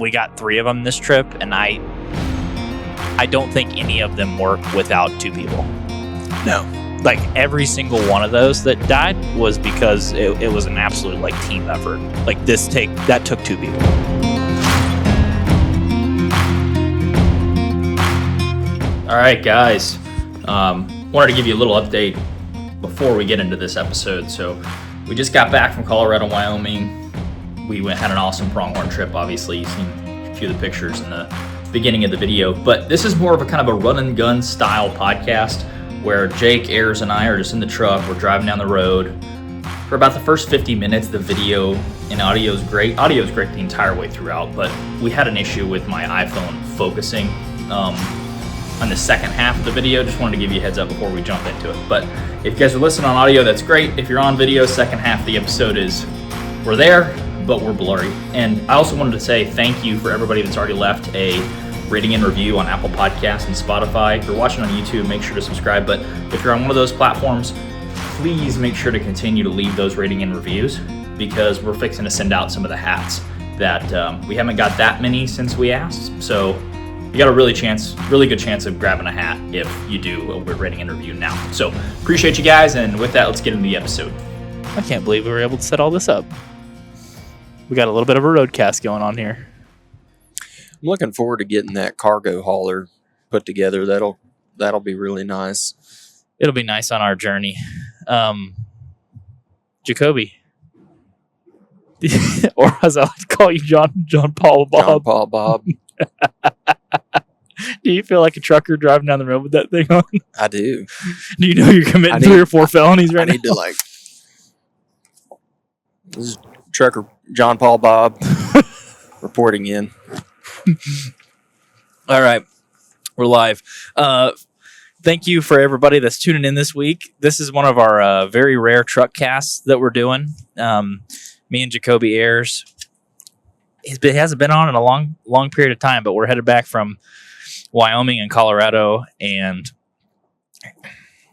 we got 3 of them this trip, and I don't think any of them work without 2 people. No. Like every single one of those that died was because it was an absolute like team effort. Like that took 2 people. All right, guys. Wanted to give you a little update before we get into this episode. So we just got back from Colorado, Wyoming. We had an awesome pronghorn trip. Obviously, you've seen a few of the pictures in the beginning of the video. But this is more of a kind of a run and gun style podcast where Jake, Ayers, and I are just in the truck. We're driving down the road. For about the first 50 minutes, the video and audio is great. Audio is great the entire way throughout, but we had an issue with my iPhone focusing on the second half of the video. Just wanted to give you a heads up before we jump into it. But if you guys are listening on audio, that's great. If you're on video, second half of the episode we're there, but we're blurry. And I also wanted to say thank you for everybody that's already left a rating and review on Apple Podcasts and Spotify. If you're watching on YouTube, make sure to subscribe. But if you're on one of those platforms, please make sure to continue to leave those rating and reviews, because we're fixing to send out some of the hats that we haven't got that many since we asked. So you got a really good chance of grabbing a hat if you do a rating and review now. So appreciate you guys, and with that, let's get into the episode. I can't believe we were able to set all this up. We got a little bit of a roadcast going on here. I'm looking forward to getting that cargo hauler put together. That'll be really nice. It'll be nice on our journey. Jacoby. Or as I like to call you, John Paul Bob. John Paul Bob. Do you feel like a trucker driving down the road with that thing on? I do. Do you know you're committing 3 or 4 felonies right now? I need to this is trucker John Paul Bob reporting in. All right. We're live. Thank you for everybody that's tuning in this week. This is one of our very rare truck casts that we're doing. Me and Jacoby Ayers. It hasn't been on in a long period of time, but we're headed back from Wyoming and Colorado, and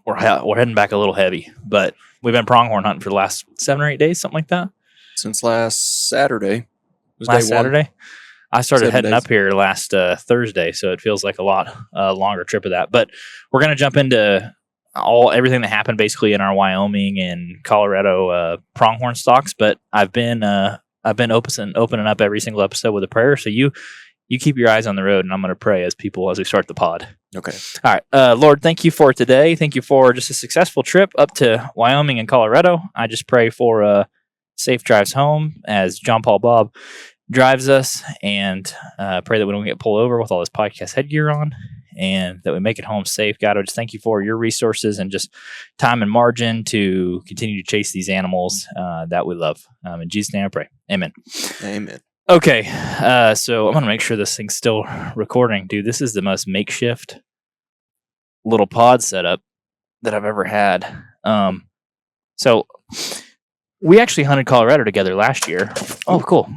we're heading back a little heavy. But we've been pronghorn hunting for the last 7 or 8 days, something like that. Since last Saturday. Last Saturday? I started heading up here last Thursday, so it feels like a lot longer trip of that. But we're going to jump into everything that happened basically in our Wyoming and Colorado pronghorn stocks. But I've been opening up every single episode with a prayer. So you keep your eyes on the road, and I'm going to pray as we start the pod. Okay. All right. Lord, thank you for today. Thank you for just a successful trip up to Wyoming and Colorado. I just pray for safe drives home as John Paul Bob drives us, and pray that we don't get pulled over with all this podcast headgear on, and that we make it home safe. God, I just thank you for your resources and just time and margin to continue to chase these animals that we love. In Jesus' name I pray. Amen. Amen. Okay, so I'm going to make sure this thing's still recording. Dude, this is the most makeshift little pod setup that I've ever had. So we actually hunted Colorado together last year. Oh, cool.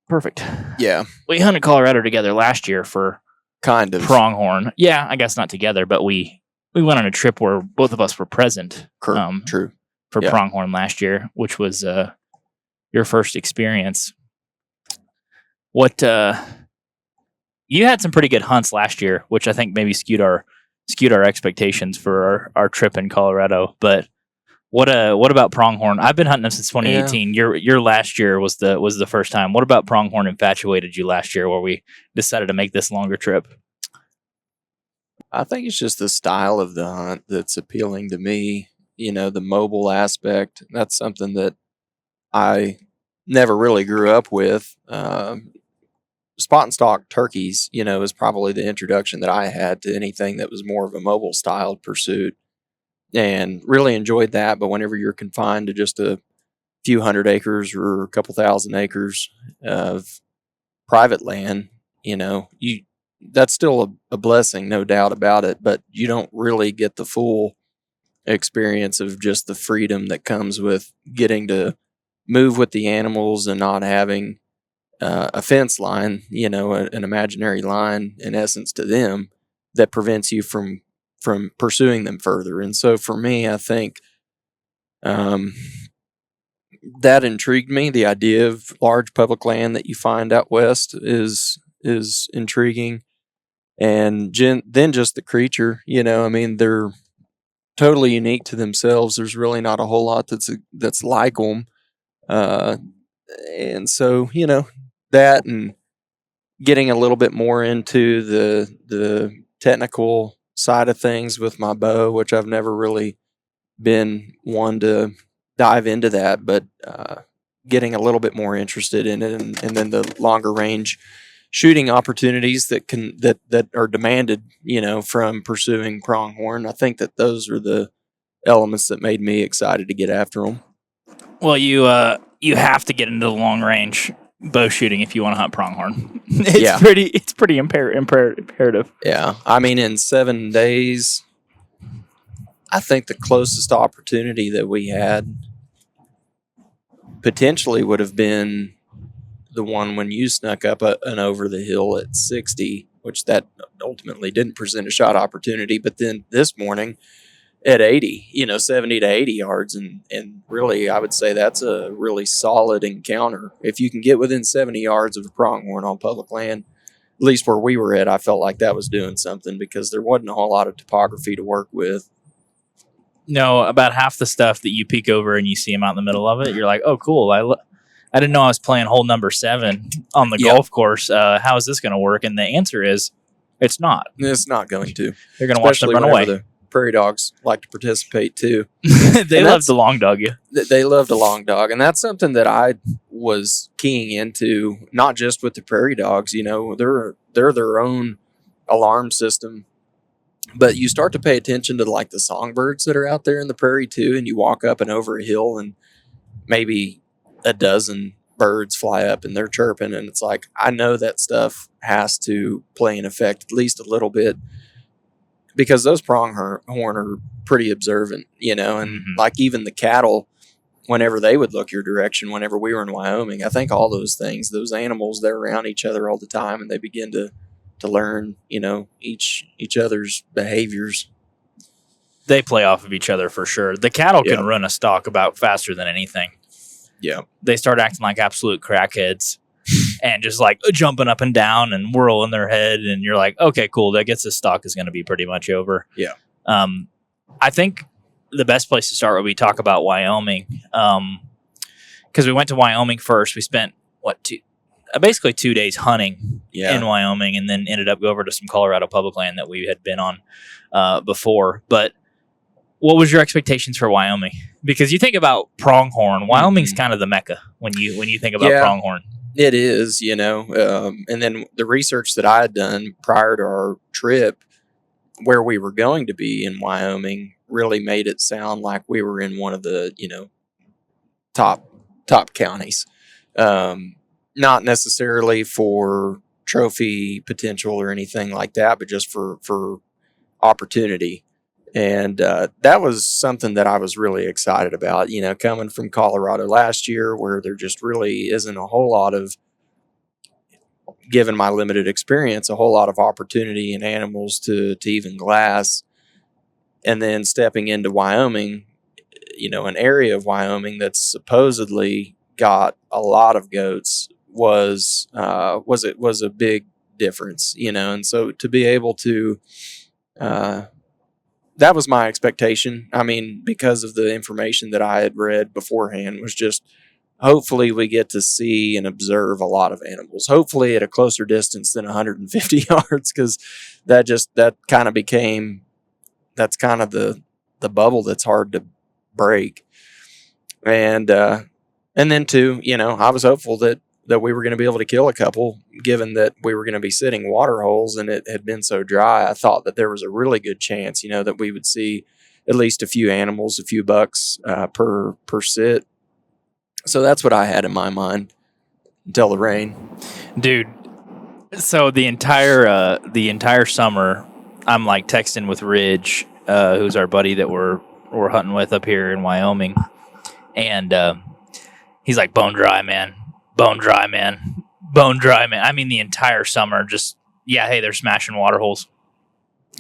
Perfect. Yeah. We hunted Colorado together last year for kind of pronghorn. Yeah, I guess not together, but we went on a trip where both of us were present. True. For pronghorn last year, which was your first experience. What you had some pretty good hunts last year, which I think maybe skewed our expectations for our trip in Colorado. But what about pronghorn? I've been hunting them since 2018. Yeah. Your last year was the first time. What about pronghorn infatuated you last year, where we decided to make this longer trip? I think it's just the style of the hunt that's appealing to me. You know, the mobile aspect. That's something that I never really grew up with. Spot and stalk turkeys, is probably the introduction that I had to anything that was more of a mobile styled pursuit, and really enjoyed that. But whenever you're confined to just a few hundred acres or a couple thousand acres of private land, that's still a blessing, no doubt about it. But you don't really get the full experience of just the freedom that comes with getting to move with the animals and not having a fence line, an imaginary line in essence to them that prevents you from pursuing them further. And so for me, I think that intrigued me. The idea of large public land that you find out west is is intriguing. And then just the creature, I mean, they're totally unique to themselves. There's really not a whole lot that's like them. And so, that and getting a little bit more into the technical side of things with my bow, which I've never really been one to dive into that, but getting a little bit more interested in it, and then the longer range shooting opportunities that are demanded, from pursuing pronghorn. I think that those are the elements that made me excited to get after them. Well, you have to get into the long range bow shooting if you want to hunt pronghorn. It's pretty imperative. Yeah, I mean, in 7 days, I think the closest opportunity that we had potentially would have been the one when you snuck up and over the hill at 60, which that ultimately didn't present a shot opportunity. But then this morning at 80, 70 to 80 yards. And really, I would say that's a really solid encounter. If you can get within 70 yards of a pronghorn on public land, at least where we were at, I felt like that was doing something because there wasn't a whole lot of topography to work with. No, about half the stuff that you peek over and you see them out in the middle of it, you're like, oh, cool. I didn't know I was playing hole number 7 on the golf course. How is this going to work? And the answer is, it's not. It's not going to. You're going to watch them run away. The prairie dogs like to participate too. They love to long dog you. They love to long dog, and that's something that I was keying into. Not just with the prairie dogs, they're their own alarm system. But you start to pay attention to like the songbirds that are out there in the prairie too, and you walk up and over a hill and maybe a dozen birds fly up and they're chirping, and it's like, I know that stuff has to play an effect at least a little bit because those pronghorn are pretty observant, and like even the cattle, whenever they would look your direction, whenever we were in Wyoming, I think all those things, those animals, they're around each other all the time and they begin to learn, each other's behaviors. They play off of each other for sure. The cattle can run a stalk about faster than anything. Yeah. They start acting like absolute crackheads and just like jumping up and down and whirling their head. And you're like, okay, cool. That gets the stalk is going to be pretty much over. Yeah. I think the best place to start would be talk about Wyoming. Because we went to Wyoming first. We spent, basically 2 days hunting in Wyoming, and then ended up go over to some Colorado public land that we had been on before. But what was your expectations for Wyoming? Because you think about pronghorn, Wyoming's kind of the mecca when you think about pronghorn. It is, and then the research that I had done prior to our trip, where we were going to be in Wyoming, really made it sound like we were in one of the, top counties. Not necessarily for trophy potential or anything like that, but just for opportunity. And that was something that I was really excited about, coming from Colorado last year, where there just really isn't a whole lot of, given my limited experience, a whole lot of opportunity in animals to even glass. And then stepping into Wyoming, an area of Wyoming that's supposedly got a lot of goats was a big difference, and so to be able to, that was my expectation. I mean, because of the information that I had read beforehand, was just hopefully we get to see and observe a lot of animals, hopefully at a closer distance than 150 yards, because that kind of became, that's kind of the bubble that's hard to break. And then too, I was hopeful that we were going to be able to kill a couple, given that we were going to be sitting water holes and it had been so dry. I thought that there was a really good chance, that we would see at least a few animals, a few bucks per sit. So that's what I had in my mind until the rain. Dude, so the entire summer, I'm like texting with Ridge, who's our buddy that we're hunting with up here in Wyoming, and he's like, bone dry, man. I mean, the entire summer, just, hey, they're smashing water holes.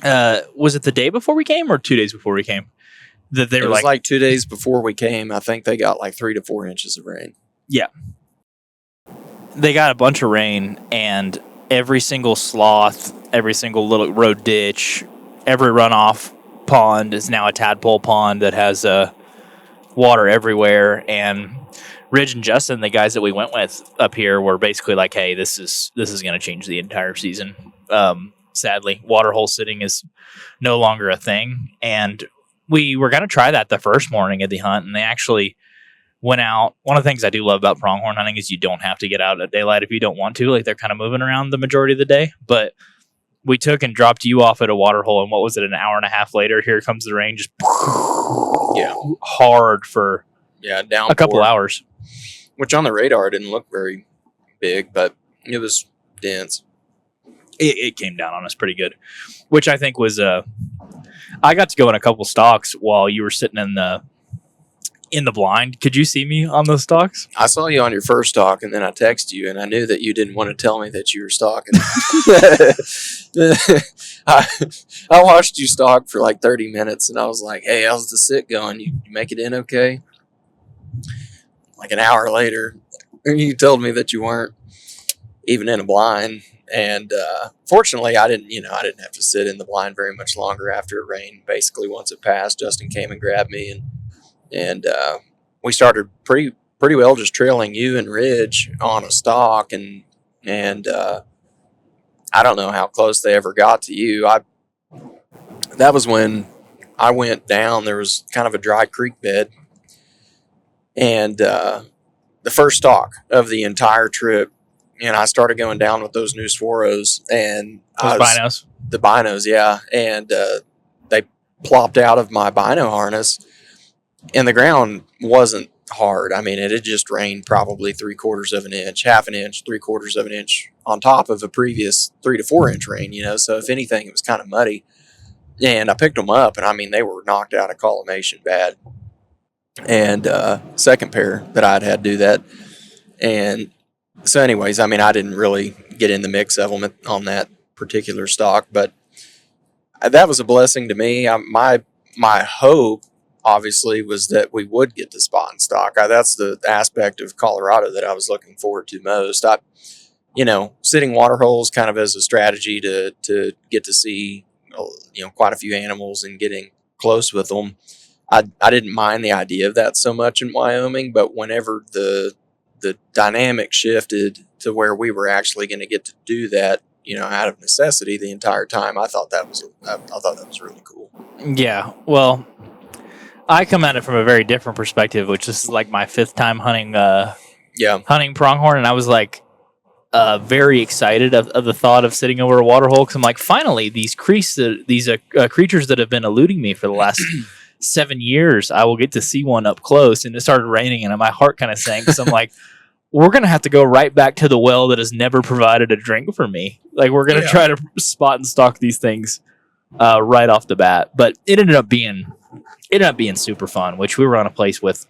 Was it the day before we came or 2 days before we came? That they were like 2 days before we came. I think they got like 3 to 4 inches of rain. Yeah. They got a bunch of rain, and every single sloth, every single little road ditch, every runoff pond is now a tadpole pond that has water everywhere. And Ridge and Justin, the guys that we went with up here, were basically like, "Hey, this is going to change the entire season." Sadly, water hole sitting is no longer a thing, and we were going to try that the first morning of the hunt, and they actually went out. One of the things I do love about pronghorn hunting is you don't have to get out at daylight if you don't want to. Like, they're kind of moving around the majority of the day, but we took and dropped you off at a water hole, and what was it, an hour and a half later, here comes the rain, just hard for downpour. a couple hours. Which on the radar didn't look very big, but it was dense. It came down on us pretty good, which I think was I got to go in a couple stalks while you were sitting in the blind. Could you see me on those stalks? I saw you on your first stalk, and then I texted you, and I knew that you didn't want to tell me that you were stalking. I watched you stalk for like 30 minutes, and I was like, "Hey, how's the sit going? You make it in okay?" Like an hour later, you told me that you weren't even in a blind. And fortunately, I didn't have to sit in the blind very much longer after it rained. Basically, once it passed, Justin came and grabbed me, and we started pretty well just trailing you and Ridge on a stalk, and I don't know how close they ever got to you. That was when I went down. There was kind of a dry creek bed, and the first stalk of the entire trip. And I started going down with those new Swaros and Binos. The binos, yeah. And they plopped out of my bino harness, and the ground wasn't hard. I mean, it had just rained probably 3/4 of an inch, half an inch, 3/4 of an inch on top of a previous 3 to 4 inch rain, So if anything, it was kind of muddy. And I picked them up, and I mean, they were knocked out of collimation bad. And second pair that I'd had do that. And so anyways, I mean, I didn't really get in the mix of them on that particular stock, but that was a blessing to me. My hope, obviously, was that we would get to spot and stock. That's the aspect of Colorado that I was looking forward to most. Sitting water holes kind of as a strategy to get to see, quite a few animals and getting close with them. I didn't mind the idea of that so much in Wyoming, but whenever the dynamic shifted to where we were actually going to get to do that, out of necessity the entire time, I thought that was really cool. Yeah, well, I come at it from a very different perspective, which is like my 5th time hunting pronghorn, and I was like very excited of the thought of sitting over a water hole, because I'm like, finally, these creatures that have been eluding me for the last 7 years, I will get to see one up close. And it started raining, and my heart kind of sank, because I'm like, we're going to have to go right back to the well that has never provided a drink for me. Like, we're going to try to spot and stalk these things right off the bat. But it ended up being super fun, which we were on a place with,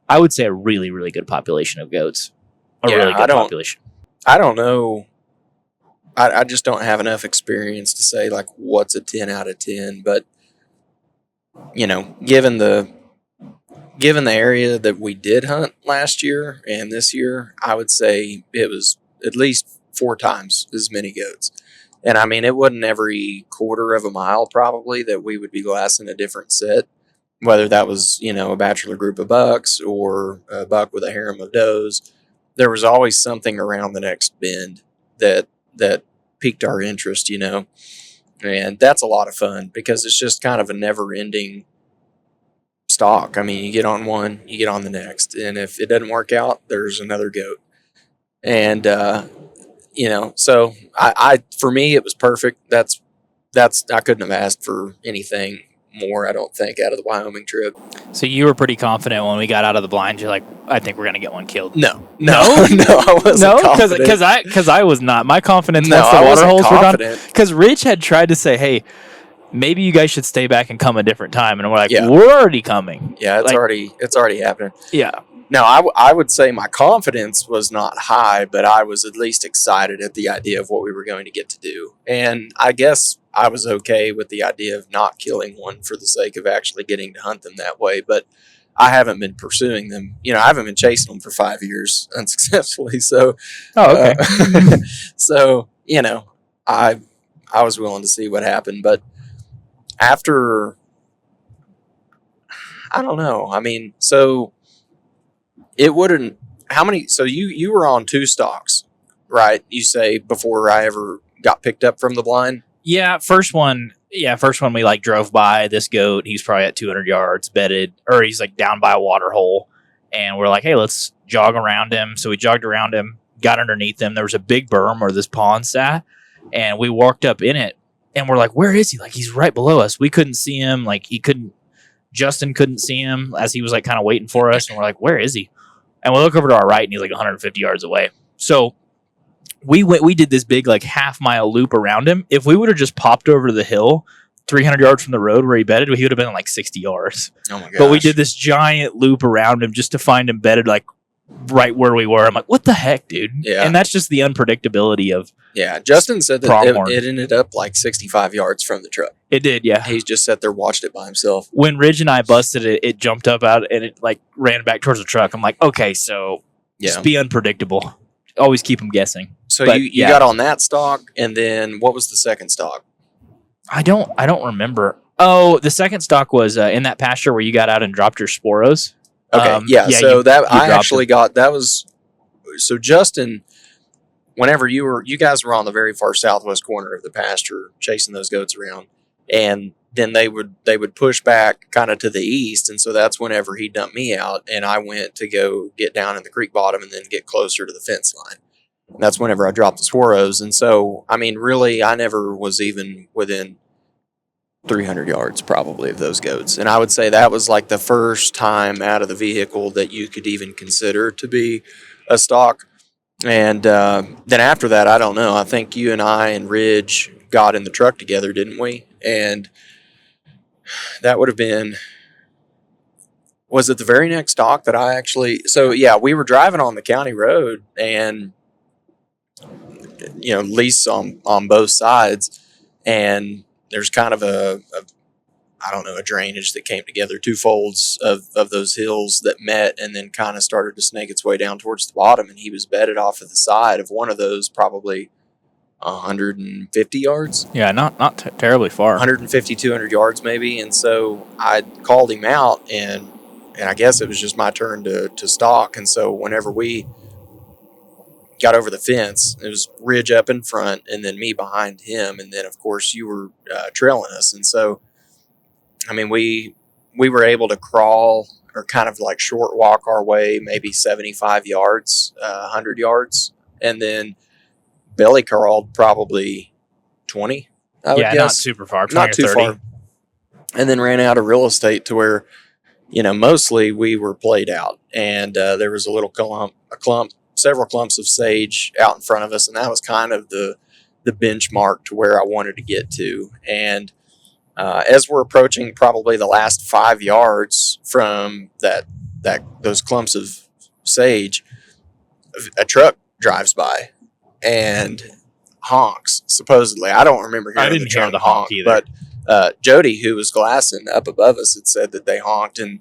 I would say, a really, really good population of goats. Really good population. I don't know. I just don't have enough experience to say, like, what's a 10 out of 10. But, given the area that we did hunt last year and this year, I would say it was at least 4 times as many goats. And I mean, it wasn't every 1/4 of a mile probably that we would be glassing a different set, whether that was, a bachelor group of bucks or a buck with a harem of does. There was always something around the next bend that piqued our interest, and that's a lot of fun because it's just kind of a never ending stalk. I mean, you get on one, you get on the next, and if it doesn't work out, there's another goat. And so I for me, it was perfect. That's I couldn't have asked for anything more, I don't think, out of the Wyoming trip. So you were pretty confident when we got out of the blind. You're like, I think we're going to get one killed. No, I wasn't confident. Because I was not. My confidence once the water holes were gone. Because Rich had tried to say, hey, maybe you guys should stay back and come a different time. And we're like, we're already coming. Yeah, it's already happening. Yeah. No, I would say my confidence was not high, but I was at least excited at the idea of what we were going to get to do. And I guess I was okay with the idea of not killing one for the sake of actually getting to hunt them that way. But I haven't been pursuing them. I haven't been chasing them for 5 years unsuccessfully. So, okay. So, you know, I was willing to see what happened. But after, I don't know. I mean, so it wouldn't. How many? So you were on 2 stalks, right? You say before I ever got picked up from the blind. Yeah, first one we like drove by this goat. He's probably at 200 yards bedded, or he's like down by a water hole. And we're like, hey, let's jog around him. So we jogged around him, got underneath him. There was a big berm where this pond sat, and we walked up in it. And we're like, where is he? Like, he's right below us. We couldn't see him. Like, Justin couldn't see him as he was like kind of waiting for us. And we're like, where is he? And we look over to our right, and he's like 150 yards away. So we did this big like half-mile loop around him. If we would have just popped over to the hill 300 yards from the road where he bedded, he would have been like 60 yards. Oh my gosh. But we did this giant loop around him just to find him bedded like right where we were. I'm like, what the heck, dude? Yeah. And that's just the unpredictability of Justin said that pronghorn. it ended up like 65 yards from the truck. It did, yeah. He just sat there, watched it by himself. When Ridge and I busted it, it jumped up out and it like ran back towards the truck. I'm like, okay, so just be unpredictable. Always keep them guessing. So But, you got on that stalk, and then what was the second stalk? I don't remember. Oh, the second stock was in that pasture where you got out and dropped your sporos. Okay, so I actually got that was so Justin. Whenever you guys were on the very far southwest corner of the pasture chasing those goats around, and then they would push back kind of to the east, and so that's whenever he dumped me out, and I went to go get down in the creek bottom and then get closer to the fence line. And that's whenever I dropped the sporos, and so I mean, really, I never was even within 300 yards probably of those goats, and I would say that was like the first time out of the vehicle that you could even consider to be a stalk. And then after that, I don't know. I think you and I and Ridge got in the truck together, didn't we? And that would have been, was it the very next stalk that I actually, so yeah, we were driving on the county road and, lease on both sides. And there's kind of a drainage that came together, 2 folds of those hills that met and then kind of started to snake its way down towards the bottom. And he was bedded off of the side of one of those, probably 150 yards. Yeah, not terribly far. 150, 200 yards maybe. And so I called him out, and I guess it was just my turn to stalk. And so whenever we got over the fence, it was Ridge up in front and then me behind him. And then, of course, you were trailing us. And so, I mean, we were able to crawl or kind of like short walk our way, maybe 75 yards, 100 yards. And then belly crawled probably 20, I would guess. Not super far, 20 not or too 30. far. And then ran out of real estate to where, mostly we were played out. And there was a little clump, several clumps of sage out in front of us. And that was kind of the benchmark to where I wanted to get to. And as we're approaching probably the last 5 yards from those clumps of sage, a truck drives by and honks, supposedly. I don't remember hearing I didn't hear the honk either. But Jody, who was glassing up above us, had said that they honked. And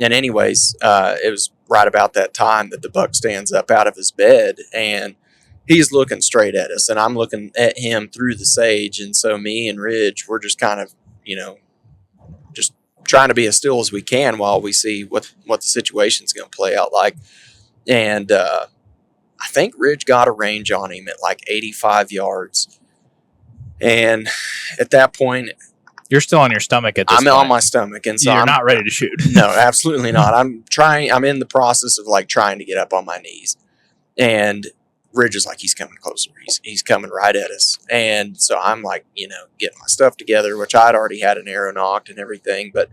anyways, it was right about that time that the buck stands up out of his bed, and he's looking straight at us, and I'm looking at him through the sage. And so me and Ridge, we're just kind of, just trying to be as still as we can while we see what the situation's going to play out like. And I think Ridge got a range on him at like 85 yards. And at that point, you're still on your stomach at this point. I'm on my stomach, and so I'm I'm not ready to shoot. No, absolutely not. I'm in the process of like trying to get up on my knees, and Ridge is like, he's coming closer. He's coming right at us. And so I'm like, getting my stuff together, which I'd already had an arrow knocked and everything, but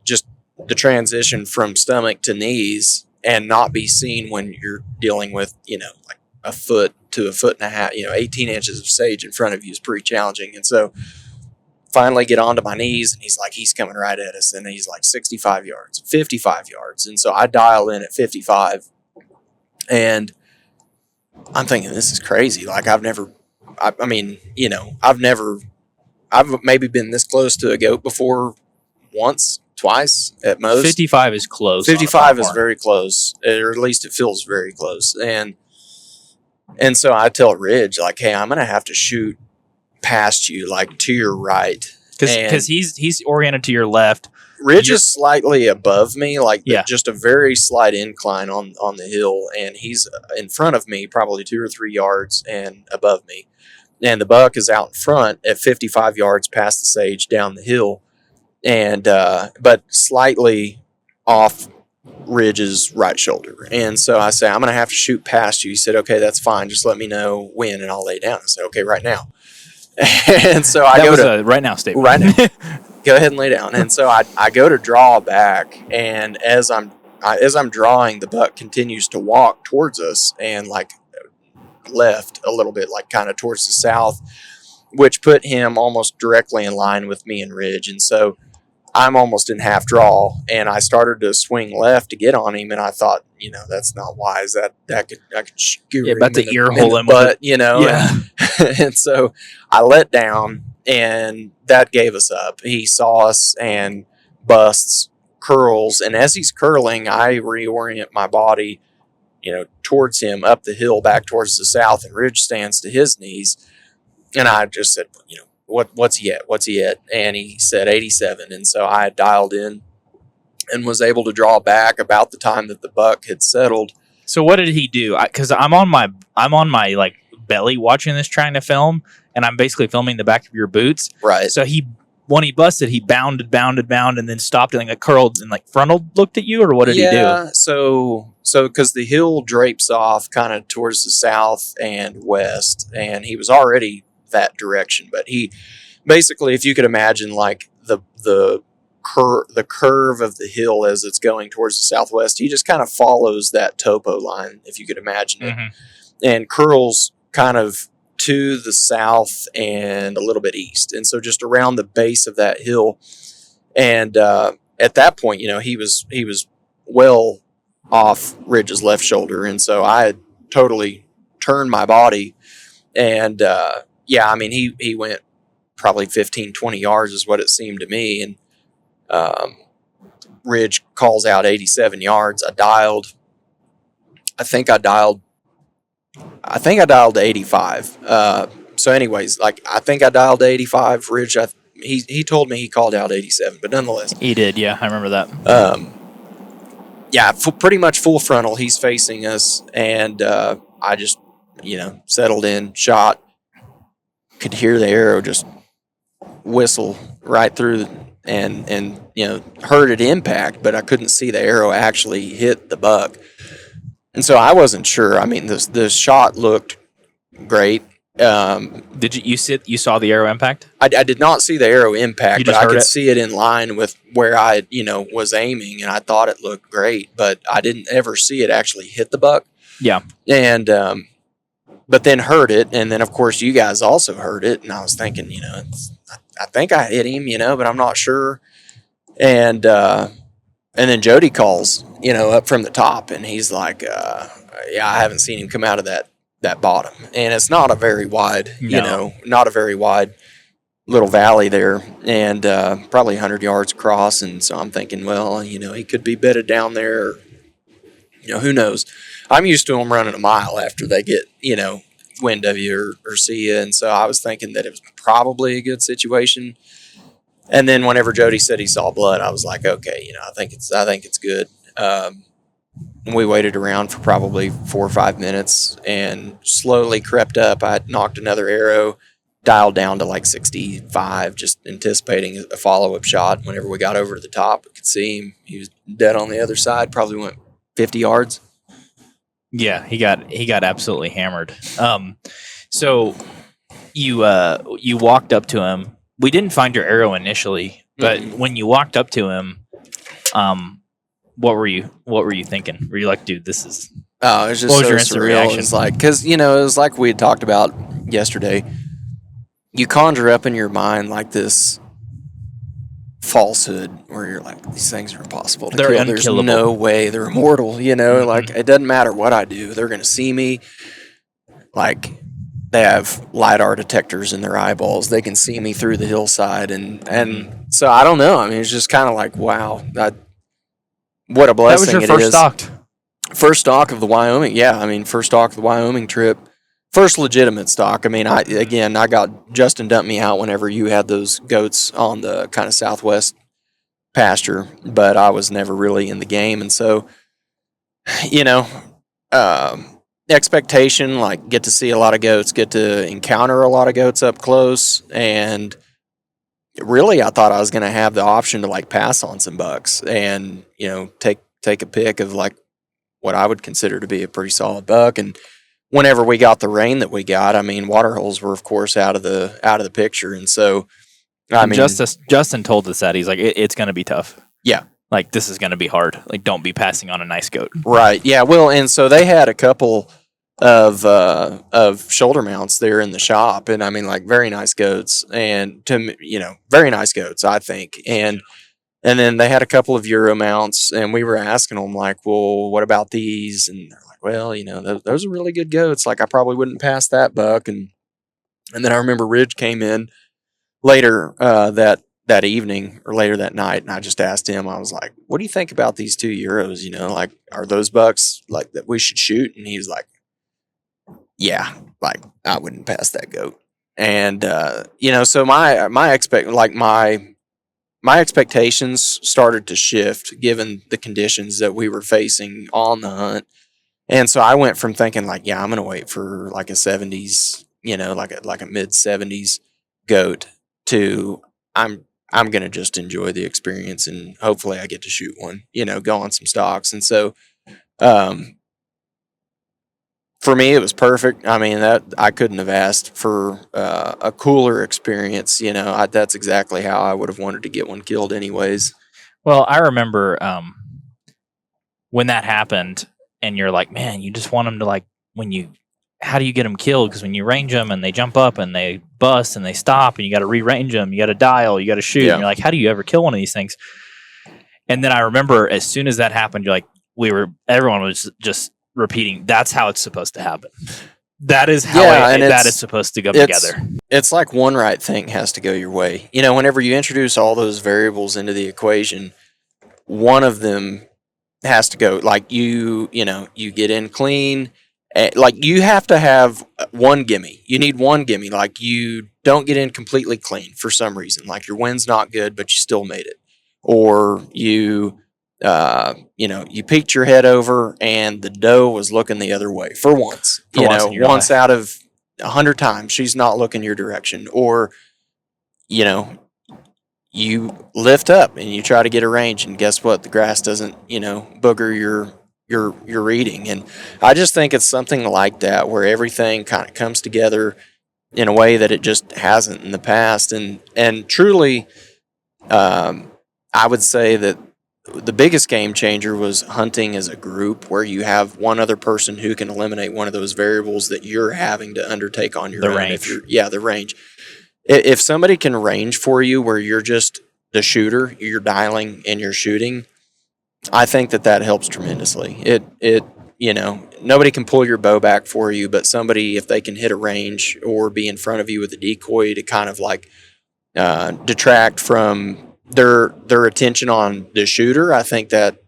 just the transition from stomach to knees and not be seen when you're dealing with, like a foot to a foot and a half, 18 inches of sage in front of you is pretty challenging. And so finally get onto my knees, and he's like, he's coming right at us. And he's like 65 yards, 55 yards. And so I dial in at 55, and I'm thinking, this is crazy. Like I've maybe been this close to a goat before, once, twice at most. 55 is close. 55 is very close, or at least it feels very close. And And so I tell Ridge, like, hey, I'm going to have to shoot past you, like to your right. Because he's oriented to your left. Ridge is slightly above me, like Yeah. just a very slight incline on the hill, and he's in front of me, probably 2 or 3 yards and above me. And the buck is out in front at 55 yards past the sage down the hill, and but slightly off Ridge's right shoulder. And so I say, I'm going to have to shoot past you. He said, okay, that's fine. Just let me know when, and I'll lay down. I said, okay, right now. And so I go to a right now statement. Right now. Go ahead and lay down. And so I go to draw back, and as I'm drawing, the buck continues to walk towards us and like left a little bit, like kind of towards the south, which put him almost directly in line with me and Ridge. And so I'm almost in half draw, and I started to swing left to get on him, and I thought, that's not wise. I could skewer him about to ear in hole the him with butt, Yeah. And so I let down, and that gave us up. He saw us and busts, curls, and as he's curling, I reorient my body, towards him up the hill back towards the south, and Ridge stands to his knees, and I just said, what's he at? What's he at? And he said 87, and so I dialed in and was able to draw back about the time that the buck had settled. So what did he do? Because I'm on my like belly watching this, trying to film, and I'm basically filming the back of your boots. Right. So when he busted, he bounded, and then stopped and like curled and like frontal looked at you, or what did he do? So because the hill drapes off kind of towards the south and west, and he was already that direction, but he basically, if you could imagine like the curve of the hill as it's going towards the southwest, he just kind of follows that topo line, if you could imagine it, and curls kind of to the south and a little bit east, and so just around the base of that hill. And at that point, he was well off Ridge's left shoulder, and so I had totally turned my body, and he went probably 15, 20 yards is what it seemed to me. And Ridge calls out 87 yards. I think I dialed to 85. So anyways, like I think I dialed to 85. Ridge, he told me he called out 87, but nonetheless. He did, yeah. I remember that. Pretty much full frontal. He's facing us, and I just, settled in, shot, could hear the arrow just whistle right through, and heard it impact, but I couldn't see the arrow actually hit the buck. And so I wasn't sure. I mean, the shot looked great. Did you saw the arrow impact? I did not see the arrow impact, but I could it? see it in line with where I, was aiming, and I thought it looked great, but I didn't ever see it actually hit the buck. Yeah. And, but then heard it, and then of course you guys also heard it, and I was thinking, I think I hit him, but I'm not sure. And then Jody calls, up from the top, and he's like, I haven't seen him come out of that bottom. And it's not a very wide, not a very wide little valley there, and probably 100 yards across. And so I'm thinking, well, he could be bedded down there. Who knows? I'm used to them running a mile after they get, wind of you or see you. And so I was thinking that it was probably a good situation. And then whenever Jody said he saw blood, I was like, okay, I think it's good. We waited around for probably 4 or 5 minutes and slowly crept up. I knocked another arrow, dialed down to like 65, just anticipating a follow-up shot. Whenever we got over to the top, we could see him. He was dead on the other side, probably went 50 yards. Yeah, he got absolutely hammered. So you walked up to him. We didn't find your arrow initially, but when you walked up to him, what were you thinking? Were you like, dude, this is? Oh, it was just what was so your instant surreal. reaction? It was like, because it was like we had talked about yesterday. You conjure up in your mind like this falsehood where you're like, these things are impossible to They're kill. unkillable. There's no way they're immortal. Like it doesn't matter what I do, they're going to see me. Like they have LiDAR detectors in their eyeballs. They can see me through the hillside, and so I don't know. I mean, it's just kind of like, wow, what a blessing. That was your first stalk. First stalk of the Wyoming. Yeah, I mean, first stalk of the Wyoming trip. first legitimate stock. I mean, I got Justin dumped me out whenever you had those goats on the kind of southwest pasture, but I was never really in the game, and so you know, expectation, like get to see a lot of goats, get to encounter a lot of goats up close, and really I thought I was going to have the option to like pass on some bucks and take a pick of like what I would consider to be a pretty solid buck. And whenever we got the rain that we got, I mean, water holes were of course out of the picture, and so Justin told us that he's like it's going to be tough. Yeah. Like, this is going to be hard. Like, don't be passing on a nice goat. Right. Yeah. Well, and so they had a couple of shoulder mounts there in the shop, and I mean, like, very nice goats, and very nice goats, I think. And then they had a couple of Euro mounts, and we were asking them like, well, what about these? And they're like, well, those are really good goats. Like, I probably wouldn't pass that buck. And then I remember Ridge came in later that evening or later that night, and I just asked him, I was like, what do you think about these 2 Euros? Like, are those bucks like that we should shoot? And he was like, yeah, like I wouldn't pass that goat. And so my expectations started to shift given the conditions that we were facing on the hunt. And so I went from thinking like, yeah, I'm gonna wait for like a 70s, like a mid 70s goat, to I'm going to just enjoy the experience, and hopefully I get to shoot one, go on some stocks. And so, for me, it was perfect. I mean, that I couldn't have asked for a cooler experience. That's exactly how I would have wanted to get one killed anyways. Well, I remember when that happened, and you're like, man, you just want them to like, how do you get them killed? Because when you range them and they jump up and they bust and they stop and you got to re-range them, you got to dial, you got to shoot. Yeah. And you're like, how do you ever kill one of these things? And then I remember as soon as that happened, you're like, everyone was just repeating, that's how it's supposed to happen. That is how that is supposed to go together. It's like one right thing has to go your way. Whenever you introduce all those variables into the equation, one of them has to go. Like you get in clean. Like you have to have one gimme. You need one gimme. Like you don't get in completely clean for some reason. Like your wind's not good, but you still made it. Or you peeked your head over and the doe was looking the other way for once. Once out of 100 times, she's not looking your direction. Or, you lift up and you try to get a range, and guess what? The grass doesn't, booger your reading. And I just think it's something like that where everything kind of comes together in a way that it just hasn't in the past. And truly, I would say that the biggest game changer was hunting as a group, where you have one other person who can eliminate one of those variables that you're having to undertake on your own. The range. If somebody can range for you where you're just the shooter, you're dialing and you're shooting, I think that helps tremendously. Nobody can pull your bow back for you, but somebody, if they can hit a range or be in front of you with a decoy to kind of like detract from their attention on the shooter, I think that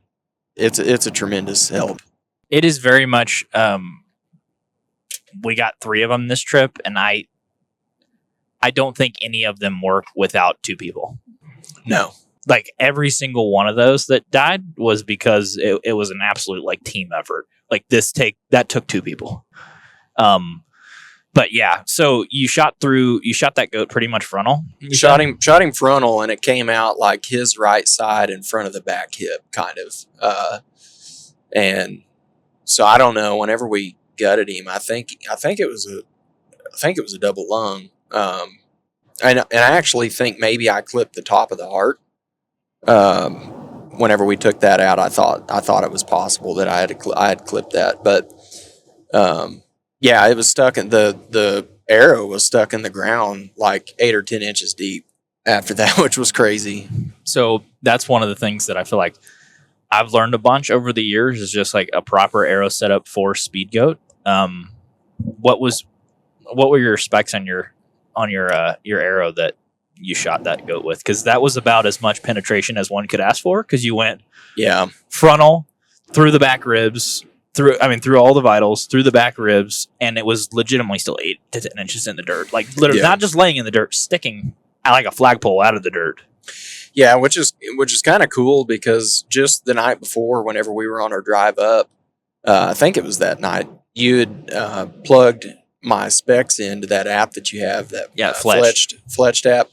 it's a tremendous help. It is very much. We got 3 of them this trip, and I don't think any of them work without 2 people. No. Like every single one of those that died was because it was an absolute like team effort. Like that took 2 people. But yeah, so you shot that goat pretty much frontal. Shot him frontal, and it came out like his right side in front of the back hip, kind of. And so I don't know. Whenever we gutted him, I think it was a double lung. And I actually think maybe I clipped the top of the heart. Whenever we took that out, I thought it was possible that I had clipped that, but it was stuck in the arrow was stuck in the ground like 8 or 10 inches deep after that, which was crazy. So that's one of the things that I feel like I've learned a bunch over the years is just like a proper arrow setup for speed goat. What were your specs on your arrow that you shot that goat with? Because that was about as much penetration as one could ask for, because you went frontal through the back ribs through all the vitals, through the back ribs, and it was legitimately still 8 to 10 inches in the dirt. Like literally, Yeah. not just laying in the dirt, sticking like a flagpole out of the dirt. Yeah, which is kind of cool because just the night before, whenever we were on our drive up, I think it was that night, you had plugged my specs into that app that you have, that Fletched app,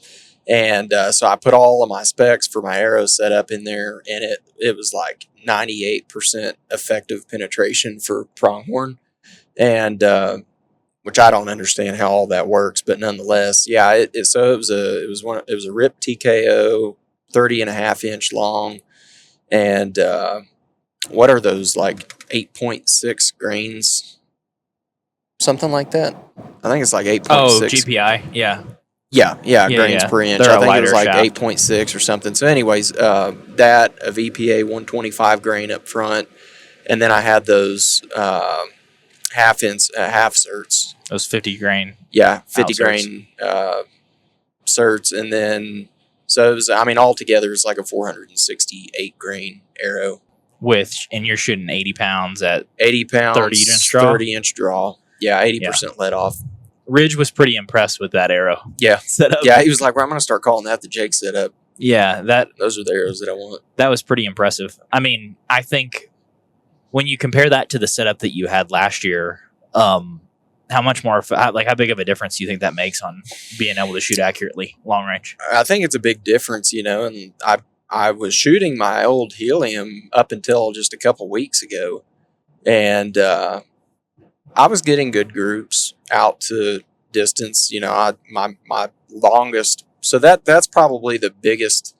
and so I put all of my specs for my arrow set up in there, and it was like 98% effective penetration for pronghorn, and which I don't understand how all that works, but nonetheless, yeah. It was a RIP TKO, 30.5 inch long, and what are those, like 8.6 grains, something like that? I think it's like 8.6. Oh, GPI, yeah. Yeah, grains per inch. They're I a think it was lighter like shaft. 8.6 or something. So, anyways, that a VPA 125 grain up front, and then I had those half certs. Those 50 grain. Yeah, 50 Out certs. grain certs, and then so it was. I mean, altogether it's like a 468 grain arrow. And you're shooting 80 pounds at 80 pounds, 30-inch draw? 30-inch draw. Yeah, 80% let off. Ridge was pretty impressed with that arrow. Yeah. Setup. Yeah, he was like, well, I'm going to start calling that the Jake setup. Yeah, Those are the arrows that I want. that was pretty impressive. I mean, I think when you compare that to the setup that you had last year, how much more, how big of a difference do you think that makes on being able to shoot accurately long range? I think it's a big difference, and I was shooting my old helium up until just a couple weeks ago, and I was getting good groups out to distance. My longest. So that's probably the biggest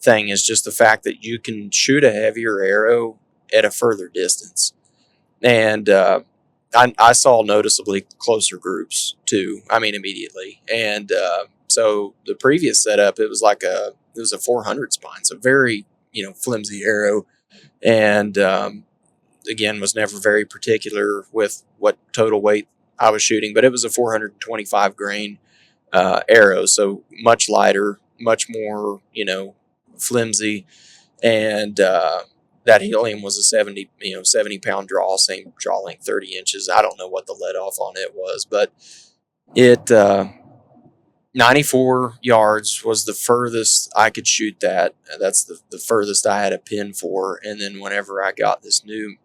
thing, is just the fact that you can shoot a heavier arrow at a further distance, and I saw noticeably closer groups too. I mean, immediately, and so the previous setup, it was a 400 spine, so very flimsy arrow, and again, was never very particular with what total weight I was shooting, but it was a 425 grain arrow, so much lighter, much more flimsy, and that helium was a 70 pound draw, same draw length, 30 inches. I don't know what the let off on it was, but it 94 yards was the furthest I could shoot that. That's the furthest I had a pin for. And then whenever I got this new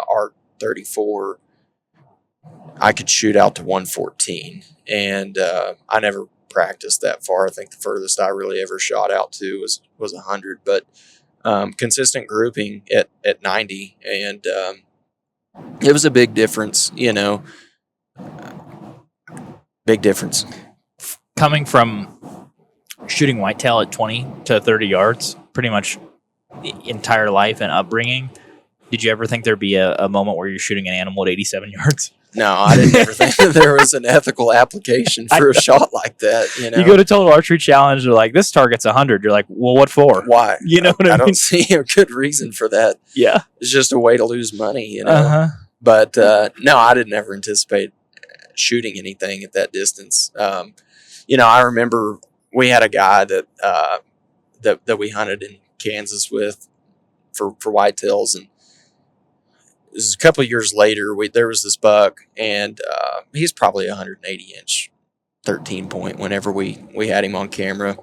ARC 34, I could shoot out to 114. And I never practiced that far. I think the furthest I really ever shot out to was 100. But consistent grouping at 90. And it was a big difference, big difference. Coming from shooting whitetail at 20 to 30 yards, pretty much the entire life and upbringing, did you ever think there'd be a moment where you're shooting an animal at 87 yards? No, I didn't ever think that there was an ethical application for a shot like that. You go to Total Archery Challenge, they're like, this target's 100. You're like, well, what for? Why? You know what I mean? don't see a good reason for that. Yeah. It's just a way to lose money, Uh-huh. But no, I didn't ever anticipate shooting anything at that distance. I remember we had a guy that we hunted in Kansas with for whitetails, and this is a couple of years later. There was this buck, and he's probably 180 inch 13 point. Whenever we had him on camera,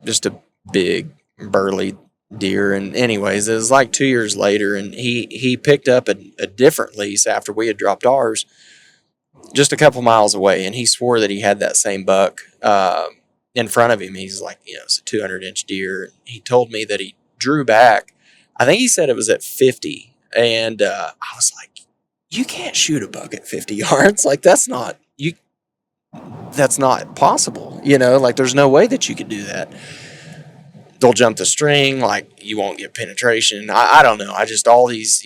just a big burly deer. And anyways, it was like 2 years later, and he picked up a different lease after we had dropped ours, just a couple miles away, and he swore that he had that same buck in front of him. He's like, it's a 200 inch deer. He told me that he drew back. I think he said it was at 50. And I was like, you can't shoot a buck at 50 yards. Like, that's not possible. Like, there's no way that you could do that. They'll jump the string. Like, you won't get penetration. I don't know. I just, all these,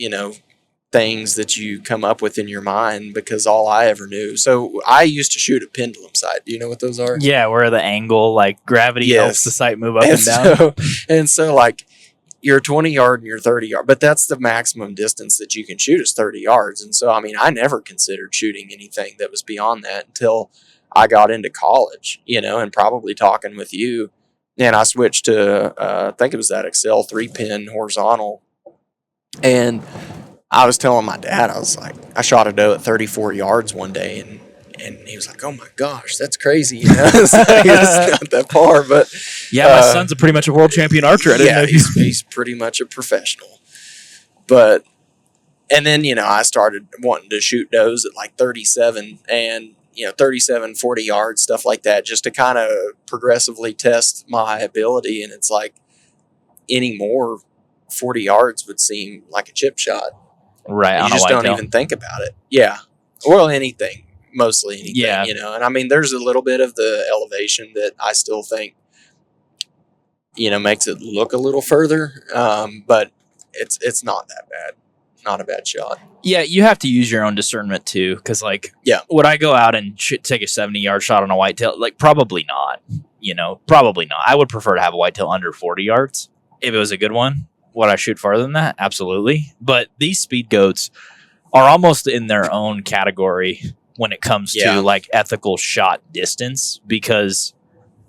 things that you come up with in your mind, because all I ever knew. So I used to shoot a pendulum sight. Do you know what those are? Yeah, where the angle, like gravity helps the sight move up and down. So like, you're 20 yard and you're 30 yard, but that's the maximum distance that you can shoot is 30 yards. And so, I mean, I never considered shooting anything that was beyond that until I got into college, and probably talking with you. And I switched to, I think it was that Excel 3-pin horizontal. And I was telling my dad, I was like, I shot a doe at 34 yards one day, and he was like, "Oh my gosh, that's crazy!" It's not that far, but Yeah, my son's pretty much a world champion archer. I didn't know he's pretty much a professional. But and then I started wanting to shoot does at like 37 and 37, 40 yards, stuff like that, just to kind of progressively test my ability. And it's like any more 40 yards would seem like a chip shot. Right. You just don't even think about it. Yeah. Well, mostly anything, Yeah. And I mean, there's a little bit of the elevation that I still think, makes it look a little further. But it's not that bad. Not a bad shot. Yeah, you have to use your own discernment too, because would I go out and take a 70-yard shot on a whitetail? Probably not. Probably not. I would prefer to have a whitetail under 40 yards if it was a good one. Would I shoot farther than that? Absolutely. But these speed goats are almost in their own category when it comes to ethical shot distance, because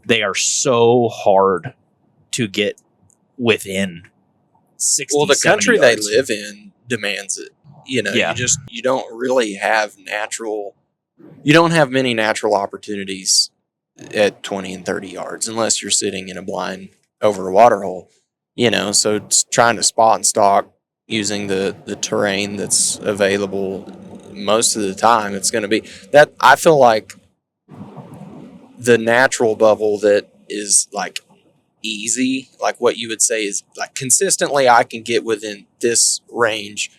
they are so hard to get within 60. Well, the 70 country yards. they live in demands it. You don't really have you don't have many natural opportunities at 20 and 30 yards unless you're sitting in a blind over a water hole. So it's trying to spot and stalk using the terrain that's available most of the time. It's going to be that. I feel like the natural bubble that is like easy, like what you would say is like consistently I can get within this range.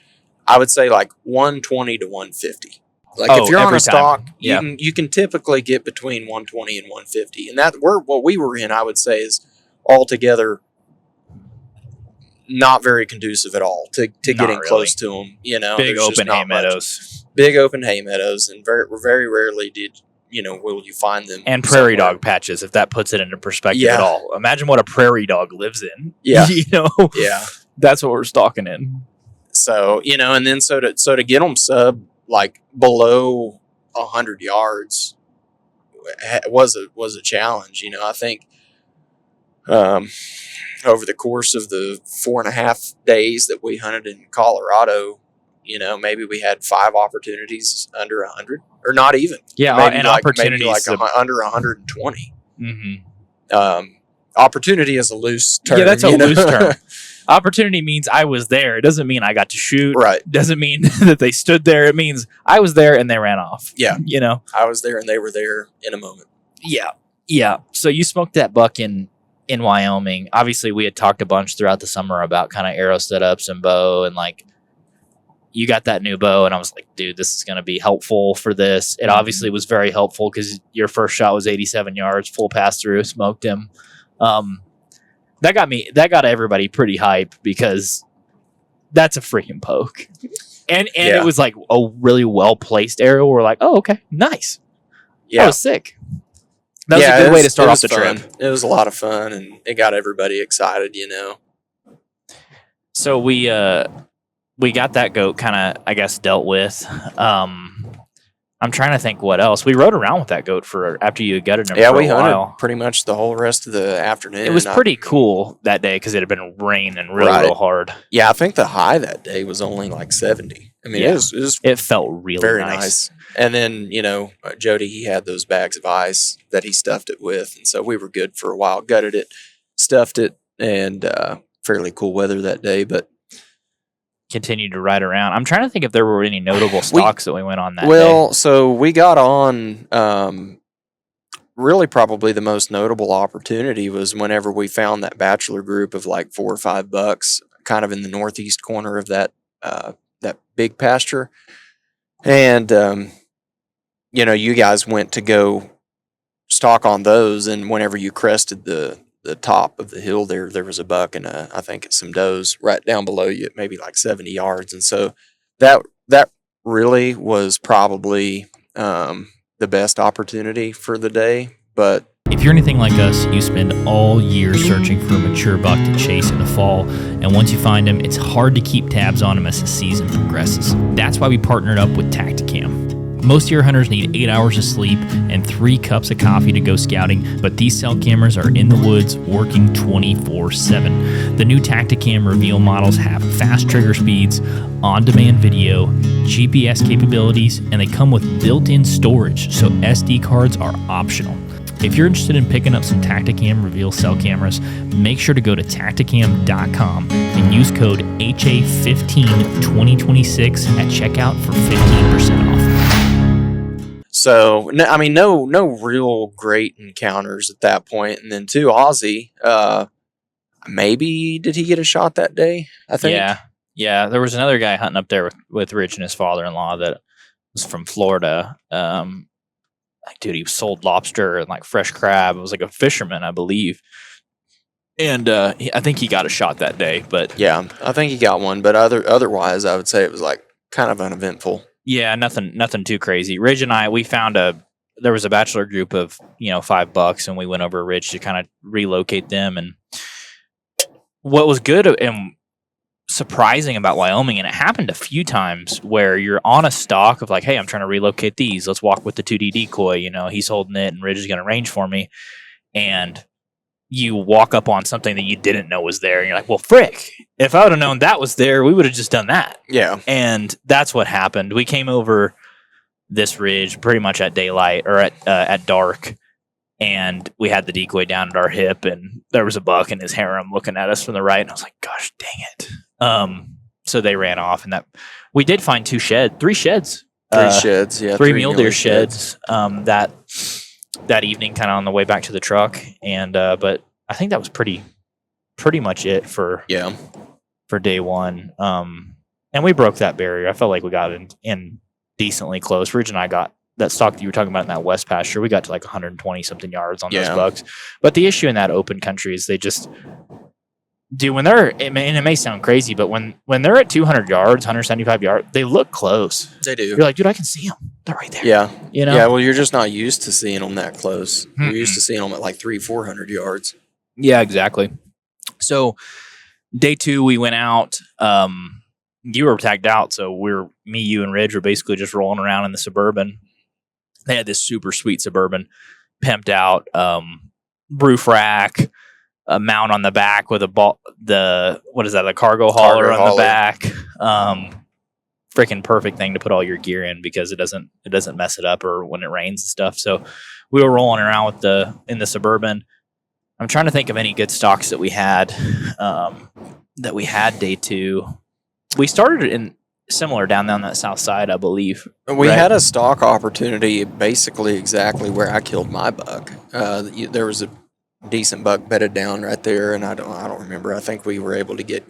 I would say like 120 to 150. Like if you're on a stalk, you can typically get between 120 and 150. And what we were in, I would say, is altogether not very conducive at all to getting close to them. Big open hay meadows. Big open hay meadows, and very rarely will you find them. And prairie dog patches, if that puts it into perspective at all. Imagine what a prairie dog lives in. Yeah. Yeah. That's what we're stalking in. So, and then so to get them below 100 yards was a challenge. I think over the course of the 4.5 days that we hunted in Colorado, maybe we had 5 opportunities under 100, or not even. Yeah, maybe and opportunities under 120. Mm-hmm. Opportunity is a loose term. Yeah, that's a loose term. Opportunity means I was there. It doesn't mean I got to shoot. Right. Doesn't mean that they stood there. It means I was there and they ran off. Yeah. I was there and they were there in a moment. Yeah. Yeah. So you smoked that buck in Wyoming. Obviously, we had talked a bunch throughout the summer about kind of arrow setups and bow, and you got that new bow, and I was like, dude, this is going to be helpful for this. It obviously was very helpful because your first shot was 87 yards, full pass through, smoked him. That got everybody pretty hype because that's a freaking poke. And it was like a really well placed arrow. We're like, oh, okay, nice. Yeah. That was sick. That was a good way to start off the trip. It was a lot of fun, and it got everybody excited, So we got that goat kind of, I guess, dealt with. I'm trying to think what else. We rode around with that goat after you gutted him for a while. Yeah, we hunted pretty much the whole rest of the afternoon. It was pretty cool that day because it had been raining real hard. Yeah, I think the high that day was only like 70. I mean, it felt really very nice. And then, Jody, he had those bags of ice that he stuffed it with. And so we were good for a while. Gutted it, stuffed it, and fairly cool weather that day. But continued to ride around. I'm trying to think if there were any notable stalks that we went on that day. Well, so we got on, really probably the most notable opportunity was whenever we found that bachelor group of like 4 or 5 bucks kind of in the northeast corner of that big pasture. And, you guys went to go stalk on those, and whenever you crested the top of the hill there was a buck and I think some does right down below you at maybe like 70 yards. And so that really was probably the best opportunity for the day. But if you're anything like us, you spend all year searching for a mature buck to chase in the fall, and once you find him, it's hard to keep tabs on him as the season progresses. That's why we partnered up with Tacticam. Most deer hunters need 8 hours of sleep and 3 cups of coffee to go scouting, but these cell cameras are in the woods working 24/7. The new Tacticam Reveal models have fast trigger speeds, on-demand video, GPS capabilities, and they come with built-in storage, so SD cards are optional. If you're interested in picking up some Tacticam Reveal cell cameras, make sure to go to tacticam.com and use code HA152026 at checkout for 15% off. So, no real great encounters at that point. And then too, Ozzy, maybe did he get a shot that day? I think. Yeah. There was another guy hunting up there with Rich and his father-in-law that was from Florida. Dude, he sold lobster and like fresh crab. It was like a fisherman, I believe. And I think he got a shot that day. But yeah, I think he got one. But otherwise, I would say it was like kind of uneventful. Yeah, nothing too crazy. Ridge and I, we found there was a bachelor group of, $5, and we went over to Ridge to kind of relocate them. And what was good and surprising about Wyoming, and it happened a few times, where you're on a stalk of like, hey, I'm trying to relocate these. Let's walk with the 2D decoy. He's holding it, and Ridge is going to range for me. And you walk up on something that you didn't know was there, and you're like, well, frick, if I would have known that was there, we would have just done that. Yeah. And that's what happened. We came over this ridge pretty much at daylight, or at dark, and we had the decoy down at our hip, and there was a buck in his harem looking at us from the right, and I was like, gosh, dang it. So they ran off, and that we did find 3 sheds. 3 sheds, yeah. 3 mule deer sheds. That evening, kind of on the way back to the truck, and but I think that was pretty much it for day one. And we broke that barrier. I felt like we got in decently close. Ridge and I got that stock that you were talking about in that west pasture. We got to like 120 something yards on those bucks. But the issue in that open country is they just do when they're. It may sound crazy, but when they're at 200 yards, 175 yards, they look close. They do. You're like, dude, I can see them. They're right there. Yeah. Yeah. Well, you're just not used to seeing them that close. Mm-hmm. You're used to seeing them at like 300-400 yards. Yeah, exactly. So day 2, we went out. You were tagged out, so me, you, and Ridge were basically just rolling around in the Suburban. They had this super sweet Suburban, pimped out, roof rack, a mount on the back with the cargo hauler on the back. Freaking perfect thing to put all your gear in because it doesn't mess it up or when it rains and stuff. So we were rolling around in the Suburban. I'm trying to think of any good stocks that we had day 2. We started in similar down that south side, I believe. We had a stalk opportunity basically exactly where I killed my buck. There was a decent buck bedded down right there, and I don't remember. I think we were able to get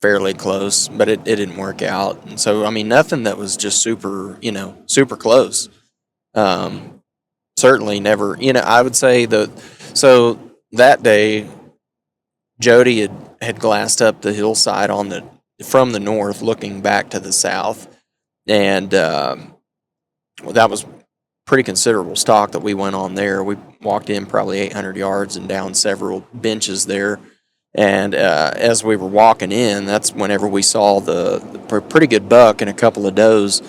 fairly close, but it didn't work out. And so, nothing that was just super close. Certainly never, I would say so that day, Jody had glassed up the hillside from the north, looking back to the south, and that was pretty considerable stock that we went on there. We walked in probably 800 yards and down several benches there, and as we were walking in, that's whenever we saw the pretty good buck and a couple of does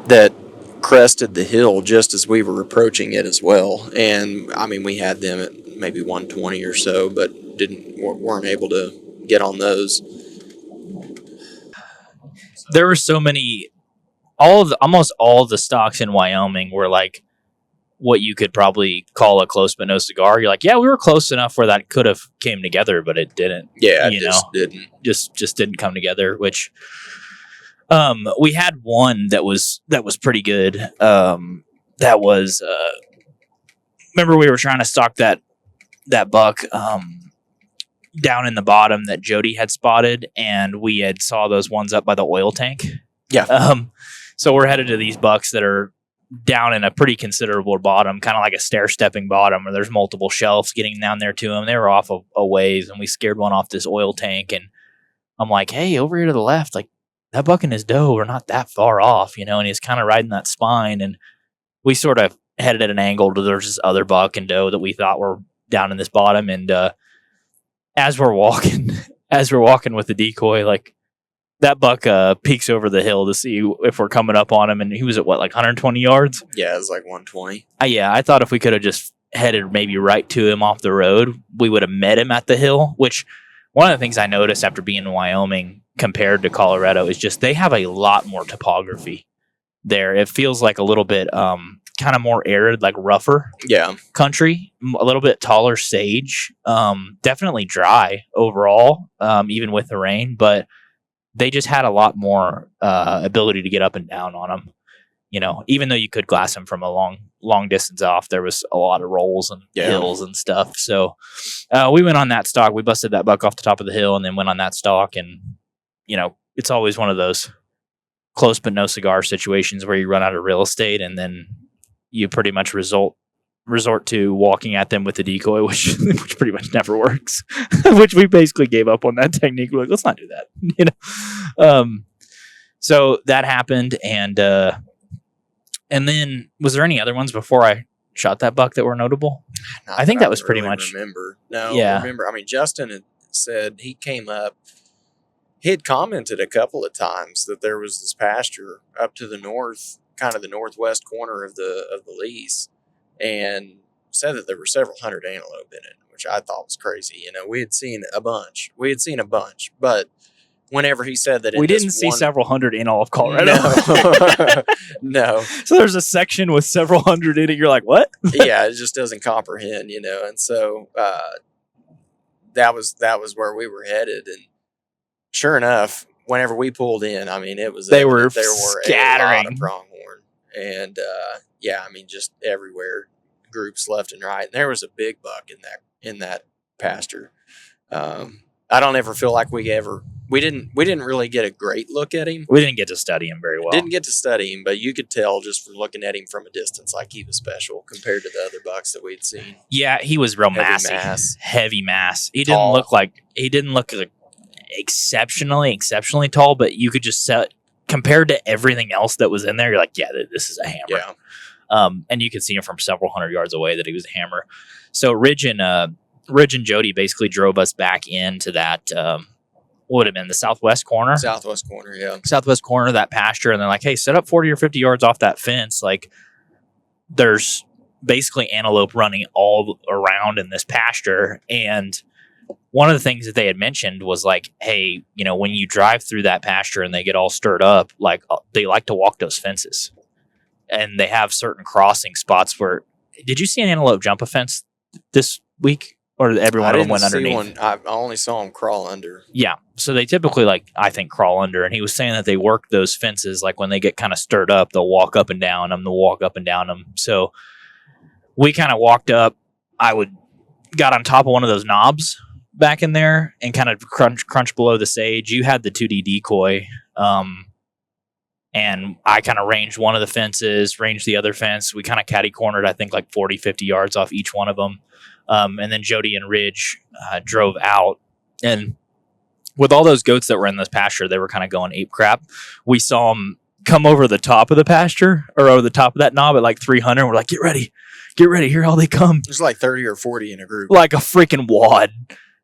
that crested the hill just as we were approaching it as well. And we had them at maybe 120 or so, but weren't able to get on those. There were so many. Almost all of the stocks in Wyoming were like what you could probably call a close but no cigar. You're like, yeah, we were close enough where that could have came together, but it didn't. Yeah, it didn't. Just didn't come together. Which we had one that was pretty good. That was remember we were trying to stalk that buck down in the bottom that Jody had spotted, and we had saw those ones up by the oil tank. Yeah. So we're headed to these bucks that are down in a pretty considerable bottom, kind of like a stair-stepping bottom where there's multiple shelves getting down there to them. They were off a ways, and we scared one off this oil tank, and I'm like, hey, over here to the left, like that buck and his doe are not that far off, and he's kind of riding that spine, and we sort of headed at an angle to there's this other buck and doe that we thought were down in this bottom, and as we're walking with the decoy, like that buck peeks over the hill to see if we're coming up on him, and he was at what, like 120 yards? Yeah, it was like 120. Yeah, I thought if we could have just headed maybe right to him off the road, we would have met him at the hill. Which one of the things I noticed after being in Wyoming compared to Colorado is just they have a lot more topography there. It feels like a little bit kind of more arid, like rougher Yeah. country, a little bit taller sage, definitely dry overall, even with the rain, but they just had a lot more ability to get up and down on them. You know, even though you could glass them from a long distance off, there was a lot of rolls and hills and stuff. So we went on that stalk. We busted that buck off the top of the hill and then went on that stalk. And, you know, it's always one of those close but no cigar situations where you run out of real estate and then you pretty much resort to walking at them with the decoy, which pretty much never works. Which we basically gave up on that technique. We're like, let's not do that, you know. So that happened, and then was there any other ones before I shot that buck that were notable? Not I think that was really pretty much. Remember? No, Yeah. remember. I mean, Justin had said he came up. He had commented a couple of times that there was this pasture up to the north, kind of the northwest corner of the lease, and said that there were several hundred antelope in it, which I thought was crazy. You know, we had seen a bunch, but whenever he said that, We didn't see several hundred in all of Colorado. No. No. So there's a section with several hundred in it. You're like, what? Yeah, it just doesn't comprehend, you know. And so that was where we were headed. And sure enough, whenever we pulled in, I mean, it was They were there were scattering. a lot of pronghorn, and yeah, I mean, just everywhere, groups left and right. And there was a big buck in that pasture. I don't ever feel like we didn't really get a great look at him. We didn't get to study him very well. Didn't get to study him, but you could tell just from looking at him from a distance, like he was special compared to the other bucks that we'd seen. Yeah, he was real heavy mass. He didn't look like exceptionally tall, but you could just compared to everything else that was in there, you're like, yeah, this is a hammer. Yeah. And you could see him from several hundred yards away that he was a hammer. So Ridge and Jody basically drove us back into that, what would have been the southwest corner of that pasture. And they're like, hey, set up 40 or 50 yards off that fence. Like, there's basically antelope running all around in this pasture. And one of the things that they had mentioned was like, hey, you know, when you drive through that pasture and they get all stirred up, like, they like to walk those fences. And they have certain crossing spots where, did you see an antelope jump a fence this week? Or every one of them went underneath? I only saw them crawl under. Yeah. So they typically, like, I think, crawl under. And he was saying that they work those fences, like, when they get kind of stirred up, they'll walk up and down them. So we kind of walked up. Got on top of one of those knobs back in there and kind of crunch below the sage. You had the 2D decoy. And I kind of ranged one of the fences, ranged the other fence. We kind of catty cornered, I think, like 40, 50 yards off each one of them. And then Jody and Ridge drove out. And with all those goats that were in this pasture, they were kind of going ape crap. We saw them come over the top of the pasture or over the top of that knob at like 300. We're like, get ready. Here all they come. There's like 30 or 40 in a group. Like a freaking wad.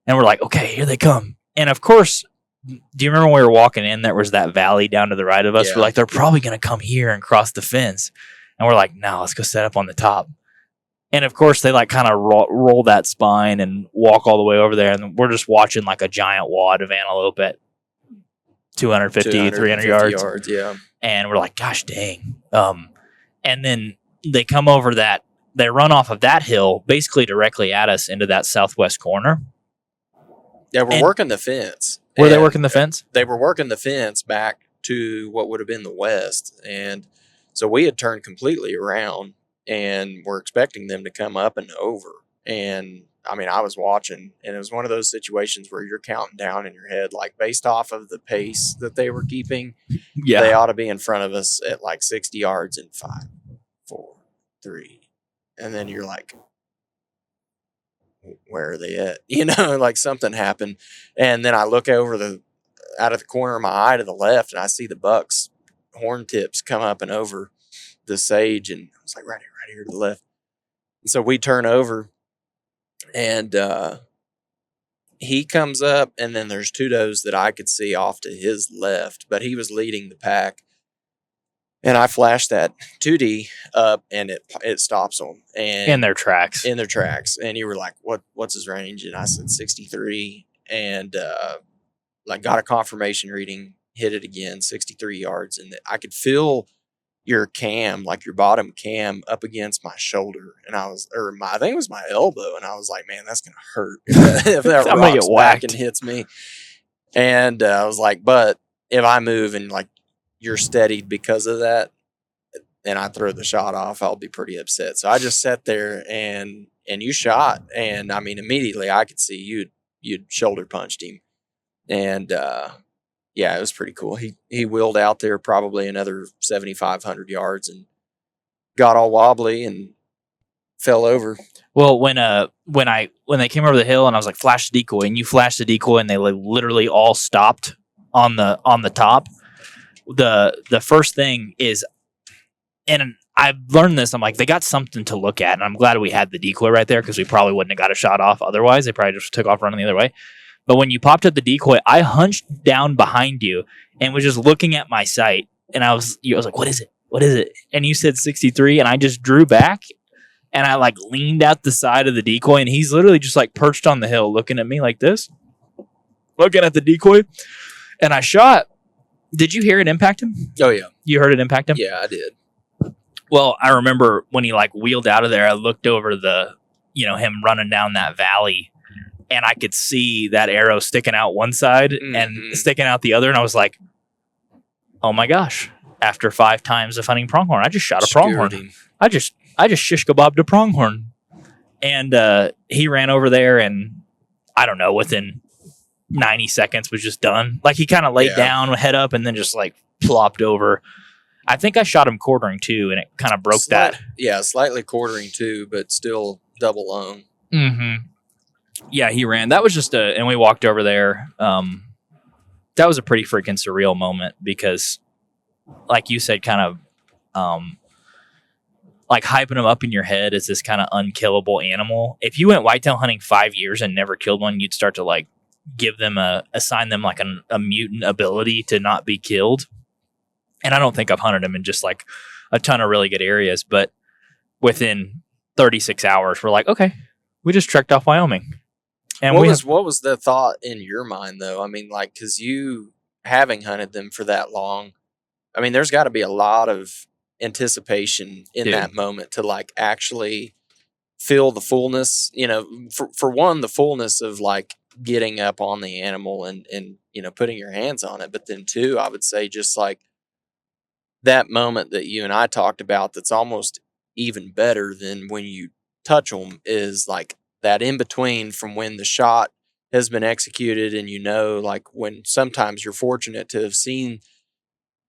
And we're like, okay, here they come. And of course, do you remember when we were walking in, there was that valley down to the right of us? Yeah. We're like, they're probably going to come here and cross the fence. And we're like, no, let's go set up on the top. And of course, they like kind of roll that spine and walk all the way over there. And we're just watching like a giant wad of antelope at 250, 300 yards. Yeah. And we're like, gosh dang. And then they come over that, they run off of that hill, basically directly at us into that southwest corner. Yeah, we're working the fence. Were they working the fence? They were working the fence back to what would have been the west. And so we had turned completely around and we're expecting them to come up and over. And I mean, I was watching, and it was one of those situations where you're counting down in your head, like based off of the pace that they were keeping, they ought to be in front of us at like 60 yards in 5, 4, 3. And then you're like, where are they at? You know, like something happened. And then I look over out of the corner of my eye to the left, and I see the buck's horn tips come up and over the sage. And I was like, right here to the left. And so we turn over, and he comes up, and then there's 2 does that I could see off to his left, but he was leading the pack. And I flashed that 2D up, and it stops them. And In their tracks. In their tracks. And you were like, what's his range? And I said 63, and like got a confirmation reading, hit it again, 63 yards, and I could feel your cam, like your bottom cam, up against my shoulder, and I think it was my elbow, and I was like, man, that's gonna hurt if that I'm gonna rocks get back whacked. and hits me. And I was like, but if I move and like you're steadied because of that, and I throw the shot off, I'll be pretty upset. So I just sat there, and you shot, and I mean, immediately I could see you'd shoulder punched him, and yeah, it was pretty cool. He wheeled out there probably another 7,500 yards and got all wobbly and fell over. Well, when they came over the hill and I was like, flash the decoy, and you flashed the decoy, and they like literally all stopped on the top. The first thing is, and I've learned this, I'm like, they got something to look at, and I'm glad we had the decoy right there, because we probably wouldn't have got a shot off otherwise. They probably just took off running the other way. But when you popped up the decoy, I hunched down behind you and was just looking at my sight, and I was like, what is it? What is it? And you said 63, and I just drew back, and I like leaned out the side of the decoy, and he's literally just like perched on the hill looking at me like this, looking at the decoy, and I shot. Did you hear it impact him? Oh, yeah. You heard it impact him? Yeah, I did. Well, I remember when he like wheeled out of there, I looked over him running down that valley, and I could see that arrow sticking out one side and sticking out the other. And I was like, oh my gosh, after 5 times of hunting pronghorn, I just shot a pronghorn. I just shish kebabbed a pronghorn. And he ran over there, and I don't know, within 90 seconds was just done. Like he kind of laid down, head up, and then just like plopped over. I think I shot him quartering too, and it kind of broke that. Yeah, slightly quartering too, but still double lung. Mm-hmm. Yeah, he ran. That was just and we walked over there. That was a pretty freaking surreal moment, because, like you said, kind of like hyping him up in your head as this kind of unkillable animal. If you went whitetail hunting 5 years and never killed one, you'd start to like assign them like a mutant ability to not be killed. And I don't think I've hunted them in just like a ton of really good areas, but within 36 hours, we're like, okay, we just trekked off Wyoming. And what was the thought in your mind though? I mean, like, cause you having hunted them for that long, I mean, there's got to be a lot of anticipation in that moment to like actually feel the fullness, for one, the fullness of like getting up on the animal and, putting your hands on it. But then 2, I would say just like, that moment that you and I talked about, that's almost even better than when you touch them, is like that in between from when the shot has been executed, and like when sometimes you're fortunate to have seen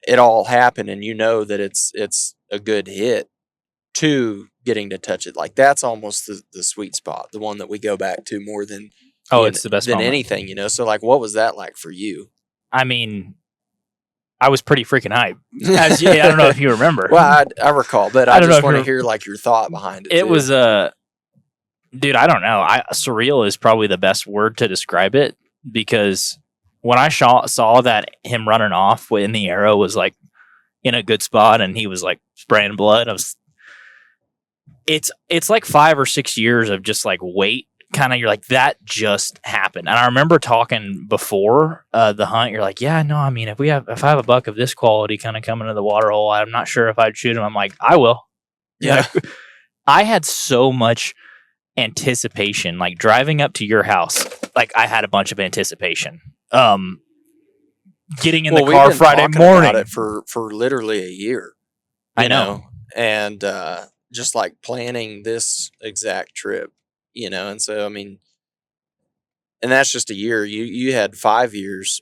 it all happen, and that it's a good hit, to getting to touch it. Like that's almost the sweet spot, the one that we go back to more than it's the best than moment. anything. So like, what was that like for you? I mean, I was pretty freaking hype. I don't know if you remember. Well, I recall, but I just want to hear like your thought behind it. It was dude, I don't know. Surreal is probably the best word to describe it, because when I saw that him running off when the arrow was like in a good spot and he was like spraying blood, it's like 5 or 6 years of just like wait. Kind of, you're like, that just happened. And I remember talking before the hunt, you're like, yeah, no, I mean, if I have a buck of this quality kind of coming to the water hole, I'm not sure if I'd shoot him. I'm like, I will. Yeah. Like, I had so much anticipation, like driving up to your house. Like I had a bunch of anticipation. Getting in the car Friday morning about it for literally a year. I know. And just like planning this exact trip. And so, I mean, and that's just a year. You had 5 years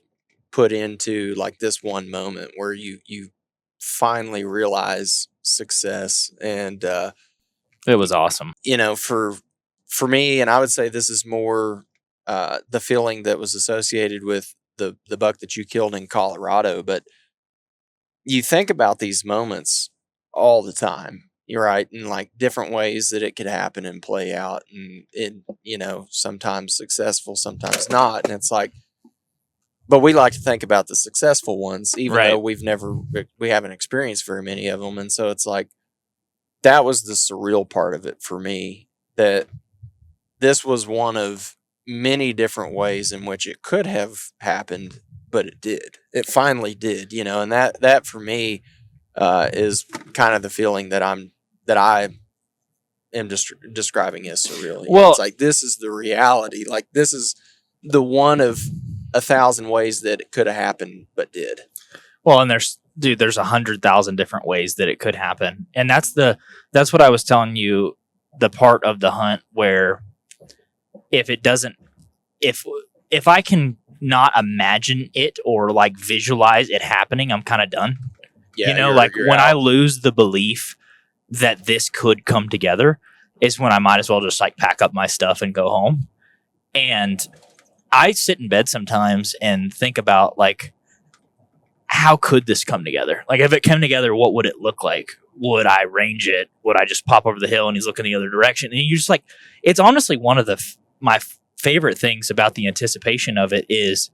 put into like this one moment where you finally realize success. And it was awesome. For me, and I would say this is more the feeling that was associated with the buck that you killed in Colorado. But you think about these moments all the time. you're right, in like different ways that it could happen and play out, and it, sometimes successful, sometimes not. And it's like, but we like to think about the successful ones, even Right. though we haven't experienced very many of them. And so it's like, that was the surreal part of it for me, that this was one of many different ways in which it could have happened, but it did. It finally did, and that for me is kind of the feeling that I am describing as surreal. Well, it's like, this is the reality. Like, this is the one of 1,000 ways that it could have happened, but did. Well, and there's 100,000 different ways that it could happen. And that's what I was telling you, the part of the hunt where if I can not imagine it or like visualize it happening, I'm kind of done. Yeah, you're when out. I lose the belief that this could come together is when I might as well just like pack up my stuff and go home. And I sit in bed sometimes and think about like, how could this come together? Like, if it came together, what would it look like? Would I range it? Would I just pop over the hill and he's looking the other direction? And you just like, it's honestly one of my favorite things about the anticipation of it is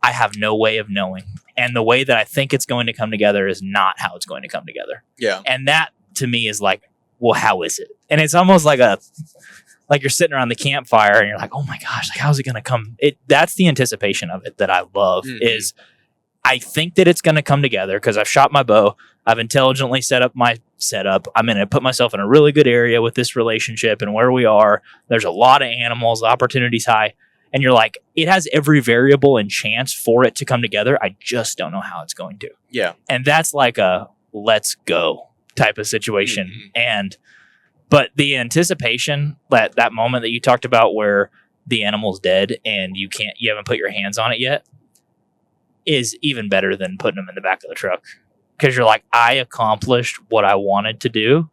I have no way of knowing. And the way that I think it's going to come together is not how it's going to come together. Yeah. And that to me is like, well, how is it? And it's almost like you're sitting around the campfire and you're like, oh my gosh, like how's it going to come? That's the anticipation of it that I love is I think that it's going to come together because I've shot my bow. I've intelligently set up my setup. I'm going to put myself in a really good area with this relationship and where we are. There's a lot of animals. The opportunity's high. And you're like, it has every variable and chance for it to come together. I just don't know how it's going to. Yeah. And that's like a let's go type of situation. But the anticipation, that moment that you talked about where the animal's dead and you haven't put your hands on it yet, is even better than putting them in the back of the truck. Because you're like, I accomplished what I wanted to do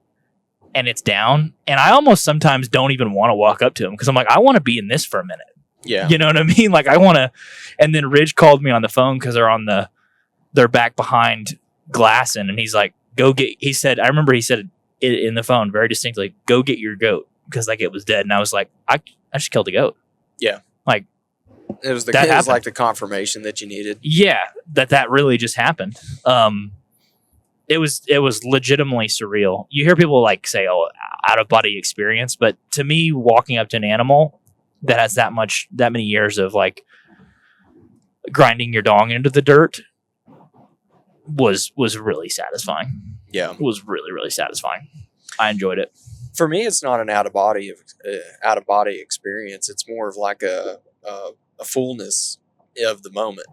and it's down. And I almost sometimes don't even want to walk up to him because I'm like, I want to be in this for a minute. Yeah. You know what I mean? Like I want to. And then Ridge called me on the phone because they're back behind glassing. And he's like, I remember he said it in the phone very distinctly, go get your goat. Because like it was dead. And I was like, I just killed a goat. Yeah. Like, it was like the confirmation that you needed. Yeah, that really just happened. It was legitimately surreal. You hear people like say, "Oh, out of body experience," but to me, walking up to an animal that has that many years of like grinding your dong into the dirt was really satisfying. Yeah, it was really, really satisfying. I enjoyed it. For me, it's not an out of body experience. It's more of like a fullness of the moment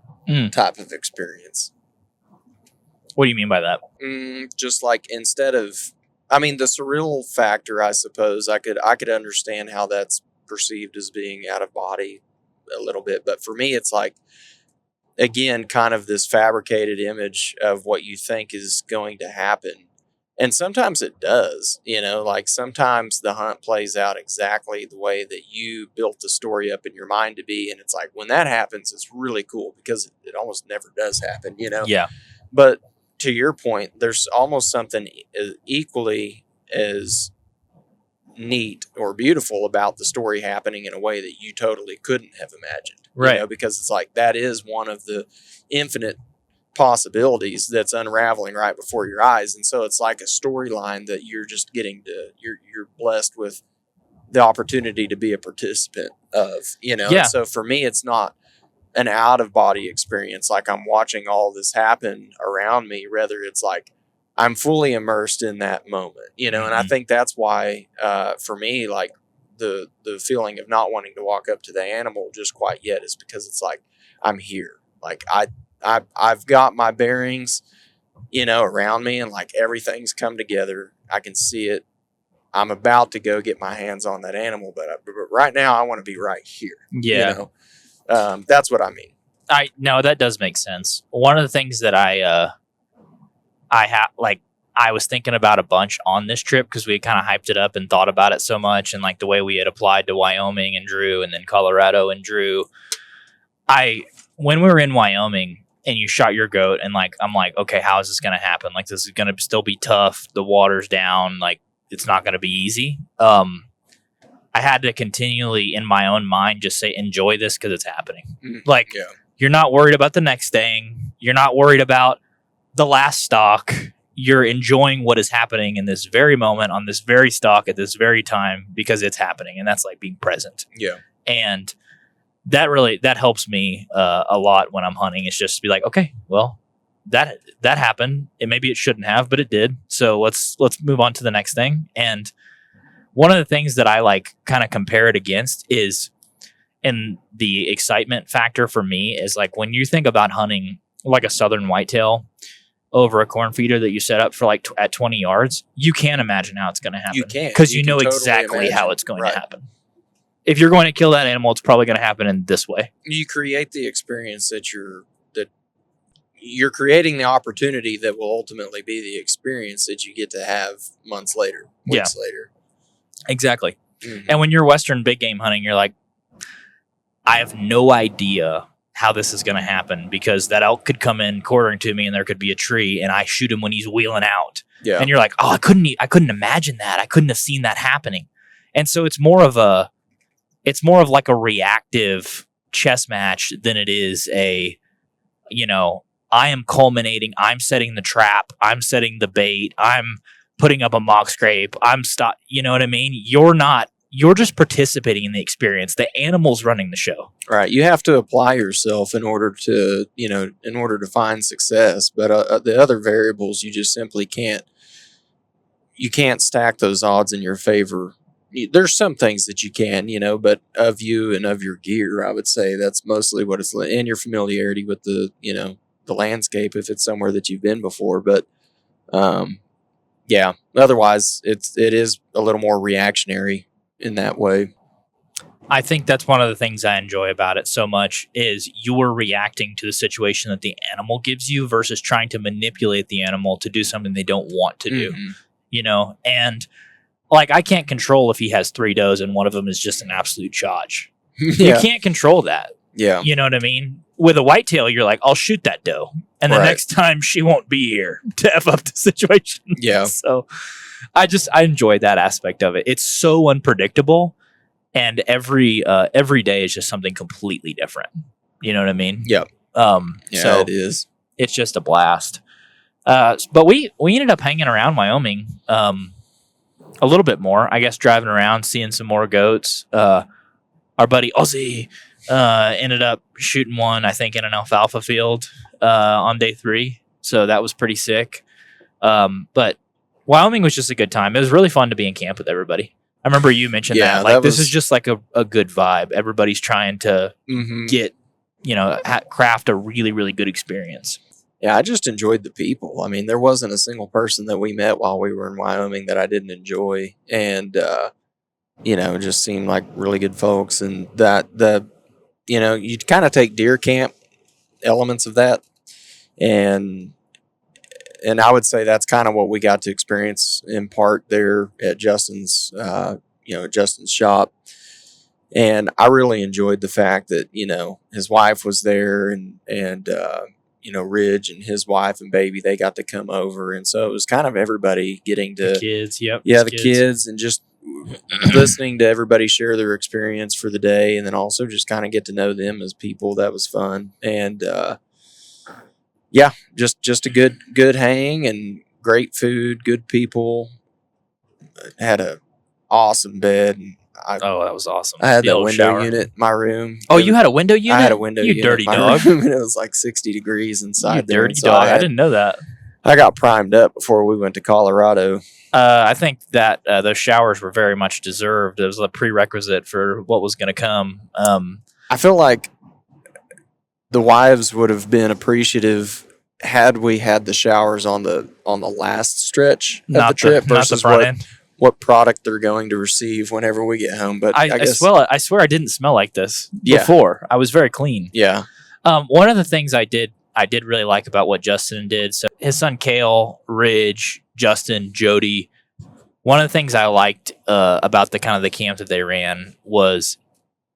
type of experience. What do you mean by that? Just like instead of, the surreal factor, I suppose I could understand how that's perceived as being out of body a little bit. But for me, it's like, again, kind of this fabricated image of what you think is going to happen. And sometimes it does, like sometimes the hunt plays out exactly the way that you built the story up in your mind to be. And it's like, when that happens, it's really cool because it almost never does happen, Yeah. But to your point, there's almost something equally as neat or beautiful about the story happening in a way that you totally couldn't have imagined. Right. Because it's like, that is one of the infinite possibilities that's unraveling right before your eyes. And so it's like a storyline that you're just you're blessed with the opportunity to be a participant of, Yeah. And so for me, it's not an out of body experience. Like I'm watching all this happen around me. Rather, it's like I'm fully immersed in that moment, and I think that's why, for me, like the feeling of not wanting to walk up to the animal just quite yet is because it's like, I'm here. Like I've got my bearings, around me, and like everything's come together. I can see it. I'm about to go get my hands on that animal, but right now I want to be right here. Yeah. That's what I mean. No, that does make sense. One of the things that I was thinking about a bunch on this trip because we kind of hyped it up and thought about it so much, and like the way we had applied to Wyoming and Drew, and then Colorado and Drew. When we were in Wyoming, and you shot your goat, and like I'm like, okay, how is this going to happen? Like this is going to still be tough. The water's down. Like it's not going to be easy. I had to continually in my own mind just say, enjoy this because it's happening. Like you're not worried about the next thing. You're not worried about the last stock. You're enjoying what is happening in this very moment on this very stock at this very time because it's happening. And that's like being present. Yeah. And that helps me a lot when I'm hunting. It's just to be like, okay, well, that happened. Maybe it shouldn't have, but it did. So let's move on to the next thing. And one of the things that I like kind of compare it against is, and the excitement factor for me is like when you think about hunting like a southern whitetail over a corn feeder that you set up for like at 20 yards, you can't imagine how it's going to happen. You can't. Because you can know totally exactly how imagine. it's going Right. to happen. If you're going to kill that animal, it's probably going to happen in this way. You create the experience that you're creating the opportunity that will ultimately be the experience that you get to have months later, weeks later. Exactly. Mhm. And when you're Western big game hunting, you're like, I have no idea how this is going to happen because that elk could come in quartering to me and there could be a tree and I shoot him when he's wheeling out. Yeah. And you're like, oh, I couldn't imagine that. I couldn't have seen that happening. And so it's more of like a reactive chess match than it is I am culminating. I'm setting the trap. I'm setting the bait. I'm putting up a mock scrape. You know what I mean? You're just participating in the experience. The animal's running the show. Right. You have to apply yourself in order to find success. But the other variables, you just simply can't. You can't stack those odds in your favor. There's some things that you can, but of you and of your gear, I would say that's mostly what it's like, and your familiarity with the landscape if it's somewhere that you've been before. But otherwise it is a little more reactionary in that way. I think that's one of the things I enjoy about it so much is you're reacting to the situation that the animal gives you versus trying to manipulate the animal to do something they don't want to do, and like I can't control if he has 3 does and one of them is just an absolute charge. You can't control that. Yeah. You know what I mean? With a whitetail, you're like, I'll shoot that doe. And the next time she won't be here to F up the situation. Yeah. So I enjoy that aspect of it. It's so unpredictable. And every day is just something completely different. You know what I mean? Yep. So it is. It's just a blast. But we ended up hanging around Wyoming a little bit more. I guess driving around, seeing some more goats. Our buddy Ozzy ended up shooting one, I think, in an alfalfa field on day 3. So that was pretty sick. But Wyoming was just a good time. It was really fun to be in camp with everybody. I remember you mentioned that. Like, this is just like a good vibe. Everybody's trying to get, craft a really, really good experience. Yeah, I just enjoyed the people. I mean, there wasn't a single person that we met while we were in Wyoming that I didn't enjoy. And, just seemed like really good folks. And you kind of take deer camp elements of that. And I would say that's kind of what we got to experience in part there at Justin's, Justin's shop. And I really enjoyed the fact that, his wife was there and Ridge and his wife and baby, they got to come over. And so it was kind of everybody getting to the kids. Yep. Yeah. The kids and just listening to everybody share their experience for the day. And then also just kind of get to know them as people. That was fun. And, just a good hang and great food, good people. Had a awesome bed. And that was awesome. I had The that old window shower. unit in my room. Oh, you had a window unit? I had a window you unit dirty in my dog. room, and it was like 60 degrees inside You there. dirty So dog. I didn't know that. I got primed up before we went to Colorado. I think that those showers were very much deserved. It was a prerequisite for what was going to come. I feel like the wives would have been appreciative had we had the showers on the last stretch of the trip versus what product they're going to receive whenever we get home. But I guess I swear I didn't smell like this before. I was very clean. Yeah. One of the things I did really like about what Justin did. So his son Kale, Ridge, Justin, Jody. One of the things I liked about the camp that they ran was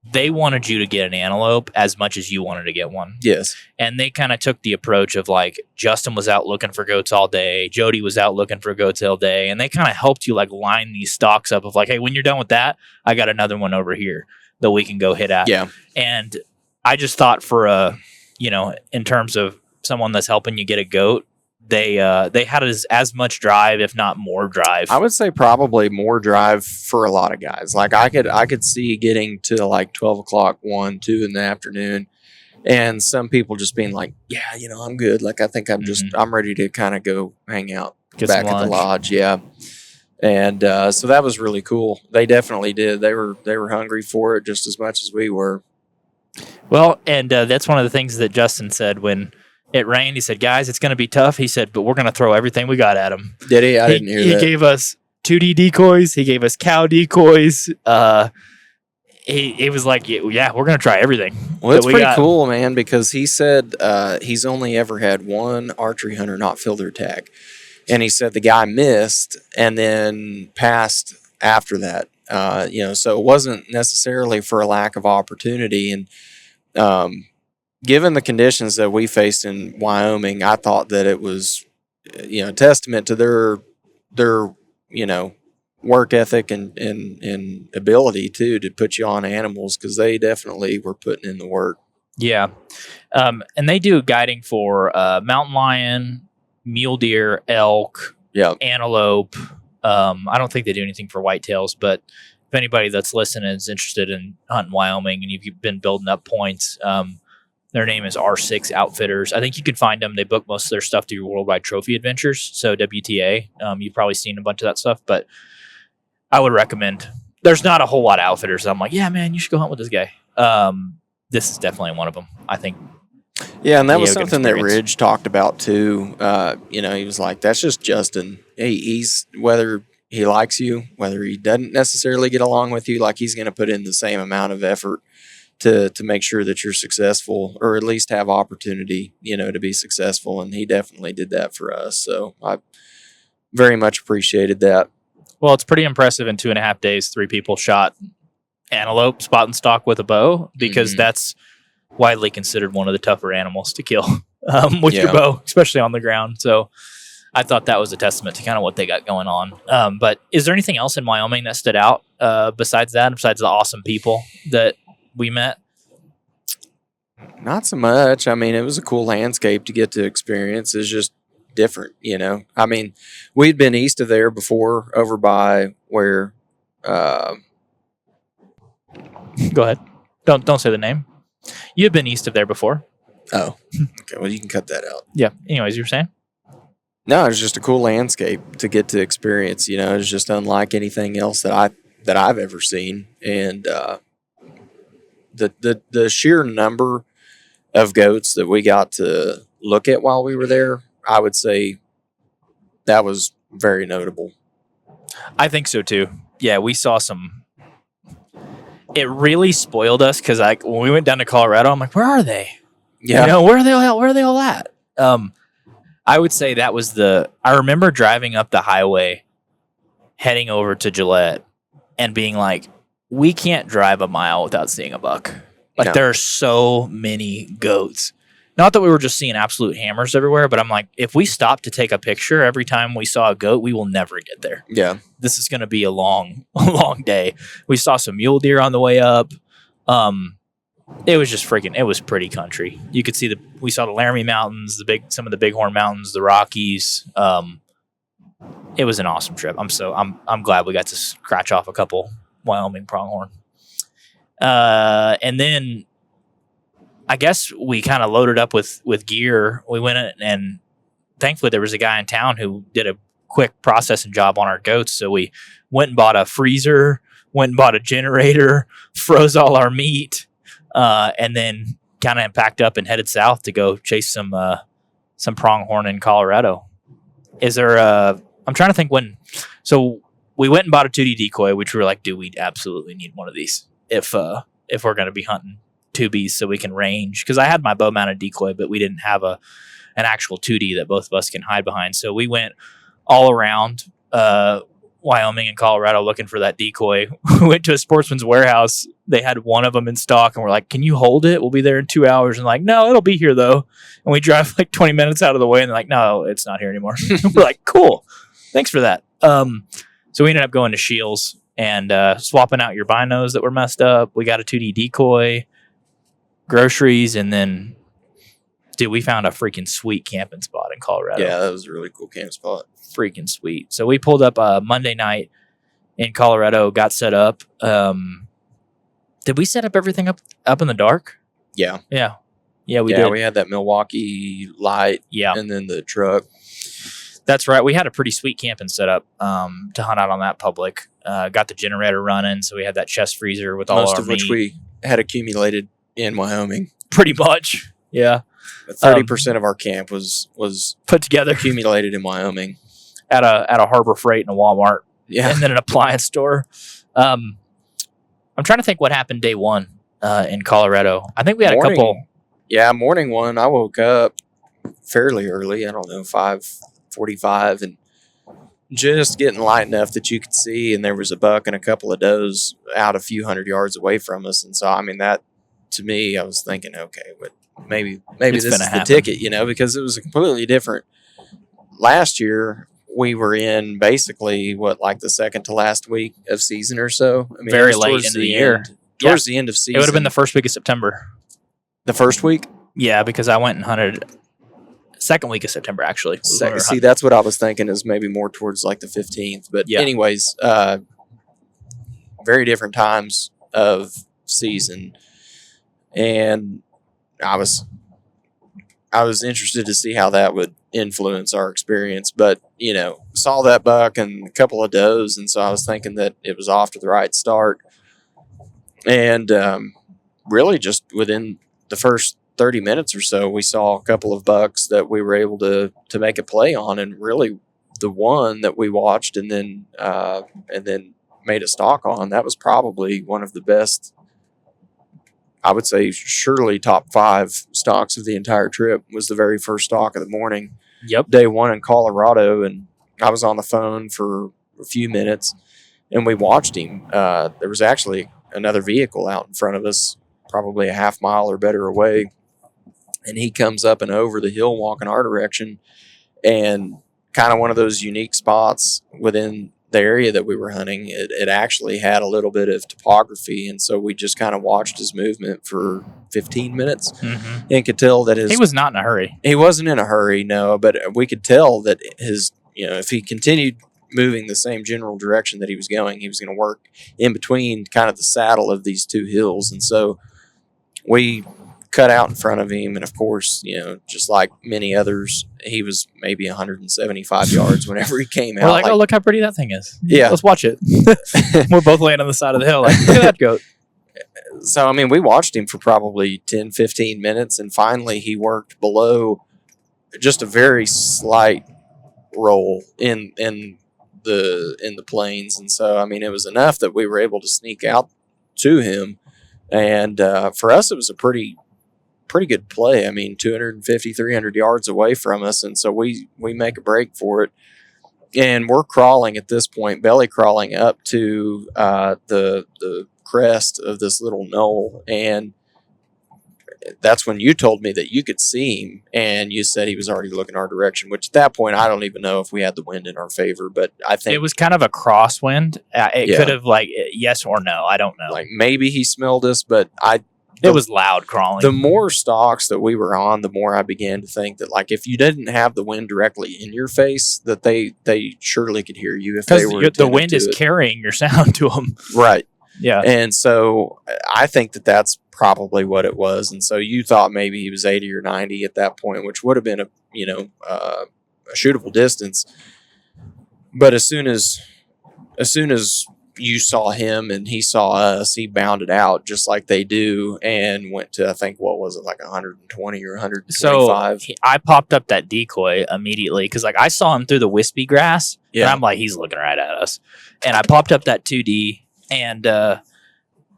they wanted you to get an antelope as much as you wanted to get one. Yes. And they kind of took the approach of like, Justin was out looking for goats all day. Jody was out looking for goats all day. And they kind of helped you like line these stocks up of like, hey, when you're done with that, I got another one over here that we can go hit at. Yeah. And I just thought for in terms of someone that's helping you get a goat, they had as much drive, if not more drive. I would say probably more drive for a lot of guys. Like I could see getting to like 12 o'clock, 1, 2 in the afternoon, and some people just being like, yeah, I'm good. Like I think I'm ready to kind of go hang out Get back some at the lunch. lodge. Yeah. And so that was really cool. They definitely did. They were hungry for it just as much as we were. Well, and that's one of the things that Justin said when it rained. He said, guys, it's going to be tough. He said, but we're going to throw everything we got at him. Did he? I didn't hear that. He gave us 2D decoys. He gave us cow decoys. He was like, yeah, we're going to try everything. Well, it's pretty cool, man, because he said he's only ever had one archery hunter not fill their tag. And he said the guy missed and then passed after that. So it wasn't necessarily for a lack of opportunity. And given the conditions that we faced in Wyoming, I thought that it was, a testament to their work ethic and ability too to put you on animals, because they definitely were putting in the work. Yeah. And they do guiding for mountain lion, mule deer, elk, antelope. I don't think they do anything for whitetails, but if anybody that's listening is interested in hunting Wyoming and you've been building up points, their name is R6 Outfitters. I think you can find them. They book most of their stuff through Worldwide Trophy Adventures, so WTA. You've probably seen a bunch of that stuff, but I would recommend. There's not a whole lot of outfitters. I'm like, yeah, man, you should go hunt with this guy. This is definitely one of them, I think. Yeah, and that was something that Ridge talked about too. He was like, that's just Justin. He's, whether he likes you, whether he doesn't necessarily get along with you, like he's going to put in the same amount of effort to make sure that you're successful, or at least have opportunity, to be successful. And he definitely did that for us. So I very much appreciated that. Well, it's pretty impressive. In 2.5 days, 3 people shot antelope spot and stock with a bow, because that's widely considered one of the tougher animals to kill with your bow, especially on the ground. So I thought that was a testament to kind of what they got going on. But is there anything else in Wyoming that stood out besides that, besides the awesome people that we met? Not so much. I mean, it was a cool landscape to get to experience. It's just different, I mean, we'd been east of there before, over by where go ahead, don't say the name. You've been east of there before. Oh, okay, well, you can cut that out. Yeah, anyways, you were saying? No, it's just a cool landscape to get to experience. It's just unlike anything else that I've ever seen. And the sheer number of goats that we got to look at while we were there, I would say that was very notable. I think so too. Yeah, we saw some. It really spoiled us, because when we went down to Colorado, I'm like, where are they? Yeah, where are they all at? Where are they all at? I would say that was I remember driving up the highway, heading over to Gillette, and being like, we can't drive a mile without seeing a buck. Like, there are so many goats. Not that we were just seeing absolute hammers everywhere, but I'm like, if we stop to take a picture every time we saw a goat, we will never get there. Yeah. This is going to be a long day. We saw some mule deer on the way up. It was just it was pretty country. You could see we saw the Laramie Mountains, some of the Bighorn Mountains, the Rockies. It was an awesome trip. I'm glad we got to scratch off a couple Wyoming pronghorn. And then I guess we kind of loaded up with gear. We went in, and thankfully there was a guy in town who did a quick processing job on our goats. So we went and bought a freezer, went and bought a generator, froze all our meat, and then kind of packed up and headed south to go chase some pronghorn in Colorado. Is there I'm trying to think when. So we went and bought a 2D decoy, which we were like, dude, we absolutely need one of these if we're going to be hunting 2Bs so we can range. Because I had my bow mounted decoy, but we didn't have an actual 2D that both of us can hide behind. So we went all around. Wyoming and Colorado looking for that decoy. We went to a Sportsman's Warehouse. They had one of them in stock, and we're like, "Can you hold it? We'll be there in 2 hours." And like, "No, it'll be here though." And we drive like 20 minutes out of the way, and they're like, "No, it's not here anymore." We're like, "Cool, thanks for that." So we ended up going to Shields and swapping out your binos that were messed up. We got a 2D decoy, groceries, and then, dude, we found a freaking sweet camping spot in Colorado. Yeah, that was a really cool camp spot. Freaking sweet. So we pulled up Monday night in Colorado, got set up. Did we set up everything up in the dark? Yeah. Yeah, we did. We had that Milwaukee light, Yeah, and then the truck. that's right. We had a pretty sweet camping setup to hunt out on that public. Got the generator running, so we had that chest freezer with all Most our of which meat. we had accumulated in Wyoming. Pretty much. Yeah, 30% of our camp was put together accumulated in Wyoming. at a Harbor Freight and a Walmart, Yeah. and then an appliance store. I'm trying to think what happened day one in Colorado. I think we had a couple. Yeah, morning one. I woke up fairly early. I don't know, 5:45, and just getting light enough that you could see. And there was a buck and a couple of does out a few hundred yards away from us. And so, I mean, that to me, I was thinking, okay, but maybe It's this is gonna the happen. ticket, because it was a completely different. Last year, we were in basically like the second to last week of season or so. I mean, Very it was late towards into the year. end- Towards the end of season. It would have been the first week of September. the first week. Yeah, because I went and hunted second week of September, actually. was when we were See, hunting. that's what I was thinking is maybe more towards like the 15th. But Yeah. anyways, very different times of season, and I was interested to see how that would influence our experience. But saw that buck and a couple of does, and so I was thinking that it was off to the right start. And really, just within the first 30 minutes or so, we saw a couple of bucks that we were able to make a play on, and really the one that we watched and then made a stalk on, that was probably one of the best, I would say surely top 5 stalks of the entire trip. Was the very first stalk of the morning, Yep. day one in Colorado. And I was on the phone for a few minutes and we watched him. There was actually another vehicle out in front of us, probably a half mile or better away. And he comes up and over the hill walking our direction, and kind of one of those unique spots within the area that we were hunting. It actually had a little bit of topography. And so we just kind of watched his movement for 15 minutes Mm-hmm. and could tell that He was not in a hurry. he wasn't in a hurry, no, but we could tell that his, if he continued moving the same general direction that he was going to work in between kind of the saddle of these two hills. And so we cut out in front of him. And of course, just like many others, he was maybe 175 yards whenever he came out. We're like, oh, look how pretty that thing is. Yeah. Let's watch it. We're both laying on the side of the hill. Like, look at that goat. So, I mean, we watched him for probably 10, 15 minutes, and finally he worked below just a very slight roll in the plains. And so, I mean, it was enough that we were able to sneak out to him. And for us, it was a pretty good play. I mean, 250, 300 yards away from us. And so we make a break for it. And we're crawling at this point, belly crawling up to the crest of this little knoll. And that's when you told me that you could see him, and you said he was already looking our direction, which at that point, I don't even know if we had the wind in our favor, but I think It was kind of a crosswind. It Yeah. could have, like, yes or no. I don't know. like maybe he smelled us, but It was loud crawling. the more stalks that we were on, the more I began to think that, like, if you didn't have the wind directly in your face, that they surely could hear you if they Because were the attentive wind to is it. carrying your sound to them. Right. Yeah. And so I think that that's probably what it was. And so you thought maybe he was 80 or 90 at that point, which would have been a shootable distance. But as soon as you saw him and he saw us, he bounded out just like they do and went to, I think, what was it, like 120 or 125? So I popped up that decoy immediately because, like, I saw him through the wispy grass. Yeah. And I'm like, he's looking right at us. And I popped up that 2D, and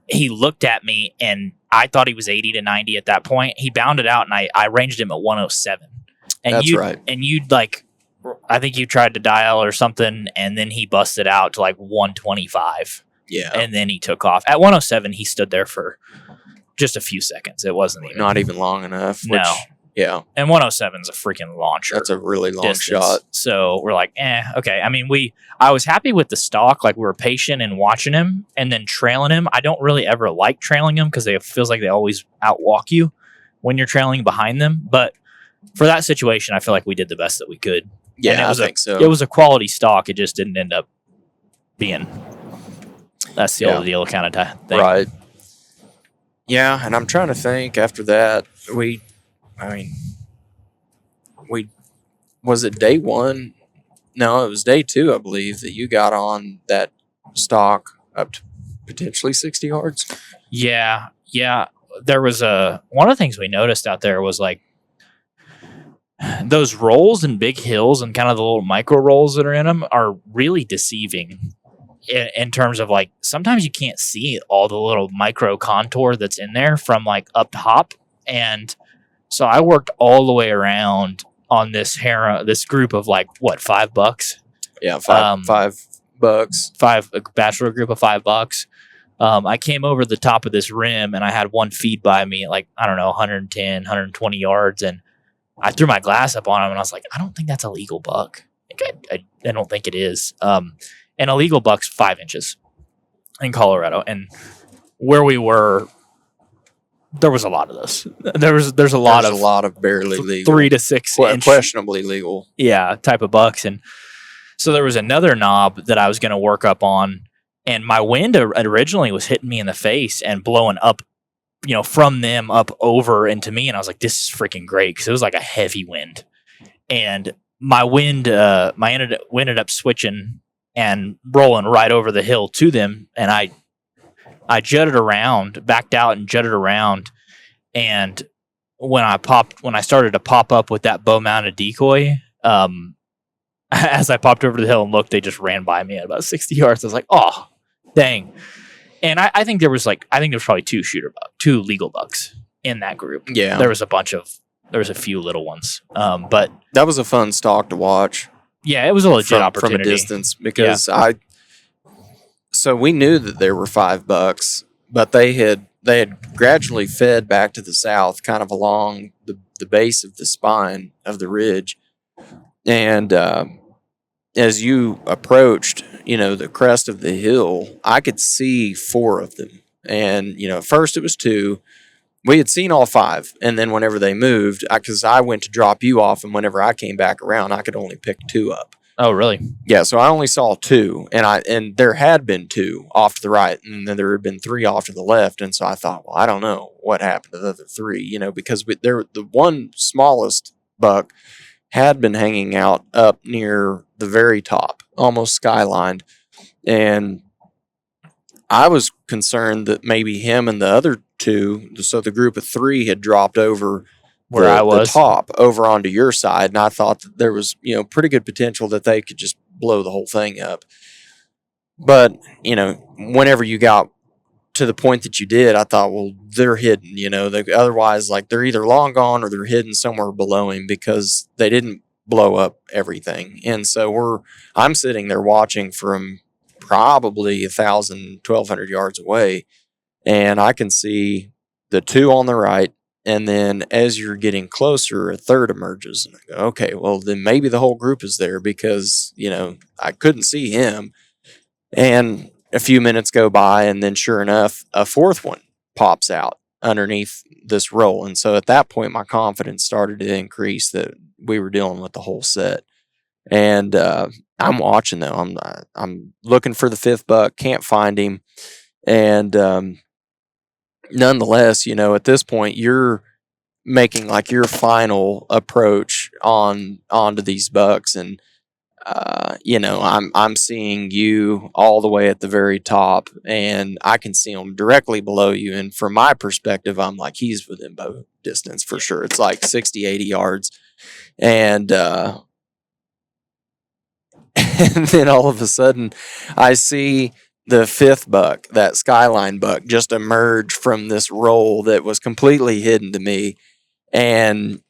he looked at me, and I thought he was 80 to 90 at that point. He bounded out, and I ranged him at 107. And That's you, right. And you'd, like, I think you tried to dial or something, and then he busted out to like 125. Yeah. And then he took off. At 107, he stood there for just a few seconds. It wasn't even. Not even long enough. Which, No. Yeah. And 107 is a freaking launcher. That's a really long distance. shot. So we're like, okay. I mean, I was happy with the stalk. Like, we were patient and watching him and then trailing him. I don't really ever like trailing him because it feels like they always outwalk you when you're trailing behind them. But for that situation, I feel like we did the best that we could. Yeah, I think so. It was a quality stalk. It just didn't end up being. That's the old deal kind of thing. Right. Yeah, and I'm trying to think after that, was it day one? No, it was day two, I believe, that you got on that stalk up to potentially 60 yards. Yeah. There was one of the things we noticed out there was like those rolls and big hills and kind of the little micro rolls that are in them are really deceiving in terms of like sometimes you can't see all the little micro contour that's in there from like up top. And so I worked all the way around on this group of like what, $5? Yeah, $5. A bachelor group of $5. I came over the top of this rim and I had one feed by me at like, I don't know, 110, 120 yards. And I threw my glass up on him and I was like, I don't think that's a legal buck. I don't think it is. And a legal buck's 5 inches in Colorado. And where we were, there was a lot of those. There's a lot of barely legal, 3 to 6 inch, questionably legal. Yeah, type of bucks. And so there was another knob that I was going to work up on. And my wind originally was hitting me in the face and blowing up, from them up over into me. And I was like, this is freaking great. Cause it was like a heavy wind. And my wind, ended up switching and rolling right over the hill to them. And I jutted around, backed out and jutted around. And when I started to pop up with that bow mounted decoy, as I popped over the hill and looked, they just ran by me at about 60 yards. I was like, oh, dang. And I think there was probably two legal bucks in that group. Yeah. There was a few little ones. But that was a fun stalk to watch. Yeah, it was a legit opportunity. From a distance because so we knew that there were $5, but they had gradually fed back to the south, kind of along the base of the spine of the ridge. And as you approached, the crest of the hill, I could see 4 of them. And, at first it was 2. We had seen all 5. And then whenever they moved, because I went to drop you off, and whenever I came back around, I could only pick 2 up. Oh, really? Yeah, so I only saw 2. And there had been 2 off to the right, and then there had been 3 off to the left. And so I thought, well, I don't know what happened to the other 3, because the one smallest buck had been hanging out up near the very top, almost skylined. And I was concerned that maybe him and the other 2, so the group of 3 had dropped over where I was, the top over onto your side. And I thought that there was, pretty good potential that they could just blow the whole thing up. But, whenever you got to the point that you did, I thought, well, they're hidden, otherwise, like, they're either long gone or they're hidden somewhere below him because they didn't blow up everything. And so I'm sitting there watching from probably 1,000, 1,200 yards away, and I can see the 2 on the right. And then as you're getting closer, a third emerges. And I go, okay, well, then maybe the whole group is there because, I couldn't see him. And a few minutes go by, and then sure enough, a 4th one pops out underneath this roll. And so at that point, my confidence started to increase that we were dealing with the whole set. And I'm watching, though. I'm looking for the 5th buck, can't find him. And nonetheless, at this point, you're making like your final approach onto these bucks. And I'm seeing you all the way at the very top, and I can see him directly below you. And from my perspective, I'm like, he's within bow distance for sure. It's like 60, 80 yards. And and then all of a sudden I see the 5th buck, that skyline buck, just emerge from this roll that was completely hidden to me. And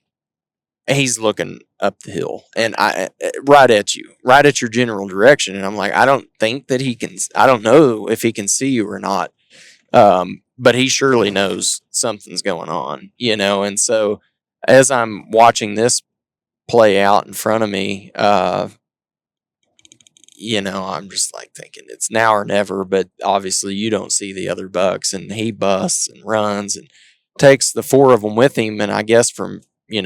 he's looking up the hill and right at you, right at your general direction. And I'm like, I don't think that I don't know if he can see you or not. But he surely knows something's going on, and so as I'm watching this play out in front of me, I'm just like thinking it's now or never, but obviously you don't see the other bucks, and he busts and runs and takes the 4 of them with him. And I guess from, you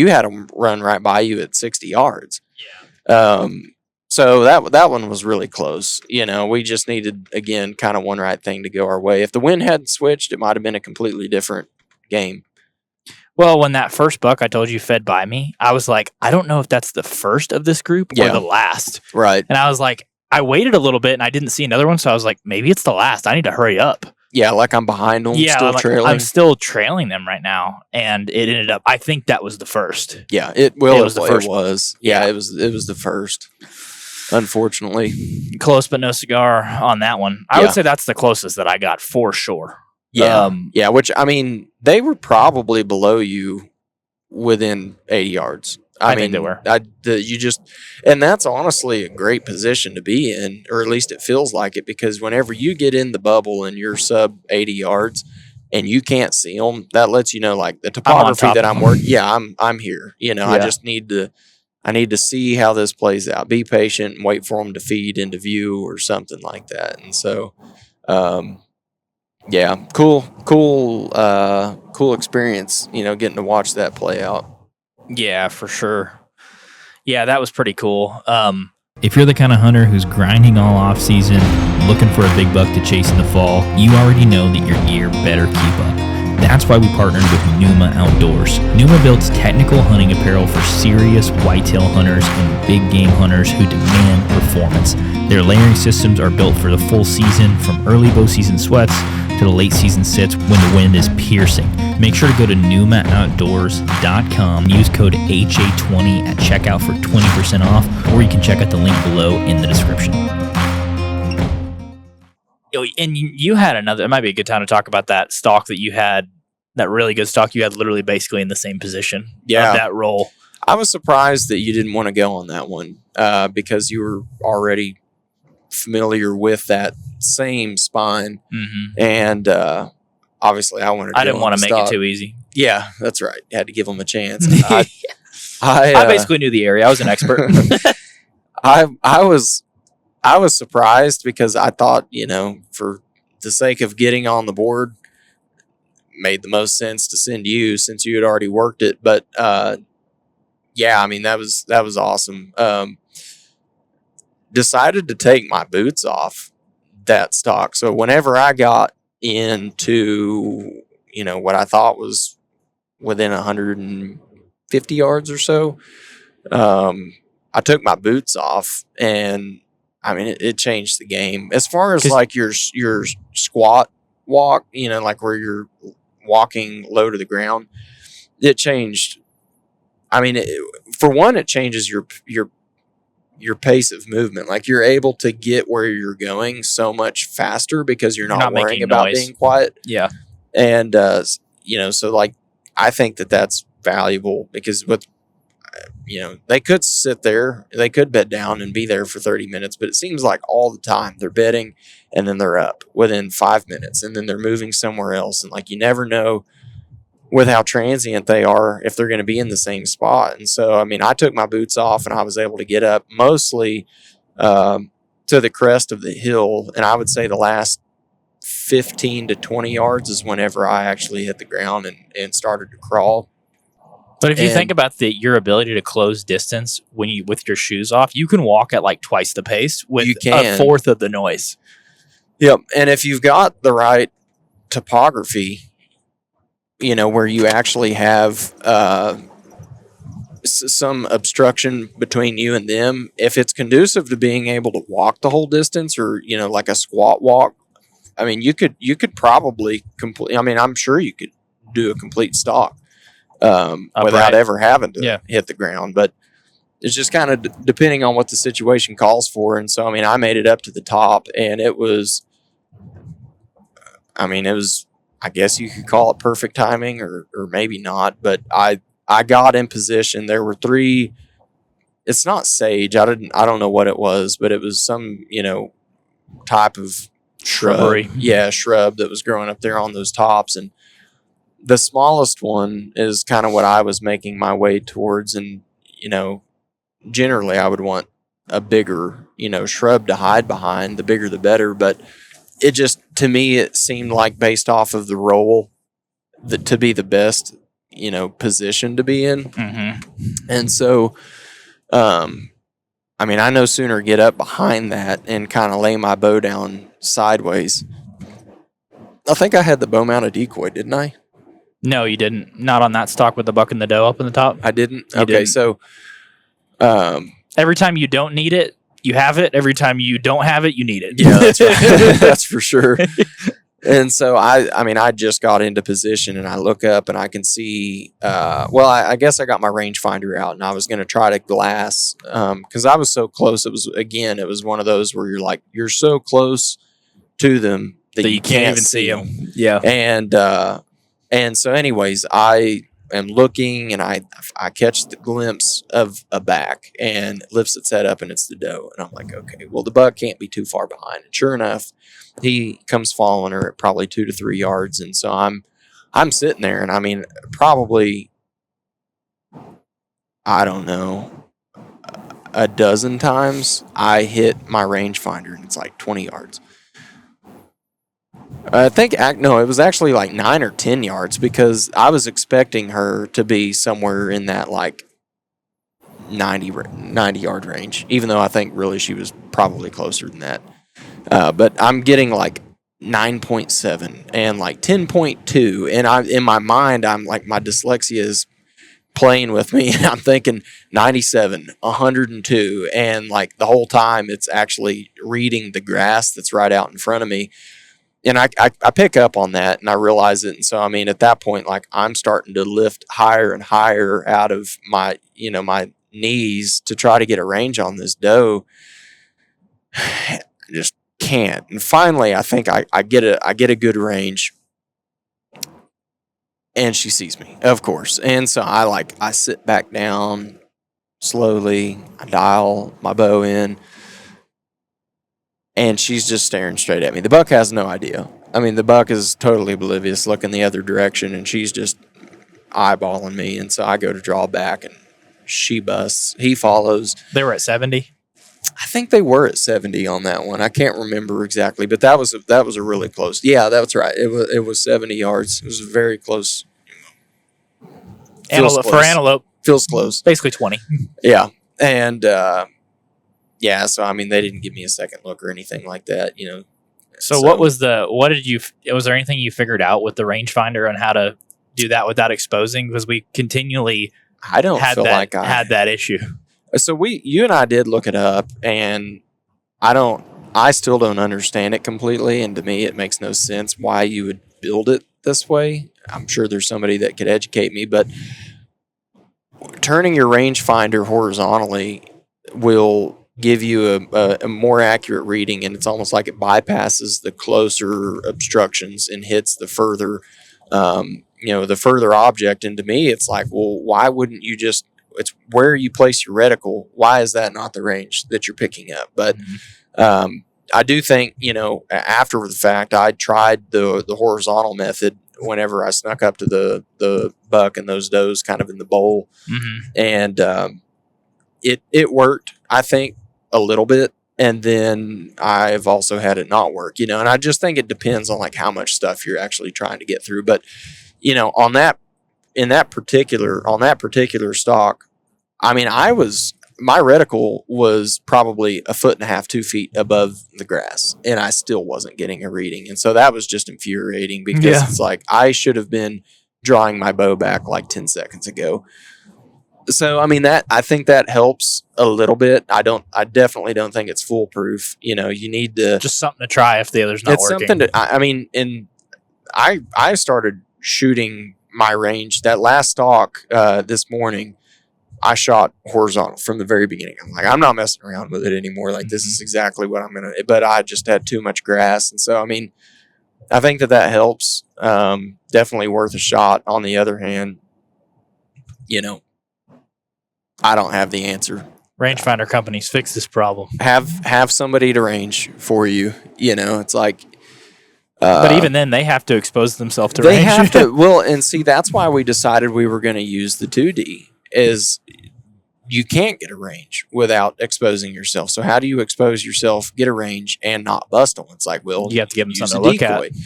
had them run right by you at 60 yards. Yeah. So that one was really close. We just needed, again, kind of one right thing to go our way. If the wind hadn't switched, it might have been a completely different game. Well, when that first buck I told you fed by me, I was like, I don't know if that's the first of this group or the last. Right. And I was like, I waited a little bit and I didn't see another one. So I was like, maybe it's the last. I need to hurry up. Yeah, like I'm behind them, still trailing. I'm still trailing them right now. And it ended up, I think that was the first. Yeah, it was the first. It was. Yeah, it was the first. Unfortunately. Close but no cigar on that one. I would say that's the closest that I got for sure. Yeah. Which, I mean, they were probably below you within 80 yards. I mean, think they were. And that's honestly a great position to be in, or at least it feels like it, because whenever you get in the bubble and you're sub 80 yards and you can't see them, that lets you know, like, the topography that I'm working. Yeah, I'm here. I just need to see how this plays out. Be patient and wait for them to feed into view or something like that. And so, yeah, cool experience, getting to watch that play out. Yeah, for sure. Yeah, that was pretty cool. If you're the kind of hunter who's grinding all off season, looking for a big buck to chase in the fall, you already know that your gear better keep up. That's why we partnered with Numa Outdoors. Numa builds technical hunting apparel for serious whitetail hunters and big game hunters who demand performance. Their layering systems are built for the full season, from early bow season sweats to the late season sits when the wind is piercing. Make sure to go to numaoutdoors.com, use code HA20 at checkout for 20% off, or you can check out the link below in the description. And you had another, it might be a good time to talk about that stalk that you had, that really good stalk you had literally basically in the same position of that roll. I was surprised that you didn't want to go on that one because you were already familiar with that same spine. Mm-hmm. And obviously I didn't want to make it too easy. Yeah, that's right. You had to give them a chance. I basically knew the area. I was an expert. I was surprised because I thought, for the sake of getting on the board, made the most sense to send you since you had already worked it. But yeah, I mean, that was awesome. Decided to take my boots off that stock. So whenever I got into, what I thought was within 150 yards or so, I took my boots off, and I mean, it changed the game as far as like your squat walk, like where you're walking low to the ground. It changed. I mean, for one, it changes your pace of movement. Like, you're able to get where you're going so much faster because you're not worrying about being quiet. Yeah. And, so like, I think that's valuable because they could sit there, they could bed down and be there for 30 minutes, but it seems like all the time they're bedding and then they're up within 5 minutes and then they're moving somewhere else. And like, you never know with how transient they are if they're going to be in the same spot. And so, I mean, I took my boots off and I was able to get up mostly to the crest of the hill. And I would say the last 15 to 20 yards is whenever I actually hit the ground and started to crawl. But if you think about your ability to close distance with your shoes off, you can walk at like twice the pace with a fourth of the noise. Yep. And if you've got the right topography, where you actually have some obstruction between you and them, if it's conducive to being able to walk the whole distance or, like a squat walk, I mean, you could probably complete, I mean, I'm sure you could do a complete stalk without ever having to hit the ground, but it's just kind of depending on what the situation calls for. And so, I mean, I made it up to the top, and it was I guess you could call it perfect timing or maybe not, but I got in position. There were 3. It's not sage. I don't know what it was, but it was some, type of Shrubbery. shrub that was growing up there on those tops. And the smallest one is kind of what I was making my way towards. And, generally I would want a bigger, shrub to hide behind. The bigger, the better. But it just, to me, it seemed like based off of the role that to be the best, position to be in. Mm-hmm. And so, I no sooner get up behind that and kind of lay my bow down sideways. I think I had the bow mounted decoy, didn't I? No, you didn't. Not on that stock with the buck and the doe up in the top. I didn't. You Okay, didn't. so Every time you don't need it, you have it. Every time you don't have it, you need it. yeah, that's right. That's for sure. And so I just got into position and I look up and I can see, I guess I got my rangefinder out and I was going to try to glass, cause I was so close. It was one of those where you're so close to them that you can't even see them. Yeah. And so anyways, I am looking and I catch the glimpse of a back and it lifts its head up and it's the doe. And I'm like, okay, well the buck can't be too far behind. And sure enough, he comes following her at probably 2 to 3 yards. And so I'm sitting there and probably, I don't know, a dozen times I hit my rangefinder and it's like 20 yards. It was actually like 9 or 10 yards because I was expecting her to be somewhere in that like 90 yard range, even though I think really she was probably closer than that. But I'm getting like 9.7 and like 10.2. And in my mind, I'm like, my dyslexia is playing with me. And I'm thinking 97, 102. And like the whole time it's actually reading the grass that's right out in front of me. And I pick up on that and I realize it. And so, at that point, like I'm starting to lift higher and higher out of my, my knees to try to get a range on this doe. Just can't. And finally, I think I get a good range and she sees me, of course. And so I sit back down slowly. I dial my bow in. And she's just staring straight at me. The buck has no idea. The buck is totally oblivious, looking the other direction, and she's just eyeballing me. And so I go to draw back, and she busts. He follows. They were at 70? I think they were at 70 on that one. I can't remember exactly, but that was a really close. Yeah, that's right. It was 70 yards. It was very close. Antelope, for antelope. Feels close. Basically 20. Yeah. And yeah, so they didn't give me a second look or anything like that, So was there anything you figured out with the rangefinder on how to do that without exposing? Because we continually had that issue. So you and I did look it up, and I still don't understand it completely. And to me, it makes no sense why you would build it this way. I'm sure there's somebody that could educate me, but turning your rangefinder horizontally will give you a more accurate reading, and it's almost like it bypasses the closer obstructions and hits the further object. And to me, it's like, well, why wouldn't you it's where you place your reticle. Why is that not the range that you're picking up? But I do think, after the fact, I tried the horizontal method whenever I snuck up to the buck and those does kind of in the bowl. Mm-hmm. And it worked, I think, a little bit. And then I've also had it not work, and I just think it depends on like how much stuff you're actually trying to get through. But, on that particular stock, my reticle was probably 1.5 feet, 2 feet above the grass, and I still wasn't getting a reading. And so that was just infuriating because it's like, I should have been drawing my bow back like 10 seconds ago. So, I think that helps a little bit. I definitely don't think it's foolproof. You need to just something to try if the other's not working. Something to, I started shooting my range that last stalk, this morning. I shot horizontal from the very beginning. I'm like, I'm not messing around with it anymore. Like, this is exactly what I'm going to, but I just had too much grass. And so, I think that helps. Definitely worth a shot. On the other hand, I don't have the answer. Rangefinder companies fix this problem. Have somebody to range for you. It's like. But even then, they have to expose themselves to They range. have to. Well, and see, that's why we decided we were going to use the 2D. Is you can't get a range without exposing yourself. So how do you expose yourself, get a range, and not bust them? It's like, well, You have to give them use something a to look at. decoy.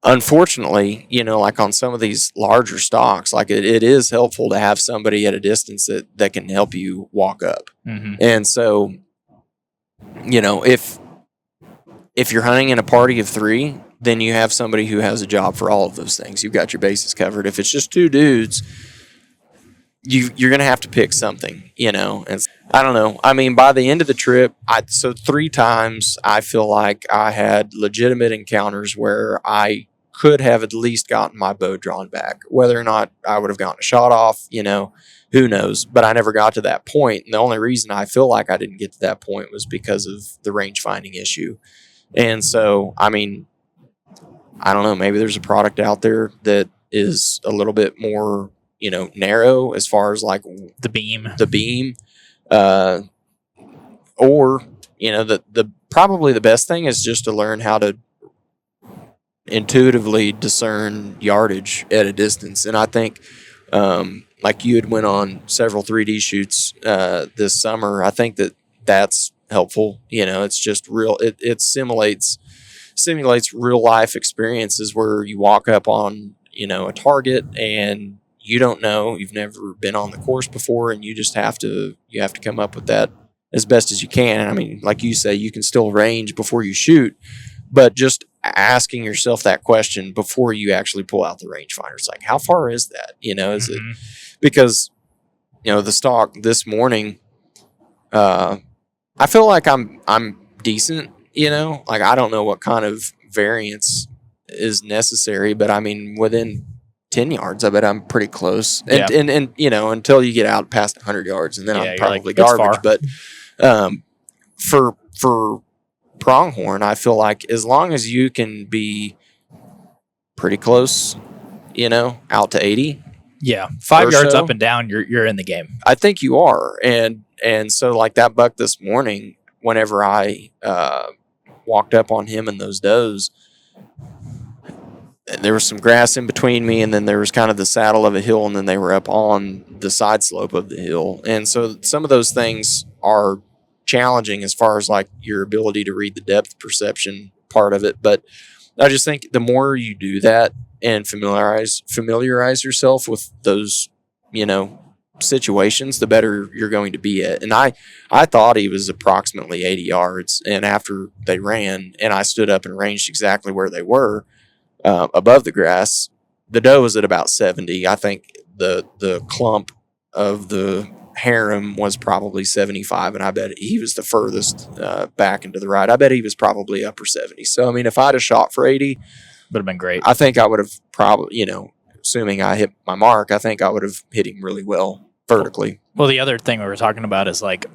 Unfortunately, like on some of these larger stocks, like it is helpful to have somebody at a distance that can help you walk up. Mm-hmm. And so, if you're hunting in a party of 3, then you have somebody who has a job for all of those things. You've got your bases covered. If it's just 2 dudes, you're going to have to pick something, and I don't know. I mean, by the end of the trip, so 3 times I feel like I had legitimate encounters where I could have at least gotten my bow drawn back. Whether or not I would have gotten a shot off, who knows? But I never got to that point. And the only reason I feel like I didn't get to that point was because of the range finding issue. And so, I mean, I don't know. Maybe there's a product out there that is a little bit more, narrow as far as like The beam. Or, the probably the best thing is just to learn how to intuitively discern yardage at a distance. And I think, like you had went on several 3D shoots this summer, I think that's helpful. It's just real. It simulates real life experiences where you walk up on a target and you don't know, you've never been on the course before, and you just have to come up with that as best as you can. I mean, like you say, you can still range before you shoot, but just asking yourself that question before you actually pull out the rangefinder, it's like, how far is that? Is it because the stock this morning? I feel like I'm decent. Like I don't know what kind of variance is necessary, but I mean within 10 yards, I bet I'm pretty close. And until you get out past 100 yards, and then I'm probably garbage. But for pronghorn, I feel like as long as you can be pretty close, out to 80. Yeah, 5 yards so, up and down, you're in the game. I think you are. And so like that buck this morning, whenever I walked up on him and those does, there was some grass in between me, and then there was kind of the saddle of a hill, and then they were up on the side slope of the hill. And so some of those things are challenging as far as like your ability to read the depth perception part of it. But I just think the more you do that and familiarize yourself with those, situations, the better you're going to be at. And I thought he was approximately 80 yards. And after they ran and I stood up and ranged exactly where they were, above the grass, the doe was at about 70. I think the clump of the harem was probably 75, and I bet he was the furthest back into the right. I bet he was probably upper 70. So, I mean, if I'd have shot for 80, would have been great. I think I would have probably, assuming I hit my mark, I think I would have hit him really well vertically. Well, the other thing we were talking about is like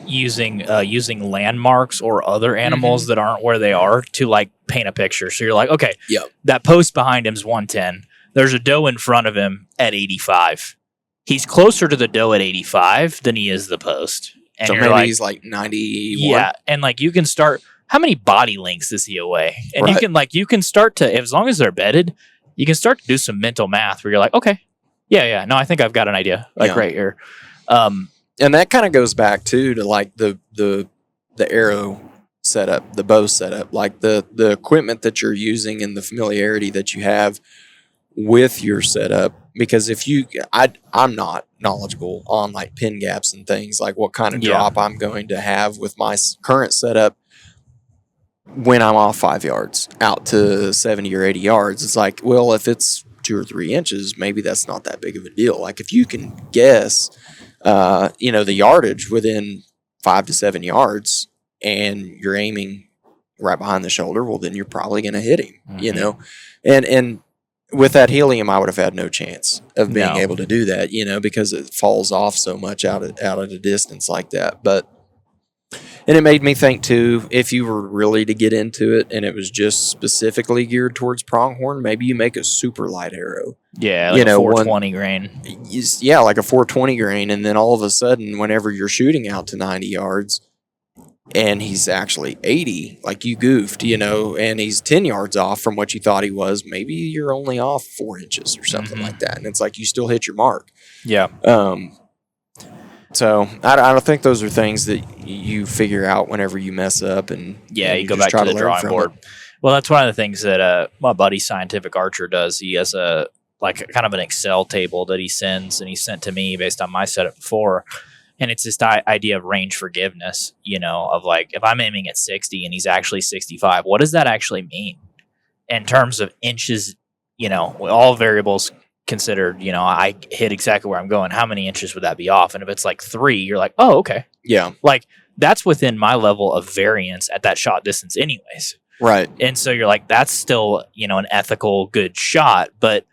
using landmarks or other animals that aren't where they are to like paint a picture. So you're like, okay, that post behind him is 110. There's a doe in front of him at 85. He's closer to the doe at 85 than he is the post. And so maybe he's like 91. Yeah, and like you can start. How many body lengths is he away? And Right. you can start to, as long as they're bedded, you can start to do some mental math where you're like, okay, yeah, no, I think I've got an idea, like right here. And that kind of goes back too to like the arrow setup, the bow setup, like the equipment that you're using and the familiarity that you have with your setup. Because I'm not knowledgeable on like pin gaps and things, like what kind of drop I'm going to have with my current setup when I'm off 5 yards out to 70 or 80 yards. It's like, well, if it's 2 or 3 inches, maybe that's not that big of a deal. Like if you can guess, the yardage within 5 to 7 yards and you're aiming right behind the shoulder, well, then you're probably going to hit him, and with that helium, I would have had no chance of being able to do that, because it falls off so much out at a distance like that. But And it made me think too, if you were really to get into it and it was just specifically geared towards pronghorn, maybe you make a super light arrow. Yeah, You like a know, 420 grain. Yeah, like a 420 grain. And then all of a sudden, whenever you're shooting out to 90 yards and he's actually 80, like you goofed, you know, and he's 10 yards off from what you thought he was, maybe you're only off 4 inches or something like that. And it's like you still hit your mark. Yeah. So I don't think those are things that you figure out whenever you mess up, and Yeah, you go just back try to the learn drawing from board. it. Well, that's one of the things that my buddy Scientific Archer does. He has a kind of an Excel table that he sends, and he sent to me based on my setup before. And it's this idea of range forgiveness, you know, of like if I'm aiming at 60 and he's actually 65, what does that actually mean in terms of inches? You know, all variables considered, you know, I hit exactly where I'm going. How many inches would that be off? And if it's like 3, you're like, oh, okay. Yeah. Like that's within my level of variance at that shot distance anyways. Right. And so you're like, that's still, you know, an ethical good shot, but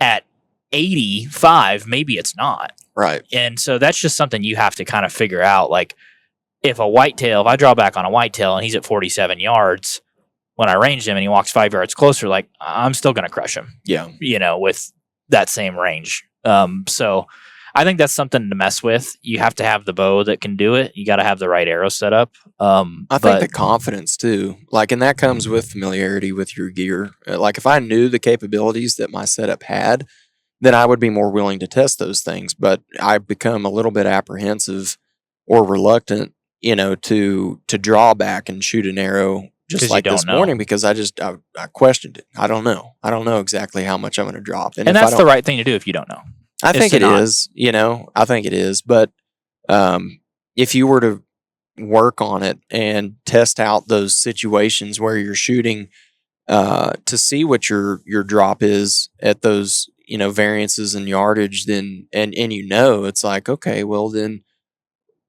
at 85, maybe it's not. Right. And so that's just something you have to kind of figure out. Like if I draw back on a whitetail and he's at 47 yards, when I ranged him and he walks 5 yards closer, like I'm still going to crush him. Yeah. You know, with that same range. So I think that's something to mess with. You have to have the bow that can do it. You got to have the right arrow set up. I think the confidence too, like, and that comes with familiarity with your gear. Like if I knew the capabilities that my setup had, then I would be more willing to test those things. But I become a little bit apprehensive or reluctant, you know, to draw back and shoot an arrow just like this morning, because I questioned it. I don't know exactly how much I'm going to drop. And that's the right thing to do if you don't know. I think it is, you know, I think it is. But if you were to work on it and test out those situations where you're shooting to see what your drop is at those, you know, variances in yardage, then and you know, it's like, okay, well then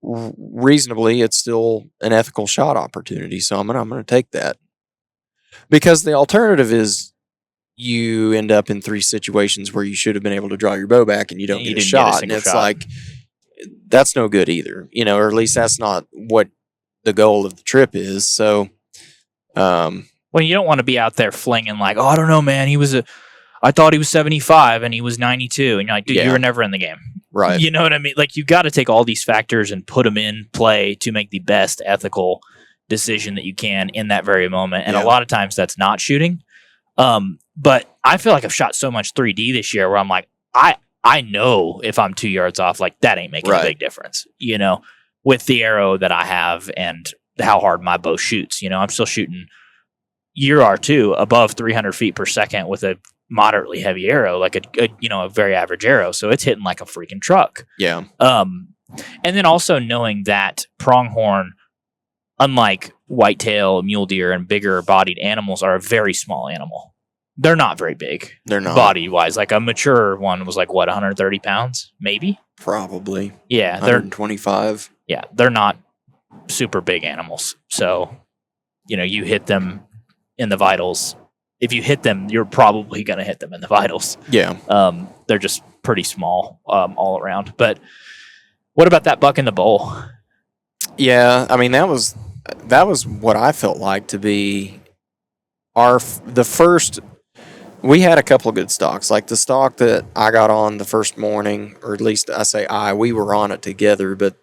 reasonably it's still an ethical shot opportunity, so I'm gonna take that, because the alternative is you end up in 3 situations where you should have been able to draw your bow back and you don't get a shot, and it's like that's no good either, you know, or at least that's not what the goal of the trip is. So well, you don't want to be out there flinging like, oh, I don't know, man, I thought he was 75 and he was 92. And you're like, dude, you were never in the game. Right. You know what I mean? Like, you got to take all these factors and put them in play to make the best ethical decision that you can in that very moment. And a lot of times that's not shooting. But I feel like I've shot so much 3D this year where I'm like, I know if I'm 2 yards off, like that ain't making a big difference, you know, with the arrow that I have and how hard my bow shoots. You know, I'm still shooting year R2 above 300 feet per second with a moderately heavy arrow, like a very average arrow. So it's hitting like a freaking truck. Yeah. And then also knowing that pronghorn, unlike whitetail, mule deer, and bigger bodied animals, are a very small animal. They're not very big. They're not. Body wise. Like a mature one was like, what, 130 pounds? Maybe? Probably. Yeah. 125. Yeah. They're not super big animals. So, you know, you hit them in the vitals. If you hit them, you're probably going to hit them in the vitals. Yeah. They're just pretty small all around. But what about that buck in the bowl? Yeah, I mean, that was what I felt like to be the first. We had a couple of good stalks, like the stalk that I got on the first morning, or at least we were on it together, but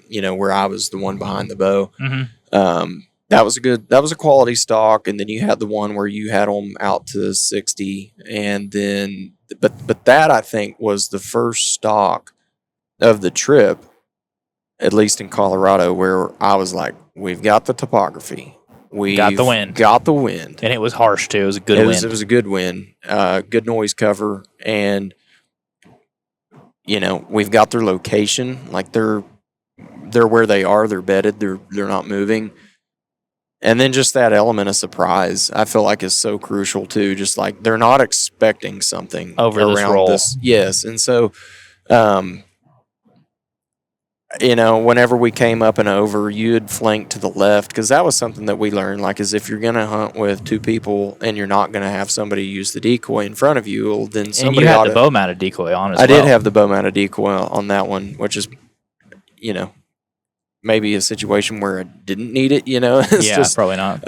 you know, where I was the one behind the bow. Mm-hmm. That was a quality stalk, and then you had the one where you had them out to 60, and then but that I think was the first stalk of the trip, at least in Colorado, where I was like, we've got the topography. We got the wind. And it was harsh too. It was a good wind. It was a good wind, good noise cover. And, you know, we've got their location. Like they're where they are. They're bedded. They're not moving. And then just that element of surprise, I feel like is so crucial too. Just like they're not expecting something over around this. Yes. And so, you know, whenever we came up and over, you'd flank to the left, because that was something that we learned. Like, is if you're going to hunt with 2 people and you're not going to have somebody use the decoy in front of you, well, then somebody. And you had the bow mounted decoy on as well. I did have the bow mounted decoy on that one, which is, you know, maybe a situation where I didn't need it, you know. It's Yeah, just, probably not.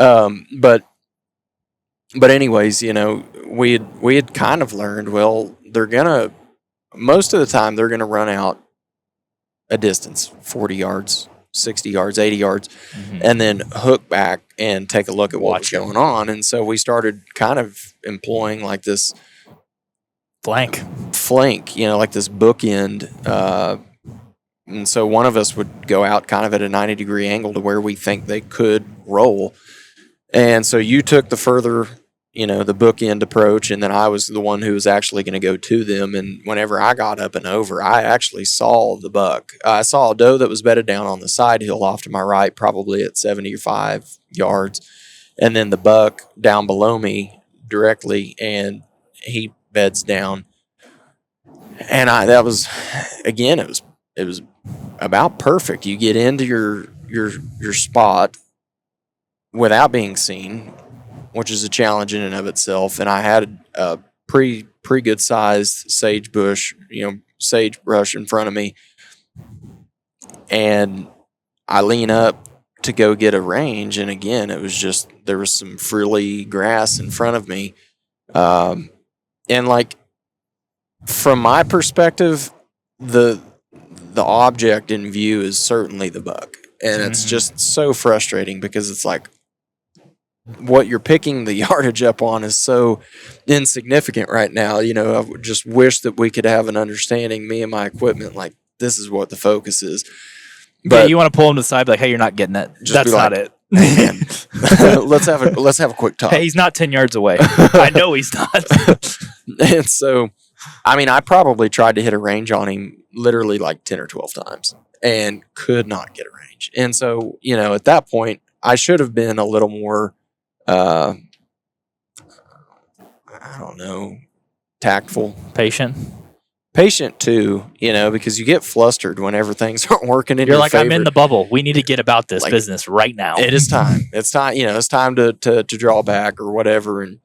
but anyways, you know, we had kind of learned, well, most of the time they're gonna run out a distance, 40 yards, 60 yards, 80 yards, and then hook back and take a look at what was going on. And so we started kind of employing like this flank, you know, like this bookend. And so one of us would go out kind of at a 90-degree angle to where we think they could roll. And so you took the further, you know, the bookend approach, and then I was the one who was actually going to go to them. And whenever I got up and over, I actually saw the buck. I saw a doe that was bedded down on the side hill off to my right, probably at 75 yards. And then the buck down below me directly, and he beds down. And that was, again, it was about perfect. You get into your spot without being seen, which is a challenge in and of itself. And I had a pretty good sized sagebrush in front of me, and I lean up to go get a range, and again, it was just, there was some frilly grass in front of me, and like, from my perspective, the object in view is certainly the buck, and it's just so frustrating because it's like, what you're picking the yardage up on is so insignificant right now. You know, I would just wish that we could have an understanding, me and my equipment, like, this is what the focus is. But yeah, you want to pull him to the side, like, hey, you're not getting it. That's not it. Man, let's have a quick talk. Hey, he's not 10 yards away. I know he's not. And so, I mean, I probably tried to hit a range on him literally like 10 or 12 times and could not get a range. And so, you know, at that point, I should have been a little more, I don't know, tactful. Patient too, you know, because you get flustered whenever things aren't working in your favor. I'm in the bubble. We need to get about this business right now. It is time. It's time, you know, it's time to draw back or whatever. And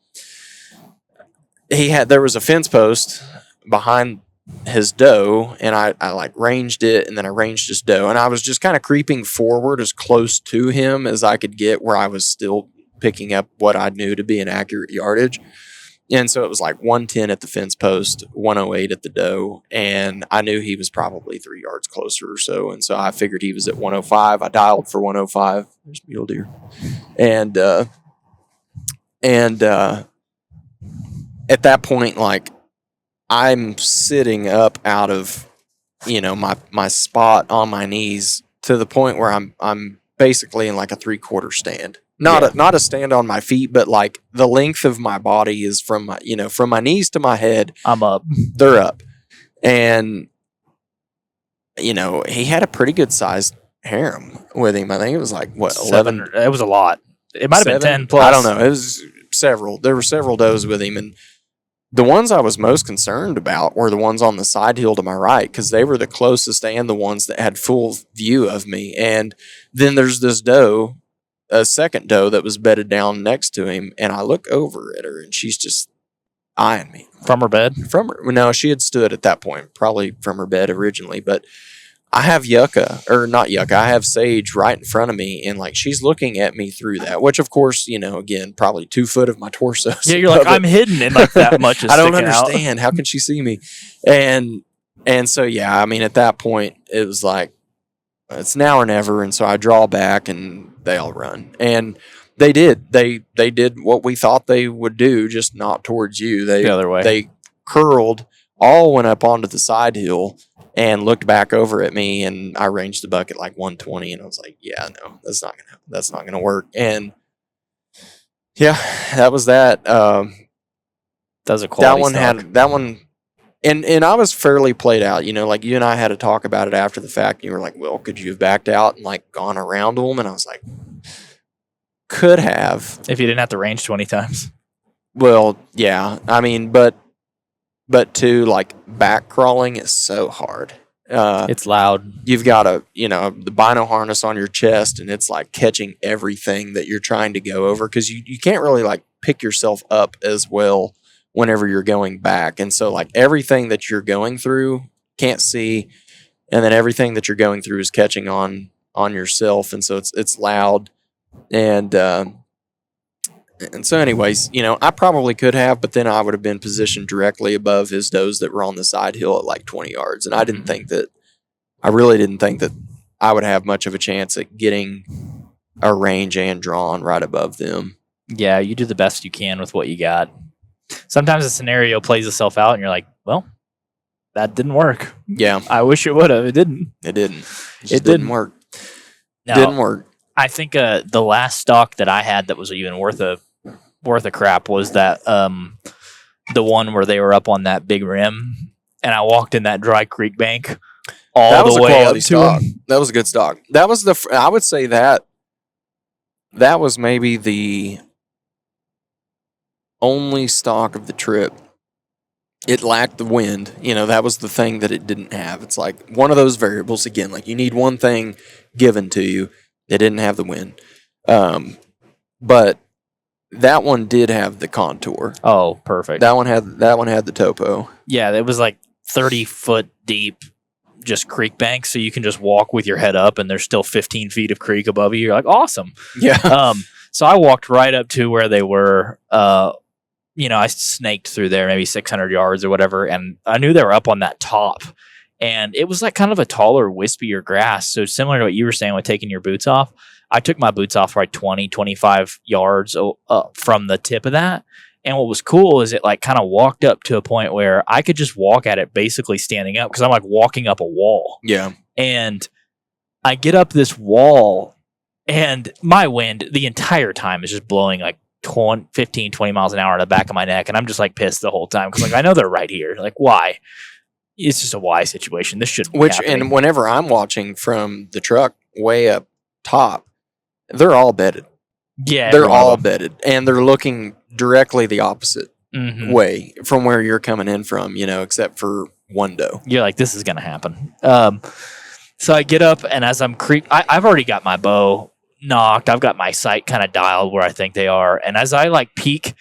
there was a fence post behind his doe, and I like ranged it, and then I ranged his doe, and I was just kind of creeping forward as close to him as I could get, where I was still picking up what I knew to be an accurate yardage. And so it was like 110 at the fence post, 108 at the doe, and I knew he was probably 3 yards closer or so. And so I figured he was at 105. I dialed for 105. There's mule deer. And at that point, like, I'm sitting up out of, you know, my spot on my knees to the point where I'm basically in like a 3/4 stand. Not a stand on my feet, but like the length of my body is from my knees to my head. I'm up. They're up. And, you know, he had a pretty good sized harem with him. I think it was like, what, 11? It was a lot. It might have been 10 plus. I don't know. It was several. There were several does with him. And the ones I was most concerned about were the ones on the side hill to my right, because they were the closest and the ones that had full view of me. And then there's this doe, a second doe that was bedded down next to him, and I look over at her, and she's just eyeing me. From her bed? No, she had stood at that point, probably from her bed originally, but I have I have sage right in front of me, and like, she's looking at me through that, which of course, you know, again, probably 2 foot of my torso. Yeah, you're like, I'm hidden, and like that much is I don't understand. understand. How can she see me? And so, yeah, I mean, at that point, it was like, it's now or never. And so I draw back, and they all run. And they did. They did what we thought they would do, just not towards you. The other way. They curled, all went up onto the side hill and looked back over at me, and I ranged the buck at like 120, and I was like, yeah, no, that's not gonna work. And yeah, that was that. That was a quality that one. And I was fairly played out, you know, like, you and I had to talk about it after the fact. And you were like, well, could you have backed out and like gone around them? And I was like, could have. If you didn't have to range 20 times. Well, yeah. I mean, but to like back crawling is so hard. It's loud. You've got the bino harness on your chest, and it's like catching everything that you're trying to go over, because you can't really like pick yourself up as well whenever you're going back. And so like everything that you're going through can't see, and then everything that you're going through is catching on yourself, and so it's loud, and so anyways, I probably could have, but then I would have been positioned directly above his does that were on the side hill at like 20 yards, and I really didn't think that I would have much of a chance at getting a range and drawn right above them. Yeah, you do the best you can with what you got. Sometimes a scenario plays itself out and you're like, well, that didn't work. Yeah. I wish it would have. It didn't. It didn't. It didn't work. No, didn't work. I think the last stock that I had that was even worth a crap was that the one where they were up on that big rim, and I walked in that dry creek bank all the way up to stock. them. That was a good stock. That was I would say that was maybe the only stock of the trip. It lacked the wind. That was the thing that it didn't have. It's like one of those variables again. Like you need one thing given to you. It didn't have the wind, but that one did have the contour. Oh, perfect. That one had the topo. Yeah, it was like 30 foot deep, just creek bank, so you can just walk with your head up, and there's still 15 feet of creek above you. You're like, awesome. Yeah. So I walked right up to where they were. I snaked through there maybe 600 yards or whatever, and I knew they were up on that top. And it was like kind of a taller, wispier grass. So similar to what you were saying with taking your boots off, I took my boots off like 20, 25 yards from the tip of that. And what was cool is it like kind of walked up to a point where I could just walk at it basically standing up because I'm like walking up a wall. Yeah. And I get up this wall and my wind the entire time is just blowing like 15, 20 miles an hour in the back of my neck. And I'm just like pissed the whole time because like I know they're right here. Like, why? It's just a why situation. This shouldn't be happening. And whenever I'm watching from the truck way up top, they're all bedded. Yeah, they're all bedded, and they're looking directly the opposite way from where you're coming in from. Except for one doe. You're like, this is gonna happen. So I get up, and as I'm I've already got my bow knocked. I've got my sight kind of dialed where I think they are, and as I like peek.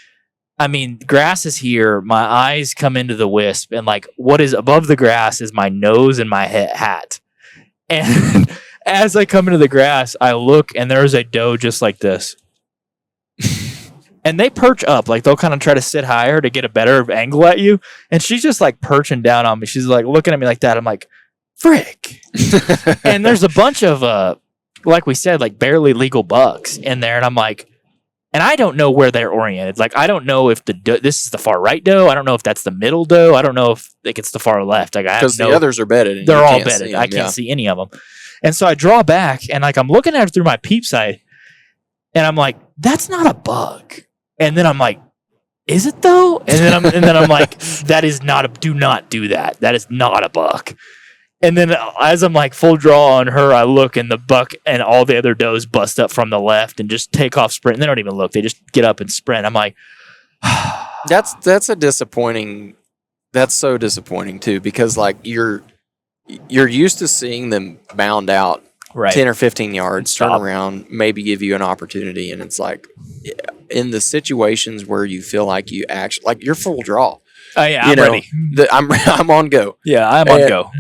I mean, grass is here. My eyes come into the wisp, and like what is above the grass is my nose and my hat. And as I come into the grass, I look, and there's a doe just like this. And they perch up, like they'll kind of try to sit higher to get a better angle at you. And she's just like perching down on me. She's like looking at me like that. I'm like, frick. And there's a bunch of, like we said, like barely legal bucks in there, and I'm like. And I don't know where they're oriented. Like, I don't know if this is the far right doe. I don't know if that's the middle doe. I don't know if it's the far left. Like, because the others are bedded. And they're all bedded. I can't see any of them. And so I draw back, and like I'm looking at it through my peep sight, and I'm like, that's not a buck. And then I'm like, is it though? And then I'm like, that is not do not do that. That is not a buck. And then as I'm like full draw on her, I look and the buck and all the other does bust up from the left and just take off sprint. And they don't even look. They just get up and sprint. I'm like, that's a disappointing. That's so disappointing too, because like you're used to seeing them bound out 10 or 15 yards, turn around, maybe give you an opportunity. And it's like in the situations where you feel like you actually like you're full draw. Oh yeah, I'm ready. I'm on go. Yeah, I'm on go.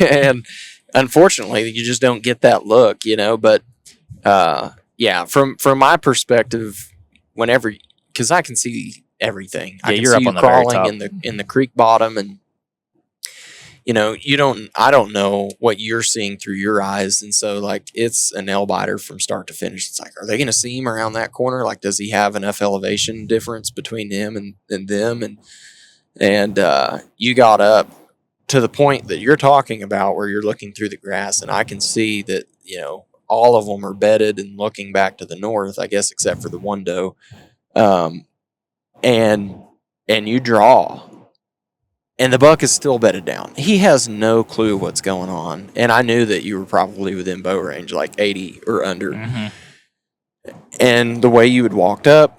And unfortunately, you just don't get that look, But yeah, from my perspective, whenever because I can see everything. Yeah, I can you're see up you on the very crawling top. in the creek bottom, and I don't know what you're seeing through your eyes, and so like it's a nail biter from start to finish. It's like, are they going to see him around that corner? Like, does he have enough elevation difference between him and them? And you got up to the point that you're talking about where you're looking through the grass, and I can see that, all of them are bedded and looking back to the north, I guess, except for the one doe. And you draw, and the buck is still bedded down. He has no clue what's going on. And I knew that you were probably within bow range, like 80 or under. Mm-hmm. And the way you had walked up,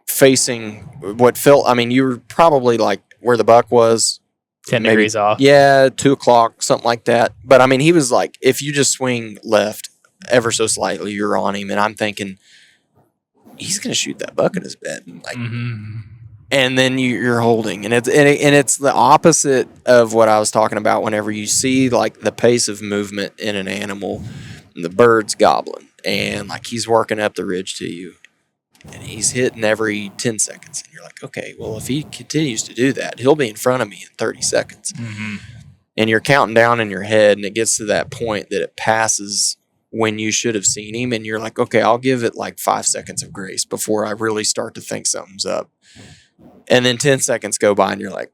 facing what felt, you were probably like where the buck was 10 degrees off. Yeah, 2 o'clock, something like that. But he was like, if you just swing left ever so slightly, you're on him. And I'm thinking, he's going to shoot that buck in his bed. Like, and then you're holding, and it's the opposite of what I was talking about. Whenever you see like the pace of movement in an animal, the bird's gobbling, and like he's working up the ridge to you, and he's hitting every 10 seconds, and you're like, okay, well, if he continues to do that, he'll be in front of me in 30 seconds. Mm-hmm. And you're counting down in your head, and it gets to that point that it passes when you should have seen him, and you're like, okay, I'll give it like 5 seconds of grace before I really start to think something's up. And then 10 seconds go by, and you're like,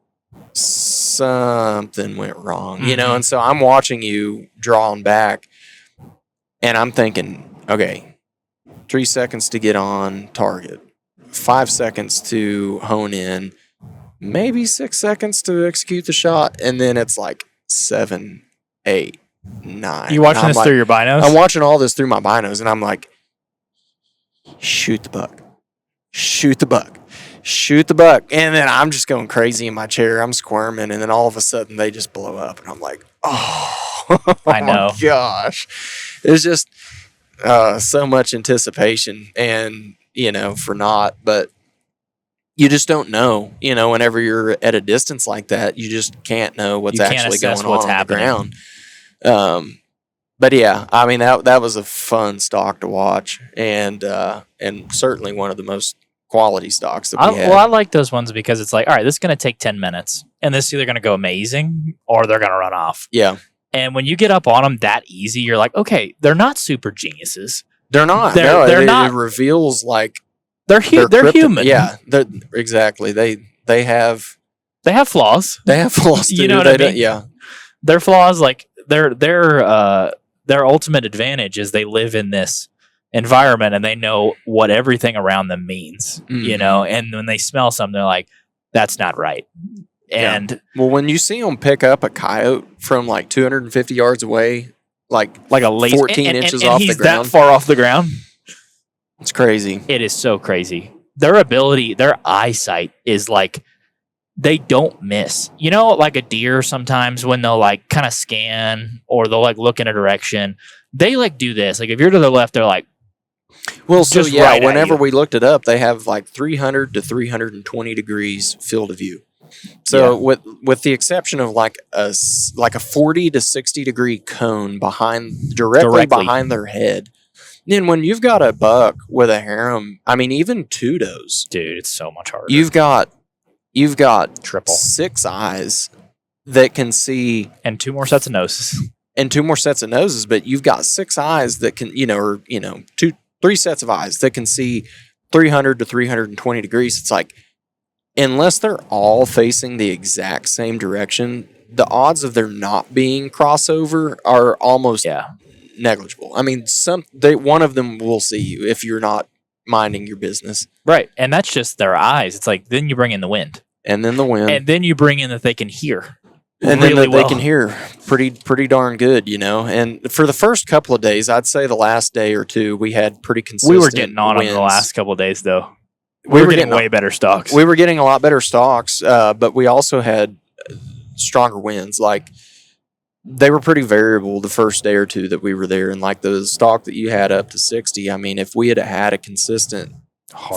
something went wrong, you know? And so I'm watching you drawing back, and I'm thinking, okay, 3 seconds to get on target, 5 seconds to hone in, maybe 6 seconds to execute the shot, and then it's like 7, 8, 9. You watching this like, through your binos? I'm watching all this through my binos, and I'm like, shoot the buck. Shoot the buck. Shoot the buck. And then I'm just going crazy in my chair. I'm squirming, and then all of a sudden they just blow up, and I'm like, oh, I know. My gosh. It's just so much anticipation, and, you know, for naught, but you just don't know, you know, whenever you're at a distance like that, you just can't know what's actually going on happening the ground. But yeah, I mean, that was a fun stock to watch, and certainly one of the most quality stocks that we had. Well, I like those ones because it's like, all right, this is going to take 10 minutes, and this is either going to go amazing or they're going to run off. Yeah. And when you get up on them that easy, you're like, okay, they're not super geniuses. They're not. They're not. It reveals like they're human. Yeah, exactly. They have flaws. They have flaws too. You know what I mean? Yeah. Their flaws, like their ultimate advantage is they live in this environment and they know what everything around them means. You know, and when they smell something, they're like, "That's not right." And well, when you see them pick up a coyote from like 250 yards away, like a laser, 14 inches and off he's the ground, that far off the ground. It's crazy. It is so crazy. Their ability, their eyesight is like, they don't miss. You know, like a deer sometimes when they'll like kind of scan or they'll like look in a direction, they like do this. Like if you're to the left, they're like, well, so just yeah, right whenever we looked it up, they have like 300 to 320 degrees field of view. So with the exception of like a 40 to 60 degree cone directly behind their head. Then when you've got a buck with a harem, I mean, even two does, dude, it's so much harder. You've got triple 6 eyes that can see, and 2 more sets of noses, but you've got 6 eyes that can, or 3 sets of eyes that can see 300 to 320 degrees. It's like, unless they're all facing the exact same direction, the odds of there not being crossover are almost negligible. I mean, one of them will see you if you're not minding your business. Right. And that's just their eyes. It's like, then you bring in the wind. And then the wind. And then you bring in that they can hear. And really then they can hear pretty darn good, And for the first couple of days, I'd say the last day or two, we had pretty consistent We were getting on winds. them the last couple of days, though. We were getting way better stocks. We were getting a lot better stocks, but we also had stronger winds. Like, they were pretty variable the first day or two that we were there. And like the stock that you had up to 60, I mean, if we had had a consistent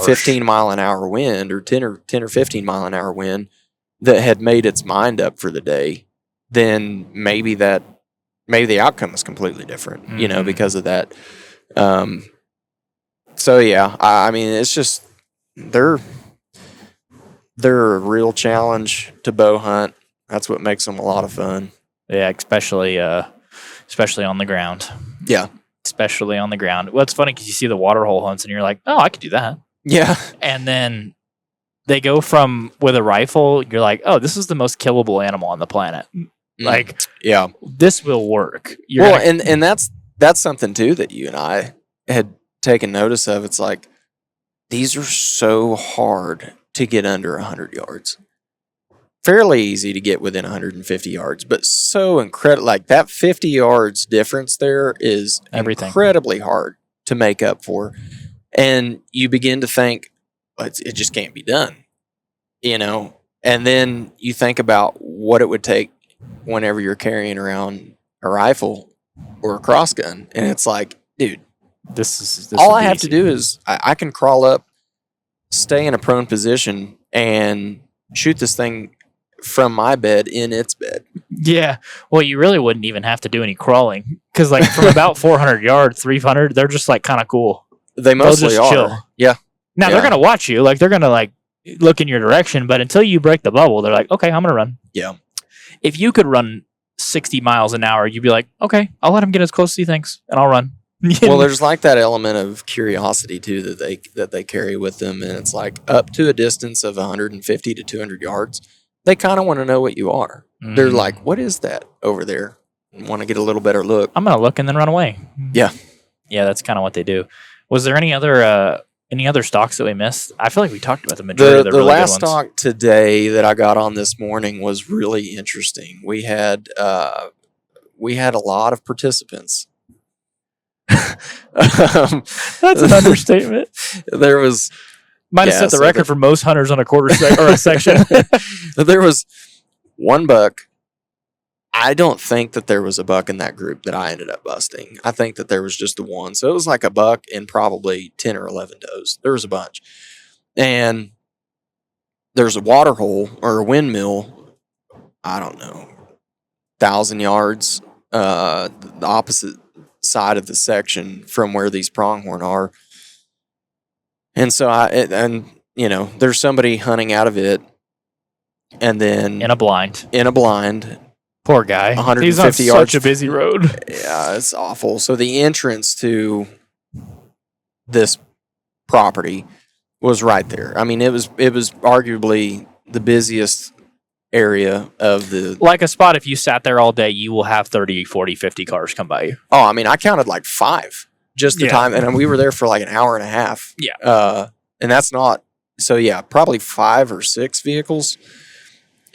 15 mile an hour wind or 10 or 15 mile an hour wind that had made its mind up for the day, then maybe the outcome was completely different, because of that. So yeah, I mean, it's just, they're a real challenge to bow hunt. That's what makes them a lot of fun. Yeah, especially on the ground. Yeah. Especially on the ground. Well, it's funny because you see the water hole hunts and you're like, oh, I could do that. Yeah. And then they go from with a rifle, you're like, oh, this is the most killable animal on the planet. Like, yeah, this will work. And that's something too that you and I had taken notice of. It's like, these are so hard to get under 100 yards. Fairly easy to get within 150 yards, but so incredible. Like that 50 yards difference there is incredibly hard to make up for. And you begin to think, it just can't be done, and then you think about what it would take whenever you're carrying around a rifle or a cross gun. And it's like, dude, this all I have to do is I can crawl up, stay in a prone position and shoot this thing from my bed in its bed. Yeah. Well, you really wouldn't even have to do any crawling because, like, from about 400 yards, 300, they're just like kind of cool. They mostly just are. chill. Yeah. Now Yeah. they're gonna watch you, like they're gonna like look in your direction, but until you break the bubble, they're like, okay, I'm gonna run. Yeah. If you could run 60 miles an hour, you'd be like, okay, I'll let him get as close as he thinks, and I'll run. Well, there's like that element of curiosity too that they carry with them, and it's like up to a distance of 150 to 200 yards, they kind of want to know what you are. They're like, "What is that over there?" And want to get a little better look. I'm gonna look and then run away. Yeah. Yeah, that's kind of what they do. Was there any other stocks that we missed? I feel like we talked about the majority of the The really last good ones. stock today that I got on this morning was really interesting. We had a lot of participants. That's an understatement. There was Might have Yeah, set the so record for most hunters on a quarter or a section. there was one buck. I don't think that there was a buck in that group that I ended up busting. I think that there was just the one. So it was like a buck and probably 10 or 11 does. There was a bunch. And there's a water hole or a windmill, I don't know, 1,000 yards, the opposite side of the section from where these pronghorn are. And so there's somebody hunting out of it, and then In a blind. Poor Poor guy. 150 He's on yards. such a busy road. Yeah, it's awful. So the entrance to this property was right there. I mean, it was arguably the busiest area of the. Like a spot, if you sat there all day, you will have 30, 40, 50 cars come by you. Oh, I mean, I counted like 5 just the Yeah. time, and we were there for like an hour and a half. Yeah. And that's not so. Yeah, probably 5 or 6 vehicles,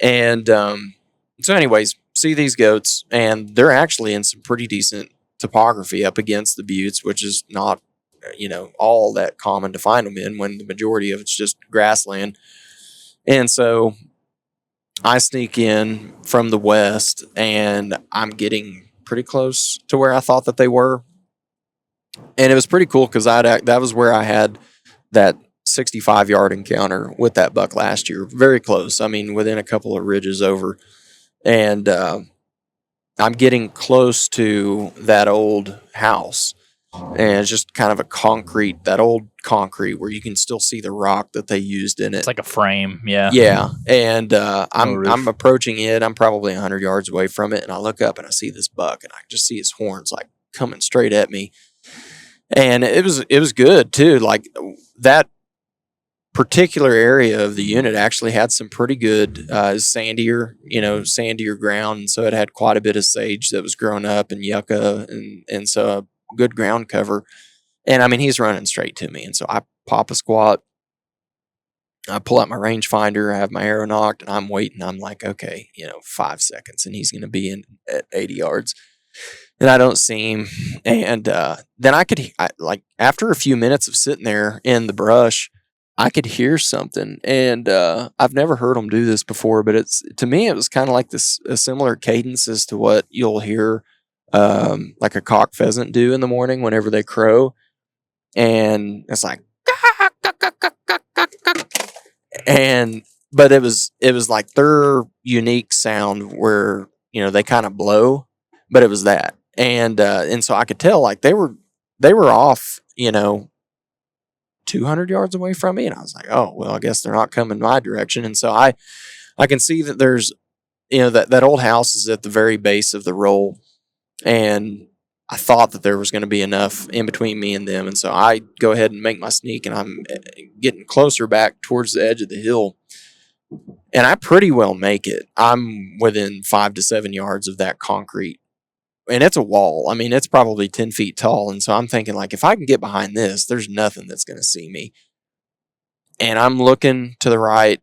and so anyways, see these goats, and they're actually in some pretty decent topography up against the buttes, which is not, all that common to find them in when the majority of it's just grassland. And so I sneak in from the west, and I'm getting pretty close to where I thought that they were. And it was pretty cool because that was where I had that 65-yard encounter with that buck last year. Very close. I mean, within a couple of ridges over. And I'm getting close to that old house. And it's just kind of that old concrete where you can still see the rock that they used in it. It's like a frame. Yeah. Yeah. And roof. I'm approaching it. I'm probably 100 yards away from it. And I look up and I see this buck, and I just see his horns like coming straight at me. And it was good too. Like that particular area of the unit actually had some pretty good sandier ground, and so it had quite a bit of sage that was growing up and yucca, and so a good ground cover. And I mean, he's running straight to me, and so I pop a squat. I pull out my rangefinder, I have my arrow nocked, and I'm waiting. I'm like, okay, 5 seconds, and he's going to be in at 80 yards. And I don't see him. And then after a few minutes of sitting there in the brush, I could hear something. And I've never heard them do this before, but to me, it was kind of like a similar cadence as to what you'll hear like a cock pheasant do in the morning whenever they crow. And it's like, but it was like their unique sound where, they kind of blow, but it was that. And so I could tell like they were off, 200 yards away from me. And I was like, oh, well, I guess they're not coming my direction. And so I can see that there's, that old house is at the very base of the roll. And I thought that there was going to be enough in between me and them. And so I go ahead and make my sneak, and I'm getting closer back towards the edge of the hill. And I pretty well make it. I'm within 5 to 7 yards of that concrete. And it's a wall. I mean, it's probably 10 feet tall. And so I'm thinking, like, if I can get behind this, there's nothing that's going to see me. And I'm looking to the right,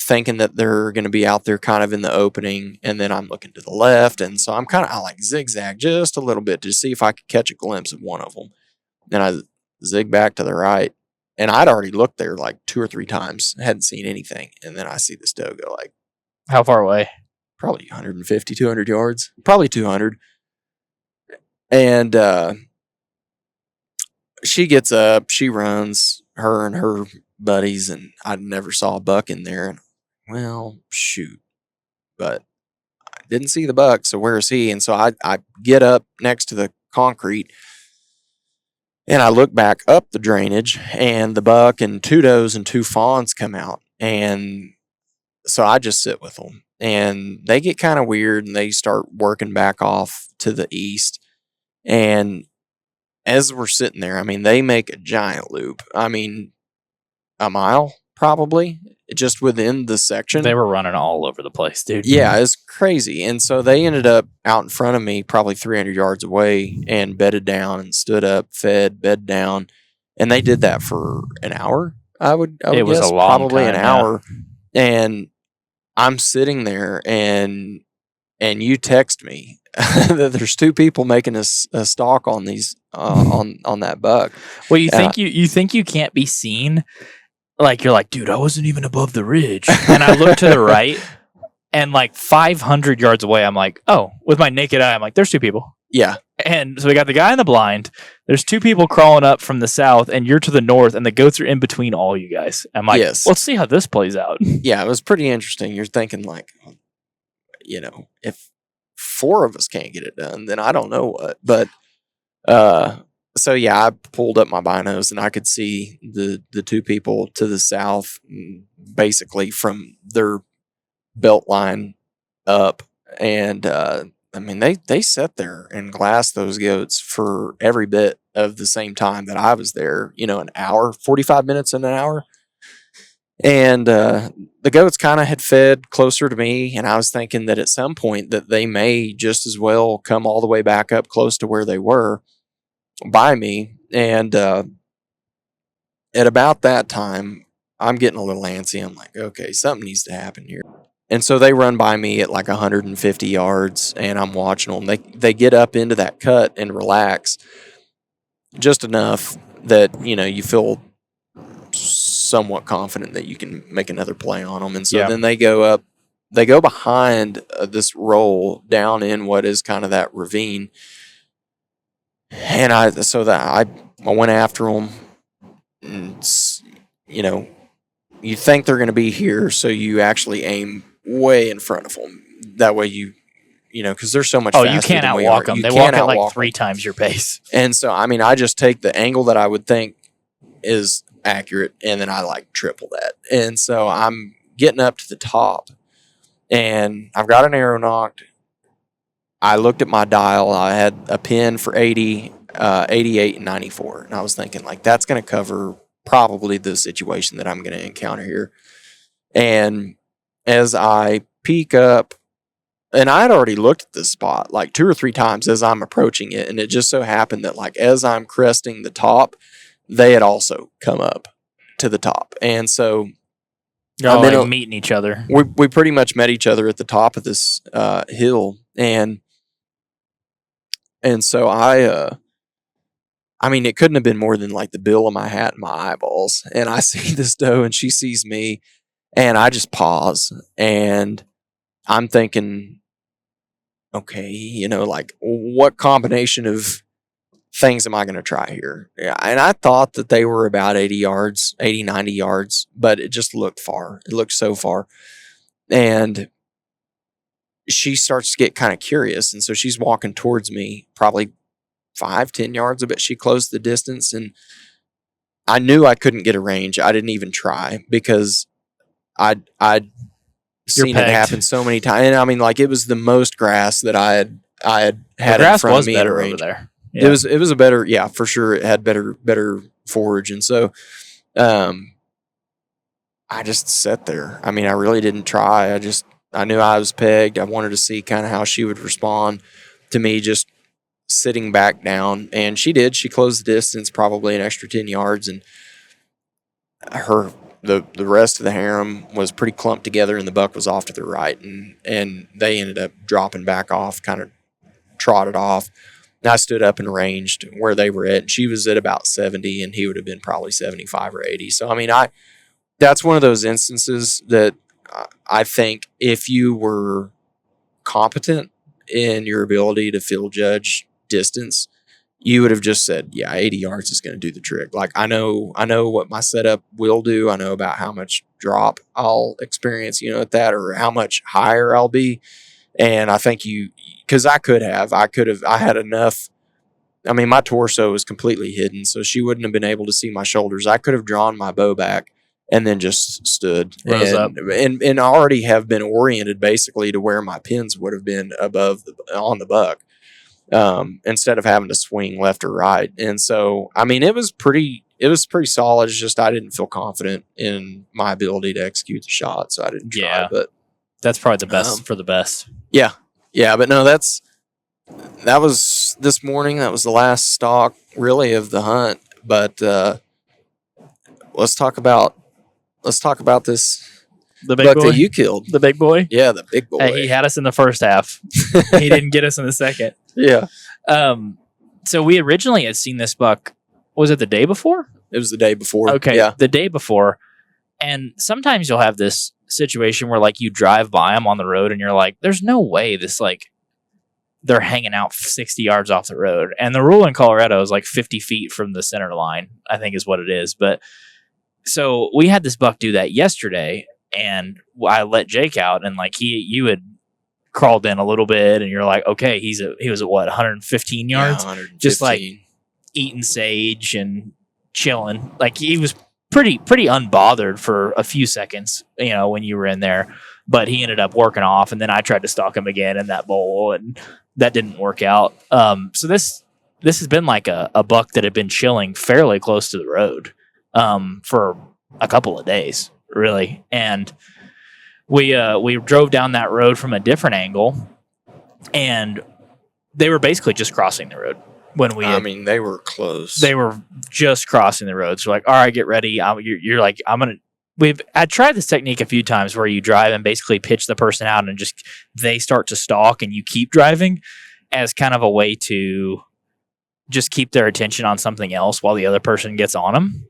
thinking that they're going to be out there kind of in the opening. And then I'm looking to the left. And so I like zigzag just a little bit to see if I could catch a glimpse of one of them. And I zig back to the right. And I'd already looked there like 2 or 3 times. Hadn't seen anything. And then I see this doe go like, How far away? probably 150, 200 yards. Probably 200. And she gets up, she runs, her and her buddies, and I never saw a buck in there. And, well, shoot. But I didn't see the buck, so where is he? And so I get up next to the concrete, and I look back up the drainage, and the buck and 2 does and 2 fawns come out. And so I just sit with them, and they get kind of weird, and they start working back off to the east. And as we're sitting there, I mean, they make a giant loop. I mean, a mile probably, just within the section. They were running all over the place, dude. Yeah, it's crazy. And so they ended up out in front of me, probably 300 yards away, and bedded down and stood up, fed, bed down. And they did that for an hour, I would It was guess, a long probably time, an yeah. hour. And I'm sitting there, and you text me that there's 2 people making a stalk on these on that buck. Well, you think you think you can't be seen. Like, you're like, dude, I wasn't even above the ridge. And I look to the right, and like 500 yards away, I'm like, oh, with my naked eye, I'm like, there's 2 people. Yeah. And so we got the guy in the blind. There's 2 people crawling up from the south, and you're to the north, and the goats are in between all you guys. I'm like, Yes. let's see how this plays out. Yeah, it was pretty interesting. You're thinking, like, if 4 of us can't get it done, then I don't know what. But so yeah, I pulled up my binos, and I could see the 2 people to the south, basically from their belt line up. And I mean, they sat there and glassed those goats for every bit of the same time that I was there. An hour, 45 minutes, and an hour. And the goats kind of had fed closer to me, and I was thinking that at some point that they may just as well come all the way back up close to where they were by me. And at about that time, I'm getting a little antsy. I'm like, okay, something needs to happen here. And so they run by me at like 150 yards, and I'm watching them. They get up into that cut and relax just enough that, you feel somewhat confident that you can make another play on them. And so then they go behind this roll down in what is kind of that ravine. And I went after them. And, you think they're going to be here, so you actually aim way in front of them. That way because they're so much faster you can't than we outwalk are. them. You They can't walk at like outwalk 3 them. times your pace. And so, I mean, I just take the angle that I would think is accurate, and then I like triple that. And so I'm getting up to the top, and I've got an arrow nocked. I looked at my dial. I had a pin for 80, 88, and 94. And I was thinking, like, that's going to cover probably the situation that I'm going to encounter here. And as I peek up, and I had already looked at this spot like 2 or 3 times as I'm approaching it. And it just so happened that, like, as I'm cresting the top, they had also come up to the top. And so You're all like meeting each other. we pretty much met each other at the top of this hill. And so I mean, it couldn't have been more than like the bill of my hat and my eyeballs. And I see this doe, and she sees me, and I just pause, and I'm thinking, okay, like, what combination of things am I going to try here? Yeah, and I thought that they were about 80, 90 yards, but it just looked far. It looked so far. And she starts to get kind of curious. And so she's walking towards me, probably 5-10 yards, but she closed the distance, and I knew I couldn't get a range. I didn't even try because I'd seen it happen so many times. And I mean, like, it was the most grass that I had in front of me at a range. Over there. Yeah. It was a better, yeah, for sure. It had better forage. And so I just sat there. I mean, I really didn't try. I knew I was pegged. I wanted to see kind of how she would respond to me just sitting back down. And she did. She closed the distance probably an extra 10 yards. And the rest of the harem was pretty clumped together, and the buck was off to the right. And they ended up dropping back off, kind of trotted off. And I stood up and ranged where they were at. And she was at about 70, and he would have been probably 75 or 80. So, I mean, that's one of those instances that I think if you were competent in your ability to field judge distance, you would have just said, yeah, 80 yards is going to do the trick. Like I know what my setup will do. I know about how much drop I'll experience, at that, or how much higher I'll be. And I think because I had enough. I mean, my torso was completely hidden, so she wouldn't have been able to see my shoulders. I could have drawn my bow back and then just stood Rose up. and already have been oriented basically to where my pins would have been on the buck, instead of having to swing left or right. And so, I mean, it was pretty solid. It's just I didn't feel confident in my ability to execute the shot, so I didn't try. Yeah. But That's probably the best for the best. yeah, but no, that was this morning. That was the last stalk really of the hunt. But let's talk about this The big buck boy. that you killed. The big boy. Yeah, the big boy. Hey, he had us in the first half. He didn't get us in the second. Yeah, So we originally had seen this buck. Was it the day before? it was the day before. Okay, Yeah, the day before. And sometimes you'll have this situation where like you drive by them on the road and you're like, there's no way this they're hanging out 60 yards off the road. And the rule in Colorado is like 50 feet from the center line, I think is what it is. But so we had this buck do that yesterday, and I let Jake out, and like you had crawled in a little bit, and you're like, okay, he was at what, 115 yards, 115. just like eating sage and chilling. Like he was pretty unbothered for a few seconds, when you were in there. But he ended up working off, and then I tried to stalk him again in that bowl, and that didn't work out. So this has been like a buck that had been chilling fairly close to the road for a couple of days, really. And we drove down that road from a different angle, and they were basically just crossing the road when we. I mean, they were close. They were just crossing the road. So like, all right, get ready. You're like, I tried this technique a few times where you drive and basically pitch the person out and just they start to stalk and you keep driving as kind of a way to just keep their attention on something else while the other person gets on them.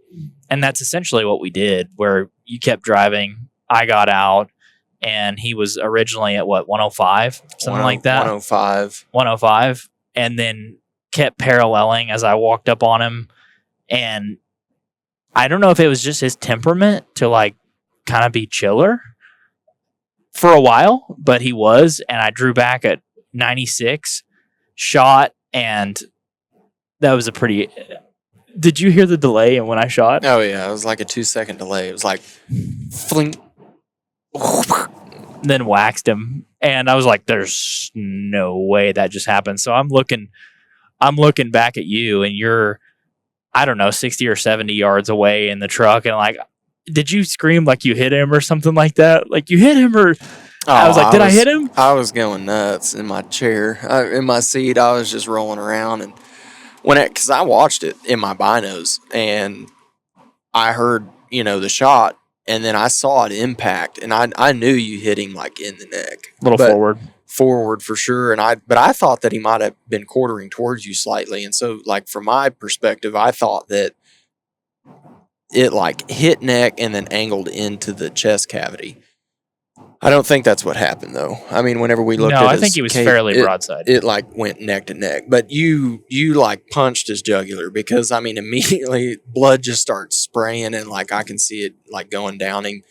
And that's essentially what we did, where you kept driving. I got out, and he was originally at what, 105, something like that. 105, and then kept paralleling as I walked up on him. And I don't know if it was just his temperament to like kind of be chiller for a while, but he was. And I drew back at 96, shot, and that was a pretty. Did you hear the delay and when I shot? Oh yeah, it was like a 2-second delay. It was like fling. Then waxed him, and I was like, "There's no way that just happened." So I'm looking back at you, and you're, I don't know, 60 or 70 yards away in the truck, and like, did you scream like you hit him or something like that? Like you hit him, or I was like, did I hit him? I was going nuts in my chair, in my seat. I was just rolling around, and because I watched it in my binos, and I heard the shot, and then I saw it impact, and I knew you hit him like in the neck, A little forward for sure. But I thought that he might have been quartering towards you slightly, and so like from my perspective, I thought that it like hit neck and then angled into the chest cavity. I don't think that's what happened though. I mean, whenever we looked at I his think he was cape, fairly broadside. It like went neck to neck, but you like punched his jugular, because I mean immediately blood just starts spraying, and like I can see it like going down him,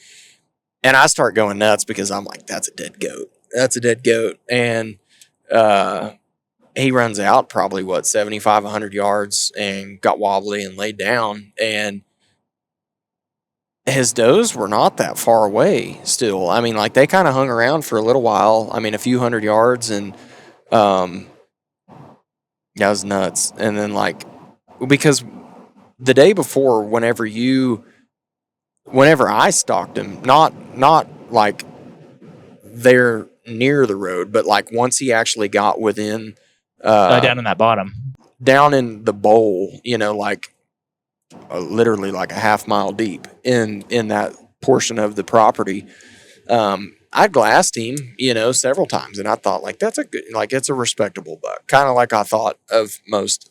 and I start going nuts because I'm like, that's a dead goat. And he runs out probably 75, 100 yards and got wobbly and laid down, and his does were not that far away still. I mean, like they kind of hung around for a little while. I mean, a few hundred yards, and that was nuts. And then like, because the day before, whenever I stalked him, not like there near the road, but like once he actually got within down in that bottom, down in the bowl, like literally like a half mile deep in that portion of the property. I glassed him, several times, and I thought like that's a good, like it's a respectable buck, kind of like I thought of most,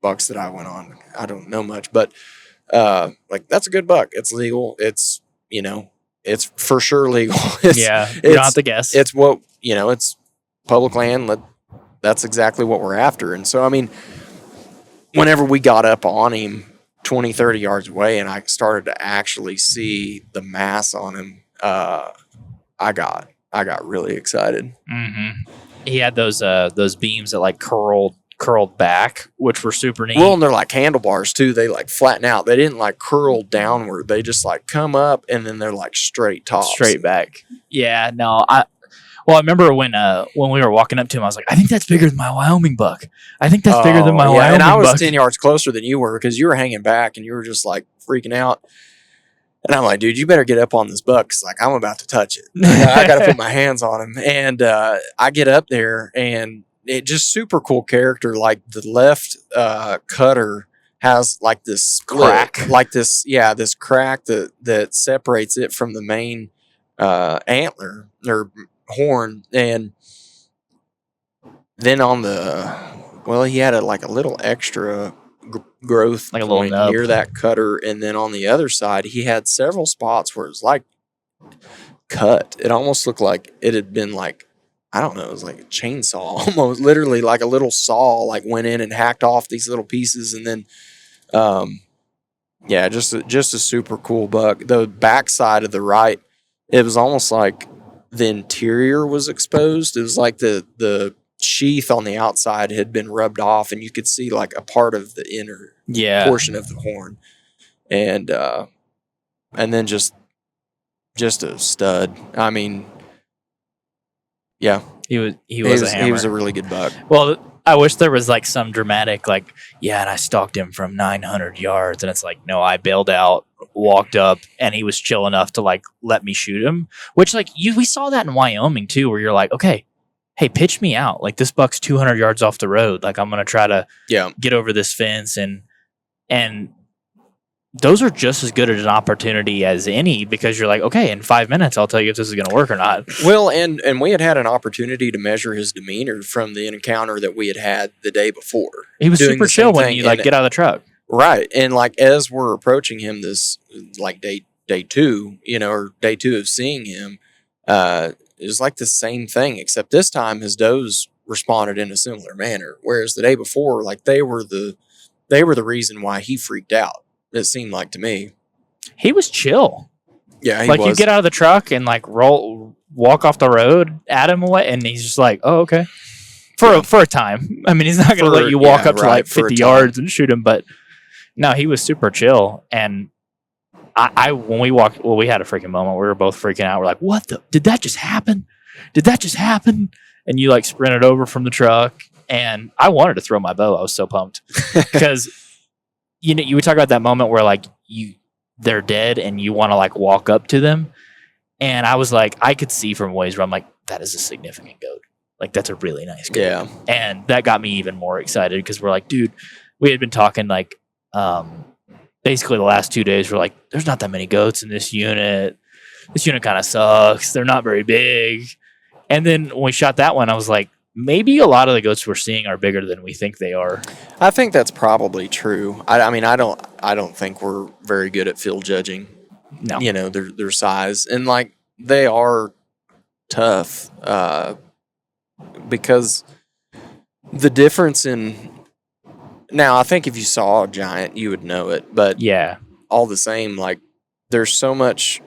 bucks that I went on. I don't know much, but like that's a good buck. It's legal. It's it's for sure legal. You don't have to guess. It's what it's public land. That's exactly what we're after. And so I mean, whenever we got up on him 20, 30 yards away and I started to actually see the mass on him, I got really excited. Mm-hmm. He had those beams that like curled back, which were super neat. Well, and they're like handlebars too. They like flatten out. They didn't like curl downward. They just like come up and then they're like straight tops. Straight back. Yeah, no, I remember when we were walking up to him, I was like, I think that's bigger than my Wyoming buck. I think that's bigger than my Wyoming and I was buck. 10 yards closer than you were because you were hanging back and you were just like freaking out. And I'm like, dude, you better get up on this buck because like I'm about to touch it. I got to put my hands on him. And I get up there and it just super cool character. Like the left cutter has like this split, Crack. like this crack that separates it from the main antler or horn. And then on he had like a little extra growth Like a little point nub near that cutter, and then on the other side he had several spots where it was like cut. It almost looked like it had been like, I don't know, it was like a chainsaw almost, literally like a little saw like went in and hacked off these little pieces. And then just a super cool buck. The backside of the right, it was almost like the interior was exposed. It was like the sheath on the outside had been rubbed off and you could see like a part of the inner portion of the horn. And then just a stud. I mean, yeah. He was a hammer. He was a really good buck. Well, I wish there was like some dramatic, like, yeah, and I stalked him from 900 yards. And it's like, no, I bailed out, walked up, and he was chill enough to like let me shoot him. Which like we saw that in Wyoming too, where you're like, okay, hey, pitch me out. Like this buck's 200 yards off the road. Like I'm going to try to get over this fence. And those are just as good an opportunity as any, because you're like, okay, in 5 minutes, I'll tell you if this is going to work or not. Well, and we had an opportunity to measure his demeanor from the encounter that we had the day before. He was super chill when you like get out of the truck. Right. And like, as we're approaching him this like day two, or day two of seeing him, it was like the same thing, except this time his does responded in a similar manner. Whereas the day before, like they were the reason why he freaked out. It seemed like to me. He was chill. Yeah, he like was. You get out of the truck and like walk off the road at him away, and he's just like, oh, okay. For a time. I mean, he's not going to let you walk up to like 50 yards and shoot him, but no, he was super chill. And when we walked, well, we had a freaking moment. We were both freaking out. We're like, what did that just happen? Did that just happen? And you like sprinted over from the truck, and I wanted to throw my bow. I was so pumped because, you would talk about that moment where like they're dead and you want to like walk up to them. And I was like, I could see from ways where I'm like, that is a significant goat. Like that's a really nice goat. Yeah. And that got me even more excited because we're like, dude, we had been talking like, basically the last 2 days, we're like, there's not that many goats in this unit. This unit kind of sucks. They're not very big. And then when we shot that one, I was like, maybe a lot of the goats we're seeing are bigger than we think they are. I think that's probably true. I mean, I don't think we're very good at field judging. No. Their size. And like they are tough because the difference in now, I think if you saw a giant, you would know it. But yeah, all the same, like there's so much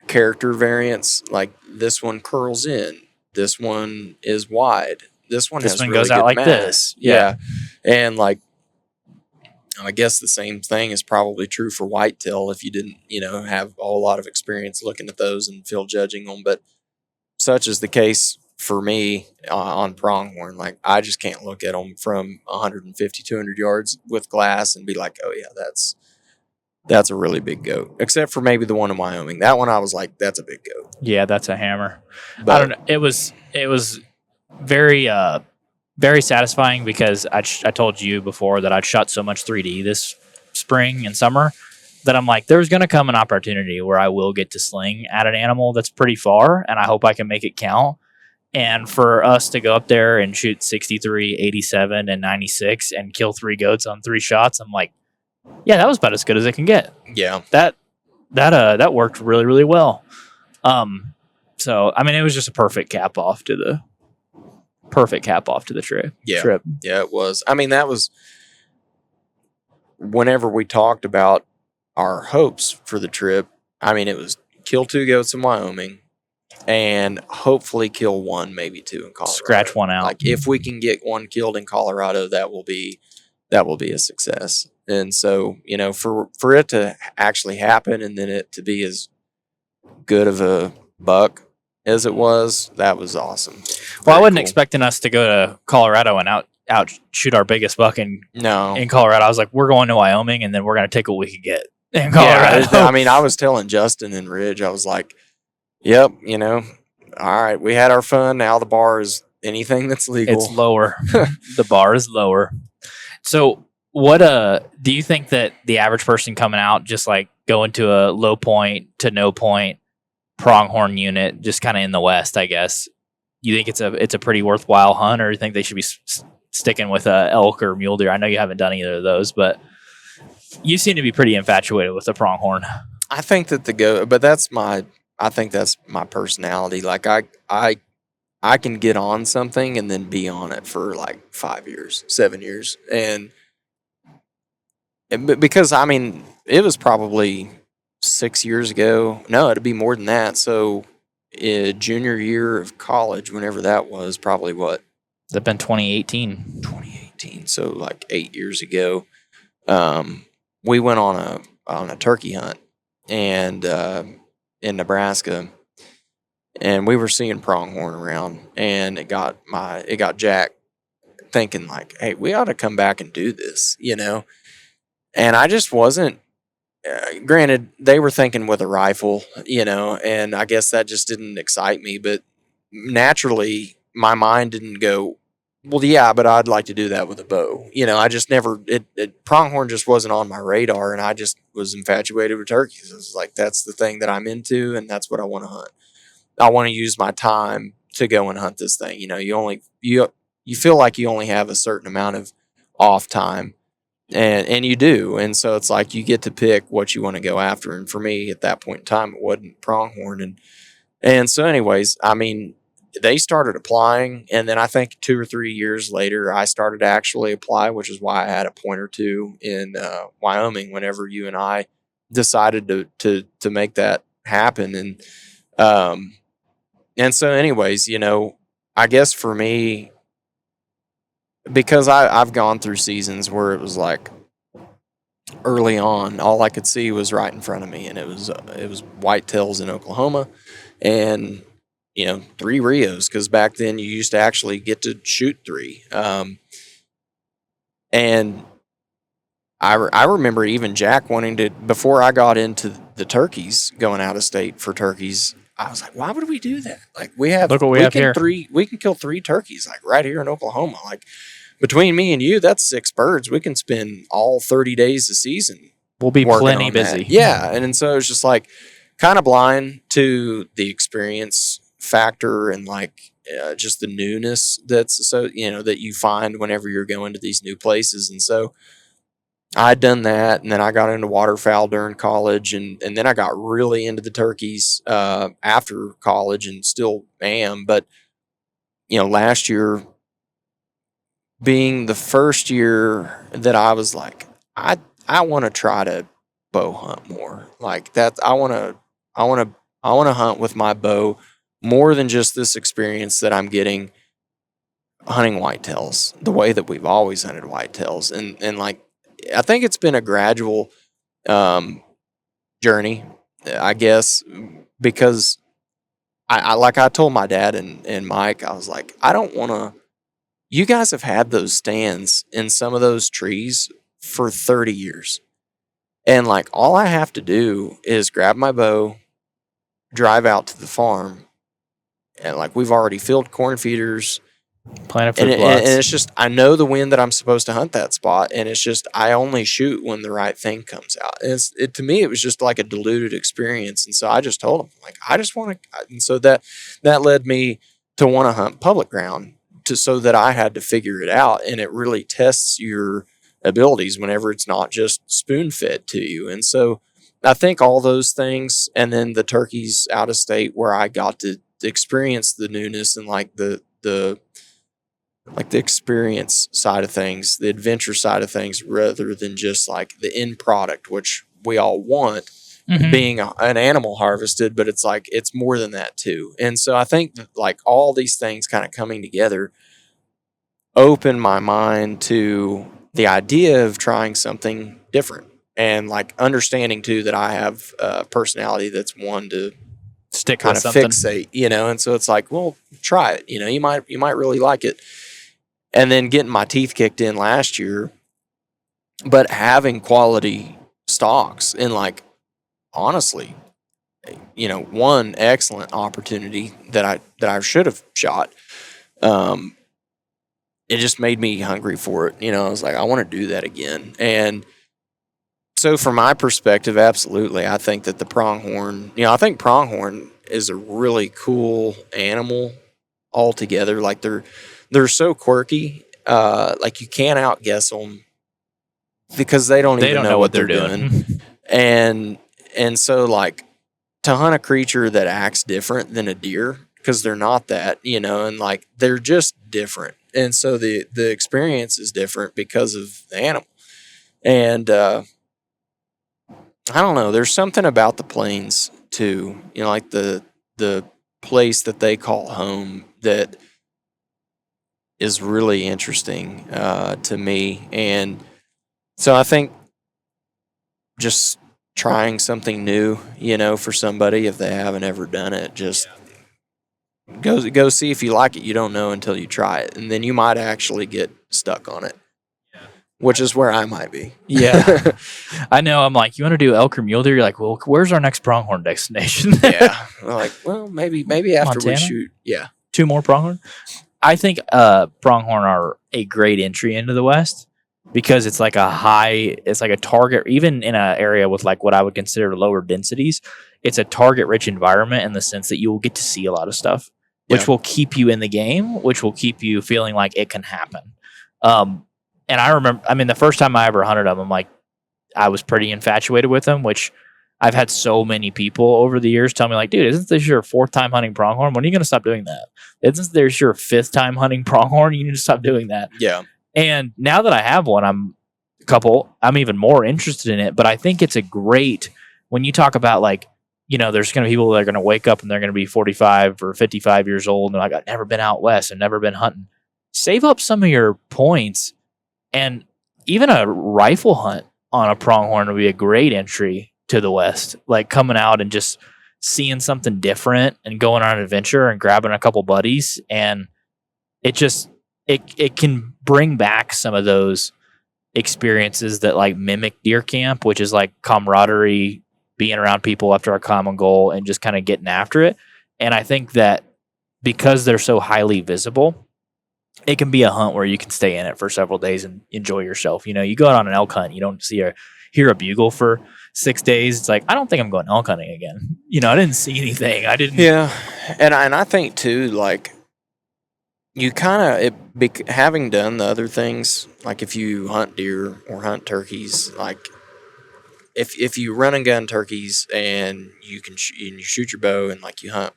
character variance. Like this one curls in. This one is wide. This one has really goes out good like mass. this. Yeah. And like, I guess the same thing is probably true for whitetail if you didn't, have a whole lot of experience looking at those and field judging them. But such is the case for me on pronghorn. Like I just can't look at them from 150, 200 yards with glass and be like, oh yeah, that's a really big goat. Except for maybe the one in Wyoming. That one I was like, that's a big goat. Yeah, that's a hammer. But I don't know. It was very very satisfying because I told you before that I'd shot so much 3D this spring and summer that I'm like, there's going to come an opportunity where I will get to sling at an animal that's pretty far, and I hope I can make it count. And for us to go up there and shoot 63, 87, and 96 and kill 3 goats on 3 shots, I'm like, yeah, that was about as good as it can get. Yeah. That worked really, really well. So I mean, it was just a perfect cap off to the trip. Yeah. Yeah, it was. I mean, that was whenever we talked about our hopes for the trip, I mean, it was kill 2 goats in Wyoming and hopefully kill 1, maybe 2 in Colorado. Scratch one out. Like if we can get 1 killed in Colorado, that will be a success. And so, you know, for it to actually happen and then it to be as good of a buck as it was, that was awesome. Well, I Very wasn't cool. expecting us to go to Colorado and out shoot our biggest buck in No. Colorado. I was like, we're going to Wyoming, and then we're going to take what we could get in Colorado. Yeah, I mean, I was telling Justin and Ridge, I was like, yep, you know, all right, we had our fun. Now the bar is anything that's legal. It's lower. The bar is lower. So, what do you think that the average person coming out, just like going to a low point to no point pronghorn unit, just kind of in the West, I guess, you think it's a pretty worthwhile hunt, or you think they should be sticking with elk or mule deer? I know you haven't done either of those, but you seem to be pretty infatuated with the pronghorn. I think that but I think that's my personality. Like I can get on something and then be on it for like 5 years, 7 years. And because, I mean, it was probably 6 years ago. No, it'd be more than that. So junior year of college, whenever that was, probably what? That'd been 2018. 2018. So like 8 years ago, we went on a turkey hunt and in Nebraska, and we were seeing pronghorn around, and it got Jack thinking like, hey, we ought to come back and do this, you know. And I just wasn't. Granted, they were thinking with a rifle, you know, and I guess that just didn't excite me. But naturally, my mind didn't go, well, yeah, but I'd like to do that with a bow. You know, I just never, pronghorn just wasn't on my radar, and I just was infatuated with turkeys. It was like, that's the thing that I'm into, and that's what I want to hunt. I want to use my time to go and hunt this thing. You know, you feel like you only have a certain amount of off time, and you do. And so it's like you get to pick what you want to go after. And for me at that point in time, it wasn't pronghorn. And so anyways, I mean, they started applying, and then I think 2 or 3 years later, I started to actually apply, which is why I had a point or two in Wyoming whenever you and I decided to make that happen. And so anyways, you know, I guess for me, because I've gone through seasons where it was like early on, all I could see was right in front of me, and it was whitetails in Oklahoma, and you know, 3 Rios, because back then you used to actually get to shoot 3. And I remember even Jack wanting to, before I got into the turkeys, going out of state for turkeys, I was like, why would we do that? Like Look what we have here. We can kill 3 turkeys like right here in Oklahoma. Like between me and you, that's 6 birds. We can spend all 30 days a season. We'll be working plenty on busy. that. Yeah. And so it's just like kind of blind to the experience factor and like just the newness that's so, you know, that you find whenever you're going to these new places. And so I'd done that, and then I got into waterfowl during college, and then I got really into the turkeys after college, and still am. But you know, last year being the first year that I was like, I want to try to bow hunt more. Like that, I want to hunt with my bow more than just this experience that I'm getting hunting whitetails the way that we've always hunted whitetails, and like. I think it's been a gradual journey, I guess, because I like I told my dad and Mike, I was like, I don't want to. You guys have had those stands in some of those trees for 30 years. And like all I have to do is grab my bow, drive out to the farm, and like we've already filled corn feeders. Planet And, food plots. and it's just, I know the wind that I'm supposed to hunt that spot, and it's just, I only shoot when the right thing comes out. And to me, it was just like a diluted experience. And so I just told him, like, I just want to, and so that led me to want to hunt public ground, so that I had to figure it out. And it really tests your abilities whenever it's not just spoon fed to you. And so I think all those things, and then the turkeys out of state where I got to experience the newness and like the like the experience side of things, the adventure side of things, rather than just like the end product, which we all want, being an animal harvested, but it's like it's more than that too. And so I think that like all these things kind of coming together open my mind to the idea of trying something different, and like understanding too that I have a personality that's one to Stick kind with of something. fixate, and so it's like, well, try it, you might really like it. And then getting my teeth kicked in last year, but having quality stocks, and like honestly, one excellent opportunity that I should have shot. It just made me hungry for it. I was like, I want to do that again. And so from my perspective, absolutely, I think that the pronghorn, I think pronghorn is a really cool animal altogether. Like they're so quirky. Like you can't outguess them because they don't even know what they're doing. And so like to hunt a creature that acts different than a deer, because they're not that, and like they're just different. And so the experience is different because of the animal. And I don't know, there's something about the plains too, like the place that they call home that is really interesting to me. And so I think just trying something new, for somebody, if they haven't ever done it, just go see if you like it. You don't know until you try it, and then you might actually get stuck on it, which is where I might be. Yeah. I know. I'm like, you want to do elk or mule deer? You're like, well, where's our next pronghorn destination? Yeah. I'm like, well, maybe after Montana? we shoot. Yeah. 2 more pronghorn. I think pronghorn are a great entry into the West because it's like a target, even in an area with like what I would consider lower densities. It's a target rich environment in the sense that you will get to see a lot of stuff, which will keep you in the game, which will keep you feeling like it can happen. And I remember, the first time I ever hunted them, I'm like, I was pretty infatuated with them, which I've had so many people over the years tell me like, dude, isn't this your 4th time hunting pronghorn? When are you going to stop doing that? Isn't this your 5th time hunting pronghorn? You need to stop doing that. Yeah. And now that I have one, I'm even more interested in it, but I think it's a great, when you talk about like, there's going to be people that are going to wake up and they're going to be 45 or 55 years old. And they're like, I've never been out West and never been hunting. Save up some of your points, and even a rifle hunt on a pronghorn would be a great entry to the West. Like coming out and just seeing something different and going on an adventure and grabbing a couple buddies. And it can bring back some of those experiences that like mimic deer camp, which is like camaraderie, being around people after a common goal and just kind of getting after it. And I think that because they're so highly visible, it can be a hunt where you can stay in it for several days and enjoy yourself. You go out on an elk hunt, you don't hear a bugle for 6 days. It's like, I don't think I'm going elk hunting again. I didn't see anything. I didn't. Yeah. And I think too, like you kind of, having done the other things, like if you hunt deer or hunt turkeys, like if you run and gun turkeys and you can and you shoot your bow and like you hunt,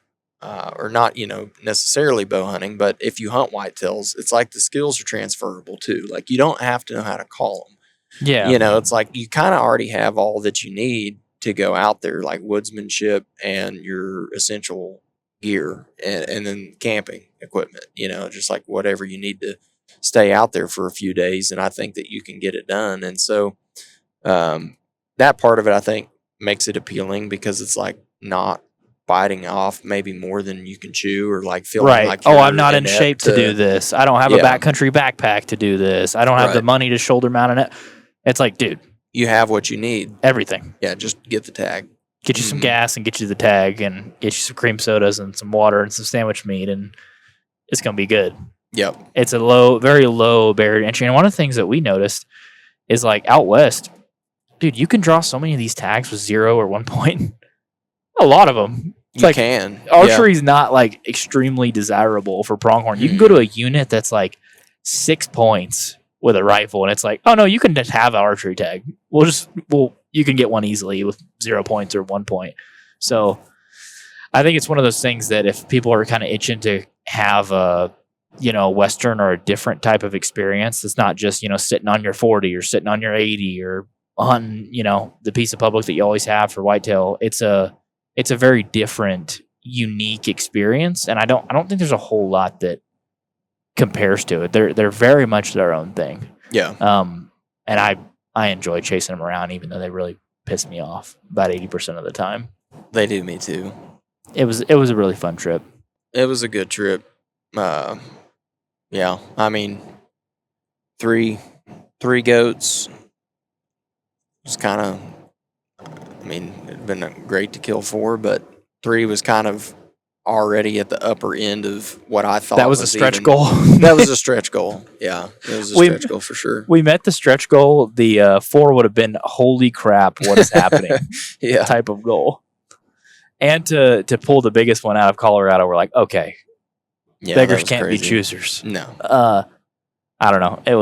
or not, necessarily bow hunting, but if you hunt whitetails, it's like the skills are transferable too. Like you don't have to know how to call them. Yeah. It's like you kind of already have all that you need to go out there, like woodsmanship and your essential gear, and then camping equipment, just like whatever you need to stay out there for a few days. And I think that you can get it done. And so that part of it, I think, makes it appealing because it's like not biting off maybe more than you can chew, or like feeling like I'm not in shape to do this. I don't have a backcountry backpack to do this. I don't have the money to shoulder mount it. It's like, dude, you have what you need. Everything. Yeah, just get the tag. Get you some gas and get you the tag and get you some cream sodas and some water and some sandwich meat, and it's going to be good. Yep. It's a very low barrier to entry. And one of the things that we noticed is like out West, dude, you can draw so many of these tags with 0 or 1 point. A lot of them. You can. Archery's not like extremely desirable for pronghorn. You can go to a unit that's like 6 points with a rifle, and it's like, oh no, you can just have an archery tag. You can get one easily with 0 points or 1 point. So I think it's one of those things that if people are kind of itching to have a Western or a different type of experience. It's not just, sitting on your 40 or sitting on your 80 or on, the piece of public that you always have for whitetail. It's a very different, unique experience. And I don't think there's a whole lot that compares to it. They're very much their own thing. Yeah. And I enjoy chasing them around, even though they really piss me off about 80% of the time. They do me too. It was a really fun trip. It was a good trip. Yeah. I mean, three goats was kind of, it'd been great to kill 4, but 3 was kind of already at the upper end of what I thought that was a stretch goal. That was a stretch goal. Yeah, it was a stretch goal for sure. We met the stretch goal. The 4 would have been holy crap, what is happening? Yeah. Type of goal. And to pull the biggest one out of Colorado, we're like, okay, Yeah, beggars can't crazy. be choosers. No. I don't know. It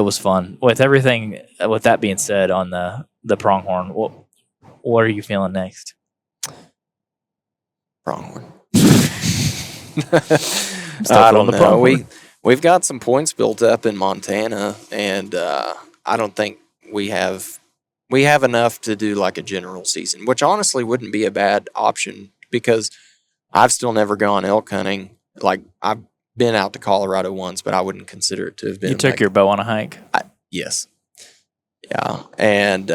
was fun. With that being said, on the pronghorn, what are you feeling next? Pronghorn. Still I feeling don't the know. pronghorn. We've got some points built up in Montana, and I don't think we have enough to do like a general season, which honestly wouldn't be a bad option because I've still never gone elk hunting. Like I've been out to Colorado once, but I wouldn't consider it to have been. You took your bow on a hike? Yes. Yeah, and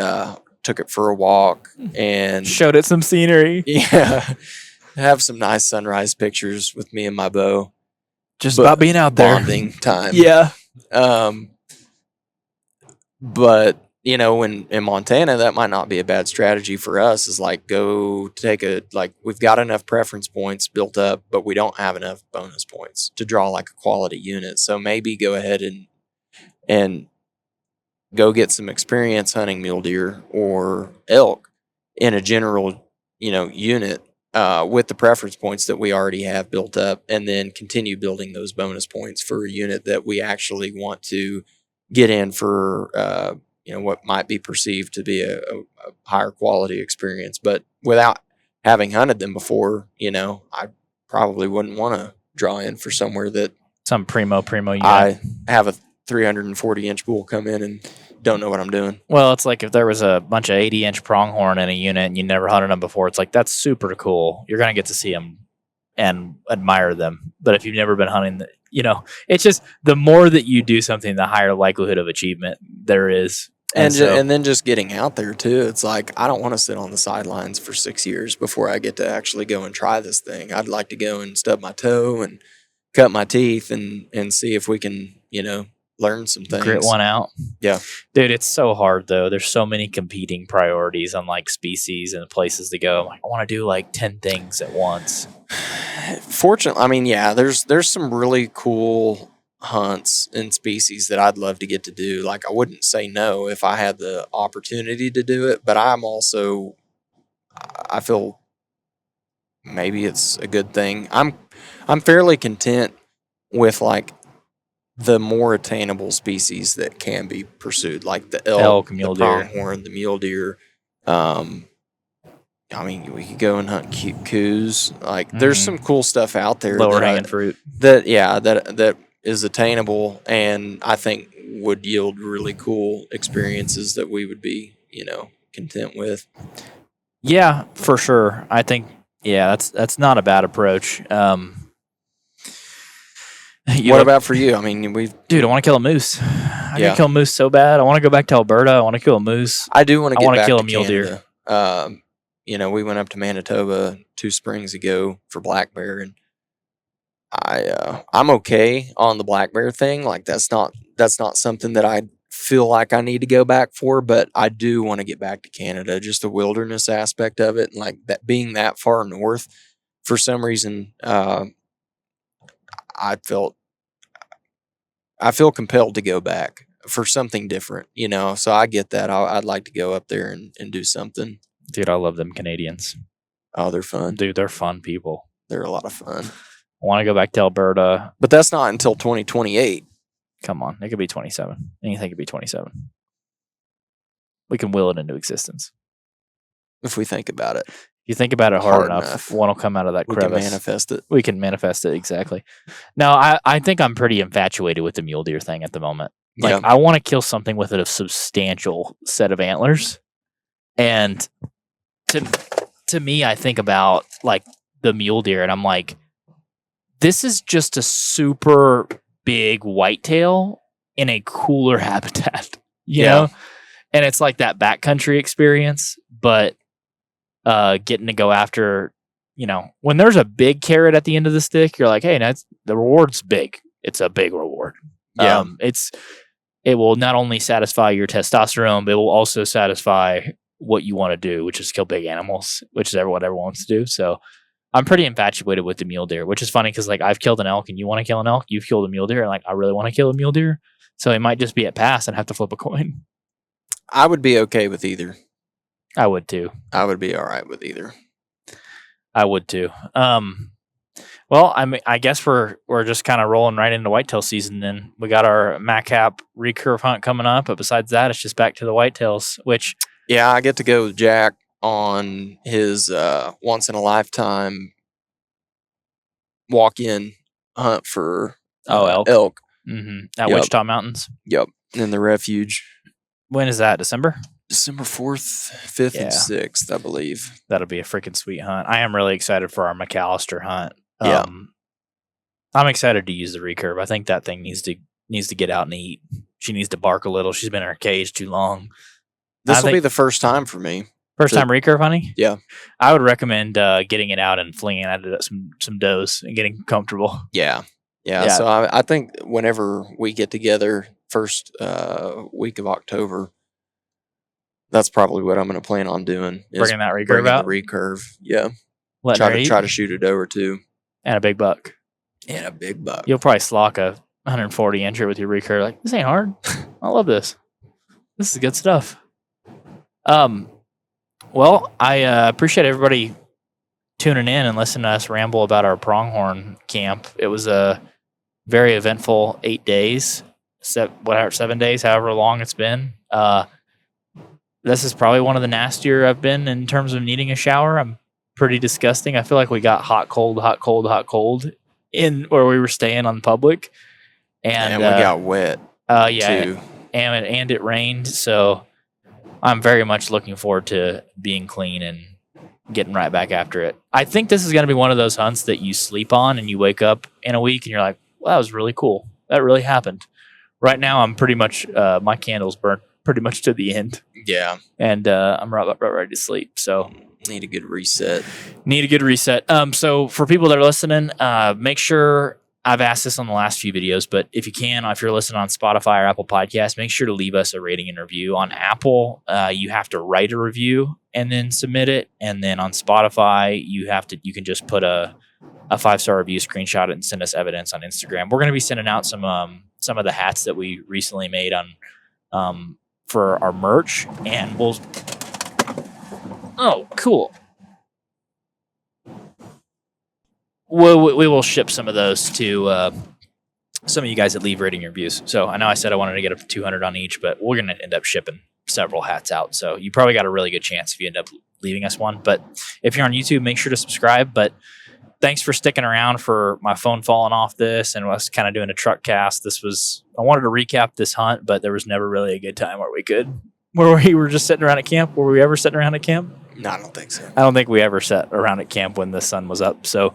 took it for a walk and Showed it some scenery. yeah, have some nice sunrise pictures with me and my bow. Just about being out there. Bonding time. Yeah. But in Montana, that might not be a bad strategy for us. Is like go take we've got enough preference points built up, but we don't have enough bonus points to draw like a quality unit. So maybe go ahead and go get some experience hunting mule deer or elk in a general unit with the preference points that we already have built up, and then continue building those bonus points for a unit that we actually want to get in for what might be perceived to be a higher quality experience. But without having hunted them before, I probably wouldn't want to draw in for somewhere that Some primo unit. I have a 340-inch bull come in and don't know what I'm doing. Well, it's like if there was a bunch of 80-inch pronghorn in a unit and you never hunted them before, it's like, that's super cool. You're going to get to see them and admire them. But if you've never been hunting, it's just the more that you do something, the higher likelihood of achievement there is. And then just getting out there too. It's like, I don't want to sit on the sidelines for 6 years before I get to actually go and try this thing. I'd like to go and stub my toe and cut my teeth and see if we can, learn some things. Grit one out. Yeah. Dude, it's so hard though. There's so many competing priorities on like species and places to go. I'm like, I want to do like 10 things at once. Fortunately, there's some really cool hunts and species that I'd love to get to do. Like I wouldn't say no if I had the opportunity to do it, but I feel maybe it's a good thing. I'm fairly content with like the more attainable species that can be pursued, like the elk, mule the deer, pronghorn, the mule deer. We could go and hunt coos. Like there's some cool stuff out there. Lower hanging fruit. That is attainable, and I think would yield really cool experiences that we would be, content with. Yeah, for sure. I think, that's not a bad approach. What about for you? I want to kill a moose. I want to kill a moose so bad. I want to go back to Alberta. I want to kill a moose. I do want to. I want to kill a mule deer. We went up to Manitoba 2 springs ago for black bear, and I'm okay on the black bear thing. Like that's not something that I feel like I need to go back for, but I do want to get back to Canada. Just the wilderness aspect of it, and like that being that far north, for some reason, I feel compelled to go back for something different, so I get that. I'd like to go up there and do something. Dude, I love them Canadians. Oh, they're fun. Dude, they're fun people. They're a lot of fun. I want to go back to Alberta. But that's not until 2028. Come on. It could be 27. Anything could be 27. We can will it into existence. If we think about it. you think about it hard enough, one will come out of that We can crevice. manifest it. We can manifest it, exactly. No, I think I'm pretty infatuated with the mule deer thing at the moment. Like, Yeah. I want to kill something with a substantial set of antlers. And to me, I think about like the mule deer, and I'm like, this is just a super big whitetail in a cooler habitat, you know? And it's like that backcountry experience, but getting to go after, you know, when there's a big carrot at the end of the stick, you're like, hey, the reward's big. It's a big reward. Yeah. It will not only satisfy your testosterone, but it will also satisfy what you want to do, which is kill big animals, which is what everyone wants to do. So I'm pretty infatuated with the mule deer, which is funny because like I've killed an elk and you want to kill an elk, you've killed a mule deer, and like I really want to kill a mule deer. So it might just be at pass and have to flip a coin. I would be okay with either. I would too. I would be all right with either. I would too. Well, I guess we're just kind of rolling right into whitetail season. Then we got our Macap recurve hunt coming up, but besides that, it's just back to the whitetails. Which Yeah, I get to go with Jack on his once in a lifetime walk-in hunt for elk. elk. At Yep. Wichita Mountains. Yep, in the refuge. When is that? December? December 4th, 5th, and 6th, I believe. That'll be a freaking sweet hunt. I am really excited for our McAllister hunt. Yeah. I'm excited to use the recurve. I think that thing needs to get out and eat. She needs to bark a little. She's been in her cage too long. This will be the first time for me. First time recurve hunting? Yeah. I would recommend getting it out and flinging it at some does and getting comfortable. Yeah. So I think whenever we get together first week of October, that's probably what I'm going to plan on doing. Is Bringing that recurve bringing out? the recurve. Yeah. Letting her eat? Try to shoot a doe or two. And a big buck. And a big buck. You'll probably slock a 140 incher with your recurve. Like, this ain't hard. I love this. This is good stuff. Well, I appreciate everybody tuning in and listening to us ramble about our pronghorn camp. It was a very eventful 8 days, 7 days, however long it's been. This is probably one of the nastier I've been in terms of needing a shower. I'm pretty disgusting. I feel like we got hot, cold in where we were staying on public. And we got wet. Too. And it rained. So I'm very much looking forward to being clean and getting right back after it. I think this is going to be one of those hunts that you sleep on and you wake up in a week and you're like, well, that was really cool. That really happened. Right now, I'm pretty much, my candle's burnt pretty much to the end. Yeah. And I'm right ready to sleep. So need a good reset. So for people that are listening, make sure, I've asked this on the last few videos, but if you can, if you're listening on Spotify or Apple Podcasts, make sure to leave us a rating and review. On Apple, you have to write a review and then submit it. And then on Spotify, you can just put a 5-star review, screenshot it, and send us evidence on Instagram. We're going to be sending out some of the hats that we recently made on for our merch, and cool. We will ship some of those to some of you guys that leave rating reviews. So I know I said I wanted to get up to 200 on each, but we're going to end up shipping several hats out. So you probably got a really good chance if you end up leaving us one. But if you're on YouTube, make sure to subscribe. But thanks for sticking around for my phone falling off this and us kind of doing a truck cast. I wanted to recap this hunt, but there was never really a good time where we were just sitting around at camp. Were we ever sitting around at camp? No, I don't think so. I don't think we ever sat around at camp when the sun was up. So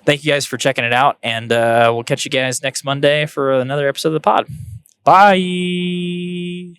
thank you guys for checking it out. And we'll catch you guys next Monday for another episode of the pod. Bye.